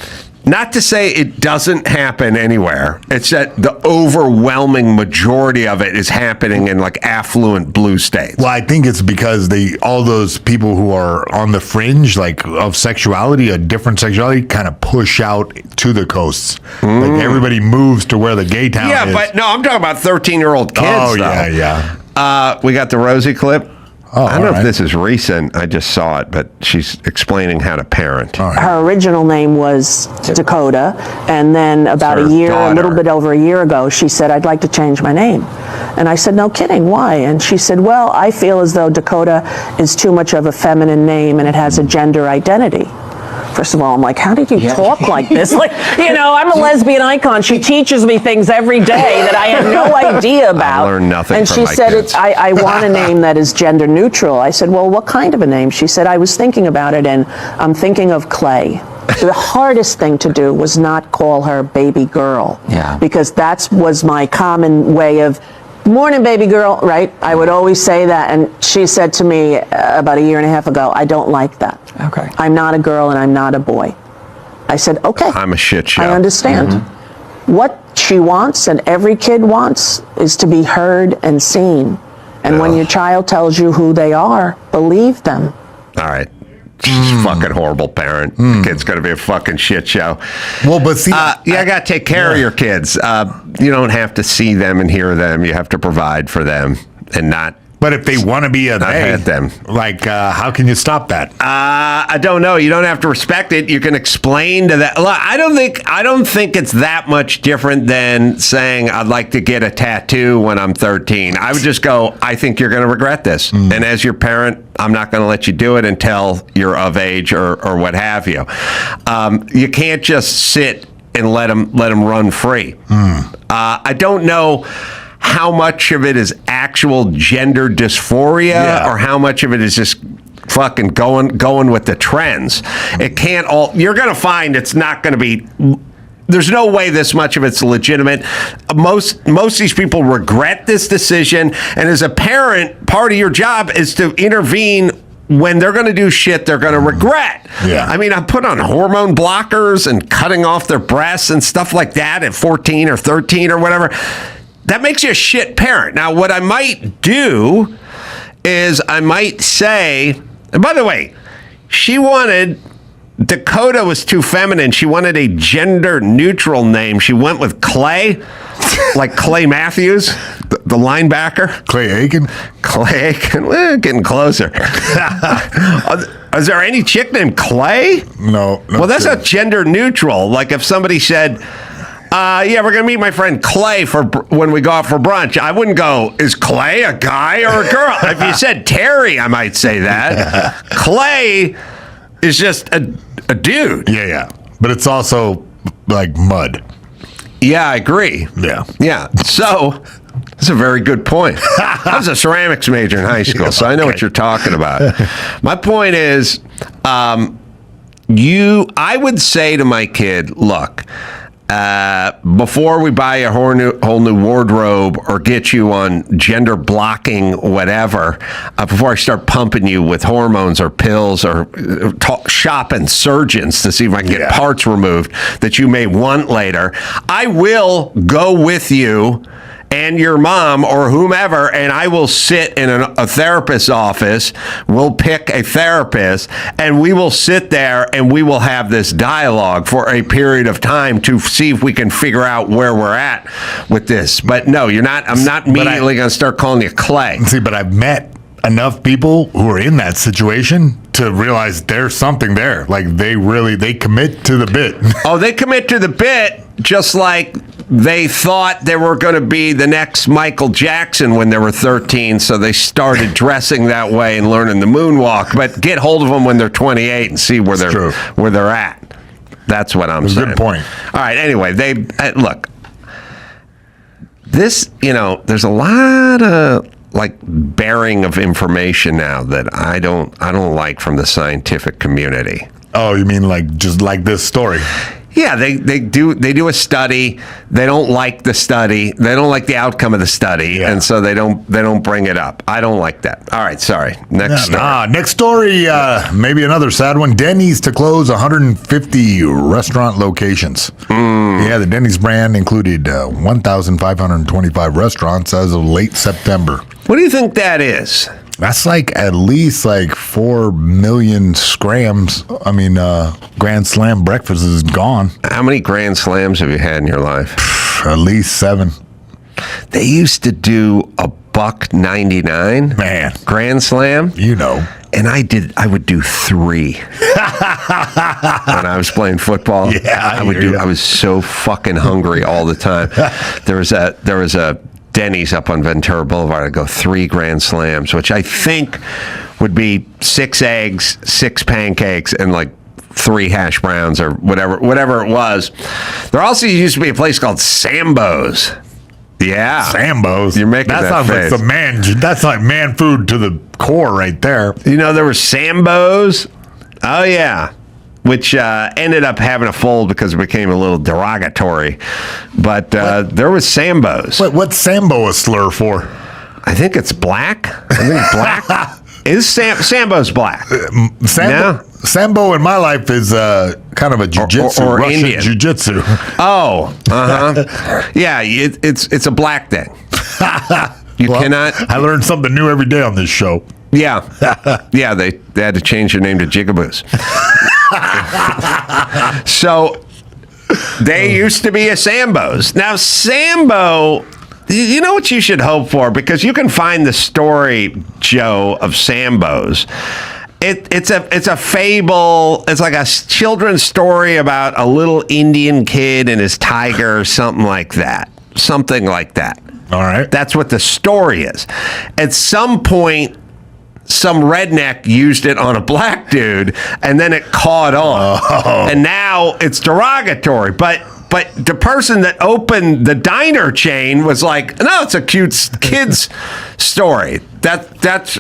Not to say it doesn't happen anywhere. It's that the overwhelming majority of it is happening in like affluent blue states. Well, I think it's because all those people who are on the fringe, like of sexuality, a different sexuality, kind of push out to the coasts. Like everybody moves to where the gay town is. Yeah, but no, I'm talking about 13-year-old kids. Oh, though. yeah. We got the Rosie clip. Oh, I don't know if this is recent. I just saw it, but she's explaining how to parent. Her original name was Dakota, and then about a little bit over a year ago, she said, I'd like to change my name. And I said, no kidding, why? And she said, well, I feel as though Dakota is too much of a feminine name and it has a gender identity. First of all, I'm like, how did you talk like this? Like, I'm a lesbian icon. She teaches me things every day that I had no idea about. I learned nothing and from she my said, kids. I want a name that is gender neutral. I said, well, what kind of a name? She said, I was thinking about it, and I'm thinking of Clay. The hardest thing to do was not call her baby girl. Yeah. Because that was my common way of, morning, baby girl, right? I would always say that. And she said to me about a year and a half ago, I don't like that. Okay. I'm not a girl and I'm not a boy. I said, okay. I'm a shit show. I understand. What she wants and every kid wants is to be heard and seen. And when your child tells you who they are, believe them. All right. She's a fucking horrible parent. The kid's going to be a fucking shit show. Well, but see... I got to take care of your kids. You don't have to see them and hear them. You have to provide for them and not... But if they want to be a they, them. Like, how can you stop that? I don't know. You don't have to respect it. You can explain to that. Look, I don't think it's that much different than saying I'd like to get a tattoo when I'm 13. I would just go, I think you're going to regret this. And as your parent, I'm not going to let you do it until you're of age or what have you. You can't just sit and let them run free. I don't know how much of it is actual gender dysphoria or how much of it is just fucking going with the trends. It can't all. You're going to find it's not going to be. There's no way this much of it's legitimate. Most of these people regret this decision, and as a parent, part of your job is to intervene when they're going to do shit they're going to regret. I mean, I put on hormone blockers and cutting off their breasts and stuff like that at 14 or 13 or whatever. That makes you a shit parent. Now, what I might do is I might say, and by the way, she wanted Dakota was too feminine. She wanted a gender neutral name. She went with Clay, like Clay Matthews, the linebacker. Clay Aiken? Clay Aiken. Getting closer. Is there any chick named Clay? No. Well, that's not gender neutral. Like if somebody said, yeah, we're going to meet my friend Clay when we go out for brunch. I wouldn't go, is Clay a guy or a girl? If you said Terry, I might say that. Clay is just a dude. Yeah. But it's also like mud. Yeah, I agree. Yeah. So, that's a very good point. I was a ceramics major in high school, so I know what you're talking about. My point is, I would say to my kid, look, before we buy a whole new wardrobe or get you on gender blocking whatever, before I start pumping you with hormones or pills or shopping surgeons to see if I can get parts removed that you may want later, I will go with you and your mom or whomever, and I will sit in a therapist's office. We'll pick a therapist, and we will sit there and we will have this dialogue for a period of time to see if we can figure out where we're at with this. But no, you're not. I'm not immediately going to start calling you Clay. See, but I've met enough people who are in that situation to realize there's something there. Like they commit to the bit. Oh, they commit to the bit, just like they thought they were going to be the next Michael Jackson when they were 13, so they started dressing that way and learning the moonwalk. But get hold of them when they're 28 and see where they're at. That's what I'm saying. Good point. All right. Anyway, look. This, there's a lot of bearing of information now that I don't like from the scientific community. Oh, you mean just like this story? Yeah, they do a study. They don't like the study. They don't like the outcome of the study, and so they don't bring it up. I don't like that. All right, sorry. Next story. Next story. Maybe another sad one. Denny's to close 150 restaurant locations. Yeah, the Denny's brand included 1,525 restaurants as of late September. What do you think that is? That's at least 4 million scrams. I mean, Grand Slam breakfast is gone. How many Grand Slams have you had in your life? At least 7. They used to do $1.99. Man. Grand Slam. And I would do 3 when I was playing football. Yeah, I was so fucking hungry all the time. There was a Denny's up on Ventura Boulevard. I'd go 3 Grand Slams, which I think would be 6 eggs, 6 pancakes, and 3 hash browns or whatever it was. There also used to be a place called Sambo's. Yeah, Sambo's. You're making that face. That's like man food to the core right there. There were Sambo's. Oh yeah. Which ended up having to fold because it became a little derogatory. But there was Sambo's. What's Sambo a slur for? I think it's black. I think black. Is Sambo's black? Sambo in my life is kind of a jiu-jitsu, or Russian Indian jiu-jitsu. Oh, yeah, it's a black thing. You cannot. I learn something new every day on this show. Yeah, they had to change their name to Jigaboos. So they used to be a Sambo's. Now Sambo, you know what you should hope for, because you can find the story, Joe, of Sambo's. It's a fable. It's like a children's story about a little Indian kid and his tiger, or something like that. Something like that. All right. That's what the story is. At some point, some redneck used it on a black dude, and then it caught on. Oh. And now it's derogatory. But the person that opened the diner chain was like, no, it's a cute kid's story. That's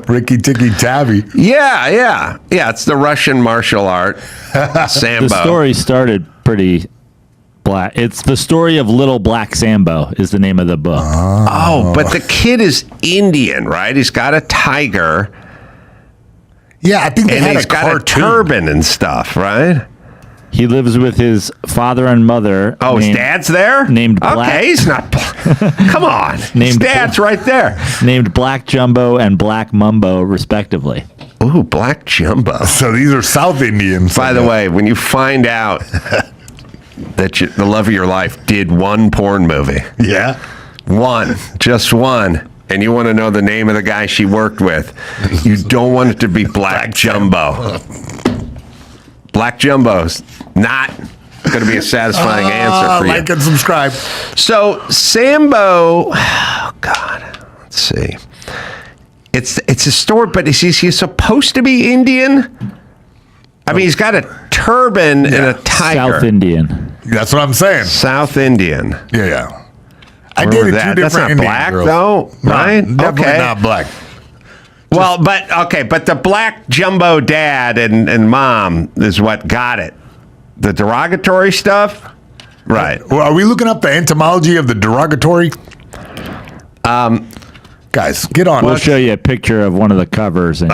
Ricky Tikki Tavi. Yeah. It's the Russian martial art, Sambo. The story started pretty black. It's the story of Little Black Sambo is the name of the book. Oh, but the kid is Indian, right? He's got a tiger. Yeah, I think they had he's got a turban and stuff, right? He lives with his father and mother. Oh, his dad's there? Named Black. Okay, he's not. Come on. His dad's right there. Named Black Jumbo and Black Mumbo, respectively. Ooh, Ooh, black jumbo. So these are South Indians. By the way, when you find out that the love of your life did one porn movie. Yeah. One. Just one. And you want to know the name of the guy she worked with. You don't want it to be Black Jumbo. Black Jumbo's not going to be a satisfying answer for you. Like and subscribe. So Sambo, oh God, let's see. It's a story, but is he supposed to be Indian? I mean, he's got a turban and a tiger. South Indian. That's what I'm saying. South Indian. Yeah. I dated two different That's not Indian black, girls. though, right? Definitely Okay. not black. Well, but the black jumbo dad and mom is what got it. The derogatory stuff, right? Well, are we looking up the etymology of the derogatory? Guys, get on. We'll show you a picture of one of the covers, and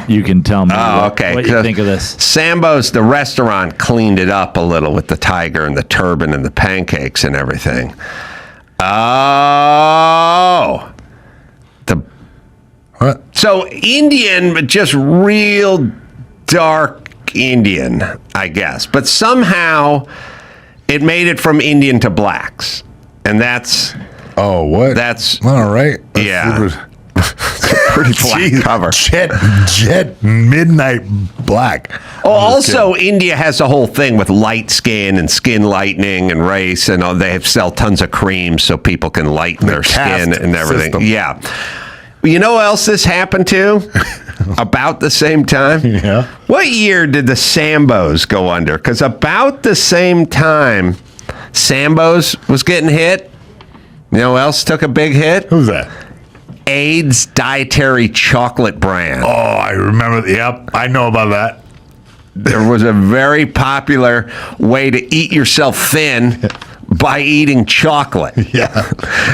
you can tell me what you think of this. Sambo's, the restaurant, cleaned it up a little with the tiger and the turban and the pancakes and everything. Oh. What? So Indian, but just real dark Indian, I guess. But somehow it made it from Indian to blacks. And that's... Oh, what? That's... All right. Yeah. Pretty black cover. Jet midnight black. Oh, also, India has a whole thing with light skin and skin lightening and race, and they sell tons of creams so people can lighten their skin and everything. System. Yeah. You know what else this happened to? About the same time? Yeah. What year did the Sambos go under? Because about the same time, Sambos was getting hit. You know who else took a big hit? Who's that? AIDS dietary chocolate brand. Oh, I remember. Yep, I know about that. There was a very popular way to eat yourself thin by eating chocolate. Yeah.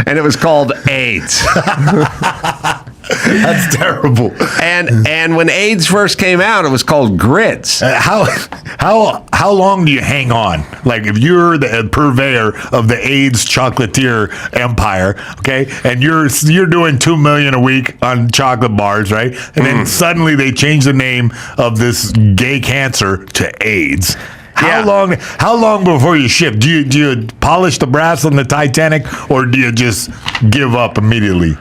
And it was called AIDS. That's terrible. And when AIDS first came out, it was called grits. How long do you hang on? Like if you're the purveyor of the AIDS chocolatier empire, okay, and you're doing $2 million a week on chocolate bars, right? And then suddenly they change the name of this gay cancer to AIDS. How long before you ship? Do you polish the brass on the Titanic, or do you just give up immediately?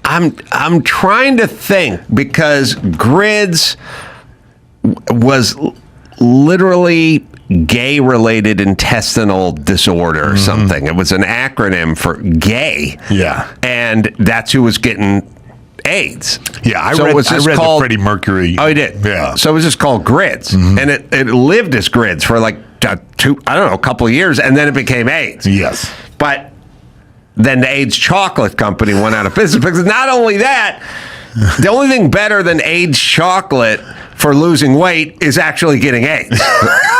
I'm trying to think, because GRIDS was literally gay-related intestinal disorder or something. It was an acronym for gay. Yeah. And that's who was getting AIDS. Yeah, I So read it was just the called Freddie Mercury. Oh, he did? Yeah. So it was just called GRIDS. And it lived as GRIDS for like a couple of years, and then it became AIDS. Yes. But then the AIDS chocolate company went out of business, because not only that, the only thing better than AIDS chocolate for losing weight is actually getting AIDS.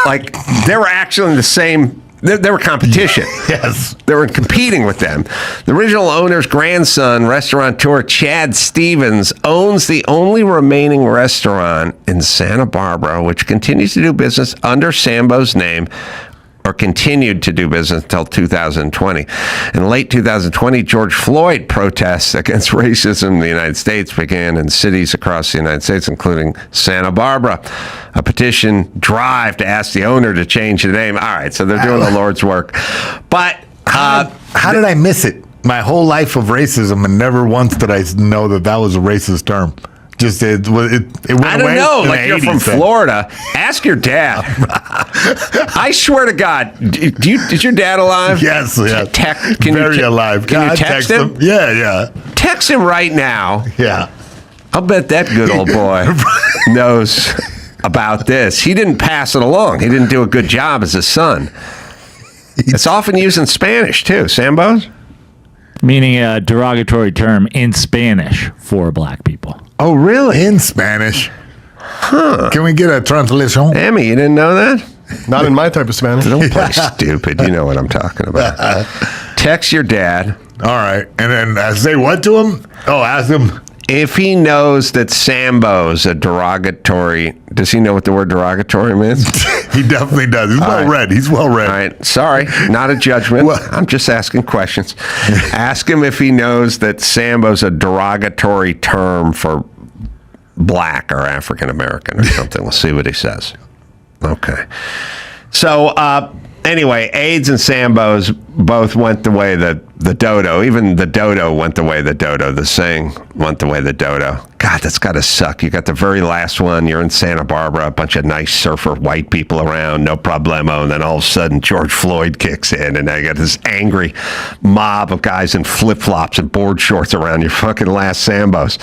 Like, they were actually in the same... They were competition. Yes. They were competing with them. The original owner's grandson, restaurateur Chad Stevens, owns the only remaining restaurant in Santa Barbara, which continues to do business under Sambo's name, or continued to do business until 2020. In late 2020, George Floyd protests against racism in the United States began in cities across the United States, including Santa Barbara. A petition drive to ask the owner to change the name. All right, so they're doing the Lord's work. But how did I miss it? My whole life of racism, and never once did I know that was a racist term. Just it went I don't away know. in Like, the you're from 80s then. Florida. Ask your dad. I swear to God, is your dad alive? Yes, yes. Very alive. Can you text him? Yeah. Text him right now. Yeah. I'll bet that good old boy knows about this. He didn't pass it along. He didn't do a good job as a son. It's often used in Spanish, too. Sambos? Meaning a derogatory term in Spanish for black people. Oh, really? In Spanish. Huh. Can we get a translation? Emmy, you didn't know that? Not in my type of Spanish. Don't play stupid. You know what I'm talking about. Text your dad. All right. And then say what to him? Oh, ask him. If he knows that Sambo's a derogatory, does he know what the word derogatory means? He definitely does. He's well read. He's well read. All right. Sorry, not a judgment. I'm just asking questions. Ask him if he knows that Sambo's a derogatory term for black or African American or something. We'll see what he says. Okay. So, anyway, AIDS and Sambos both went the way that the dodo, even the dodo went the way the dodo, the saying went the way the dodo. God, that's got to suck. You got the very last one. You're in Santa Barbara, a bunch of nice surfer white people around, no problemo. And then all of a sudden, George Floyd kicks in, and they got this angry mob of guys in flip-flops and board shorts around your fucking last Sambos.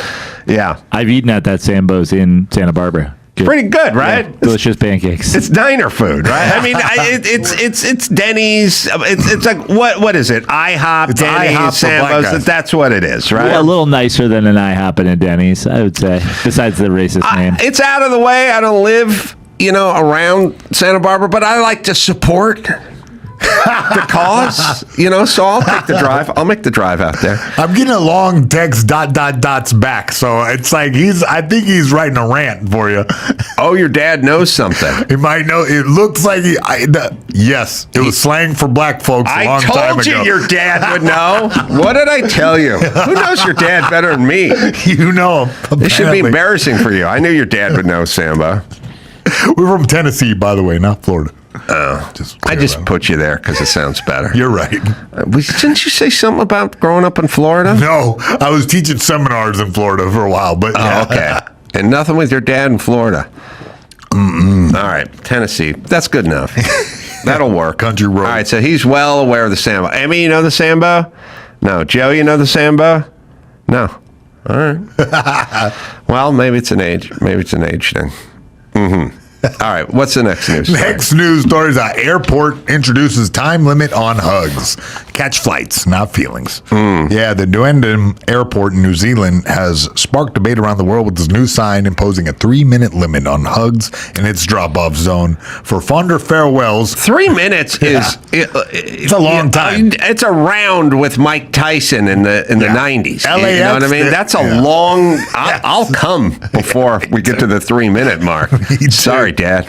Yeah. I've eaten at that Sambo's in Santa Barbara. Good. Pretty good, right? Yeah, delicious pancakes. It's diner food, right? I mean, it's Denny's. It's like what is it? IHOP, It's Denny's, IHOP for black Sambos. guys. That's what it is, right? Yeah, a little nicer than an IHOP and a Denny's, I would say. Besides the racist name, It's out of the way. I don't live, around Santa Barbara, but I like to support the cause, so I'll take the drive. I'll make the drive out there. I'm getting a long text ... back, so it's like I think he's writing a rant for you. Oh, your dad knows something. He might know. It looks like yes, it was slang for black folks a long time ago. I told you your dad would know. What did I tell you? Who knows your dad better than me? You know him. This should be embarrassing for you. I knew your dad would know Sambo. We're from Tennessee, by the way, not Florida. Oh, I just put you there because it sounds better. You're right. Didn't you say something about growing up in Florida? No, I was teaching seminars in Florida for a while, but yeah. Okay. And nothing with your dad in Florida. All right, Tennessee. That's good enough. That'll work. Country road. All right, so he's well aware of the Sambo. Emmy, you know the Sambo? No. Joe, you know the Sambo? No. All right. Well, maybe it's an age. Maybe it's an age thing. Mm-hmm. All right, what's the next news story? Next news story is airport introduces time limit on hugs. Catch flights, not feelings. Yeah, the Doendam Airport in New Zealand has sparked debate around the world with this new sign imposing a 3-minute limit on hugs in its drop-off zone for fonder farewells. 3 minutes is it's a long time. It's around with Mike Tyson in the 90s. LAX, you know what I mean? That's a long. I'll come before we get to the 3-minute mark. Sorry, Dad.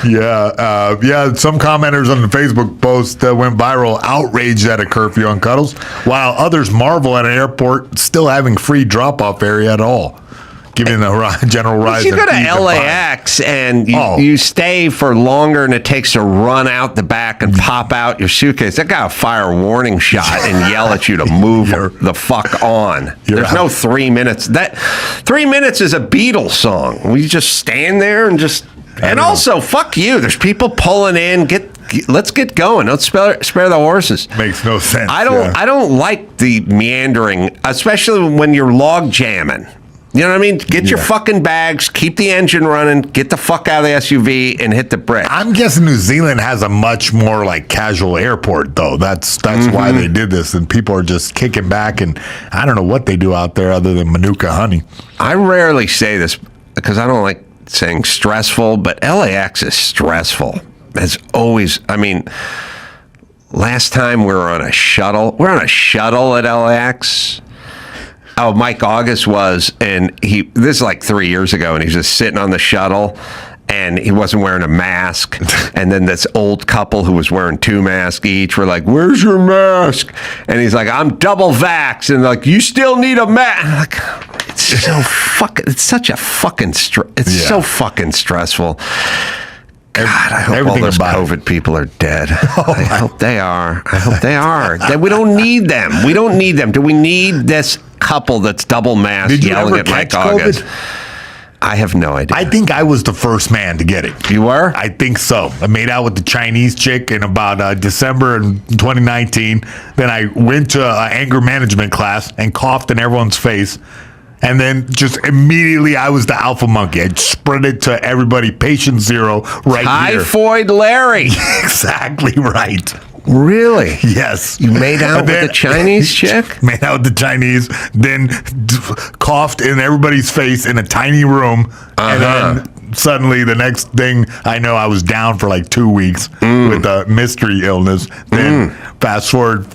Yeah. Some commenters on the Facebook post went viral, outraged at a curfew on cuddles, while others marvel at an airport still having free drop-off area at all, given the general rise. You go to LAX and you stay for longer than it takes to run out the back and pop out your suitcase. That guy will fire a warning shot and yell at you to move the fuck on. There's no 3 minutes. That 3 minutes is a Beatles song. We just stand there and just. And also, fuck you. There's people pulling in. Let's get going. Don't spare the horses. Makes no sense. I don't like the meandering, especially when you're log jamming. You know what I mean? Get your fucking bags, keep the engine running, get the fuck out of the SUV, and hit the brake. I'm guessing New Zealand has a much more casual airport, though. That's why they did this, and people are just kicking back, and I don't know what they do out there other than Manuka honey. I rarely say this because I don't like saying stressful, but LAX is stressful. As always, I mean, last time we were on a shuttle. We're on a shuttle at LAX. Oh, Mike August was, and this is like 3 years ago, and he's just sitting on the shuttle, and he wasn't wearing a mask. And then this old couple who was wearing 2 masks each were like, "Where's your mask?" And he's like, "I'm double vaxxed." And they're like, "You still need a mask?" I'm like, it's such a fucking so fucking stressful. God, I hope all those COVID people are dead. I hope they are. We don't need them. We don't need them. Do we need this couple that's double masked yelling at Mike August? I have no idea. I think I was the first man to get it. You were? I think so. I made out with the Chinese chick in about December in 2019. Then I went to an anger management class and coughed in everyone's face. And then just immediately I was the alpha monkey. I spread it to everybody. Patient zero right here. Typhoid Larry. Exactly right. Really? Yes. You made out with the Chinese chick? Made out with the Chinese, then coughed in everybody's face in a tiny room. And then suddenly the next thing I know, I was down for 2 weeks with a mystery illness. Then fast forward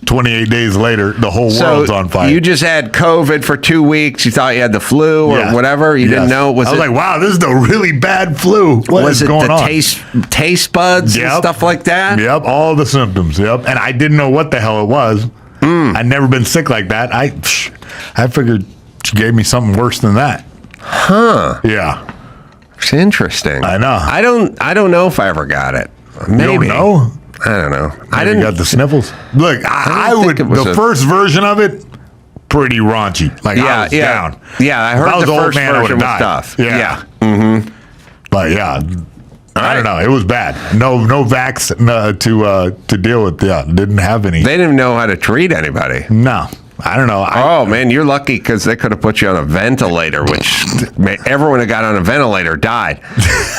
28 days later, the whole world's on fire. You just had COVID for 2 weeks. You thought you had the flu or whatever. You didn't know. I was like, wow, this is the really bad flu. What is going on? Taste buds and stuff like that? Yep, all the symptoms. Yep. And I didn't know what the hell it was. I'd never been sick like that. I figured she gave me something worse than that. Huh. Yeah. It's interesting. I know. I don't know if I ever got it. Maybe. You don't know? I don't know. I didn't got the sniffles. Look, I would. The first version of it, pretty raunchy. Like I was down. Yeah, I heard if I was the an old first man, I version would've was died. tough. Yeah. Mm-hmm. But yeah, I don't know. It was bad. No vax to deal with. Yeah, didn't have any. They didn't know how to treat anybody. No. I don't know. Oh, man, you're lucky because they could have put you on a ventilator, which everyone who got on a ventilator died.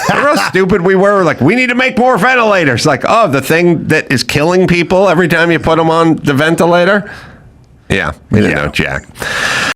Remember how stupid we were? Like, we need to make more ventilators. Like, oh, the thing that is killing people every time you put them on the ventilator? Yeah, we didn't know, Jack.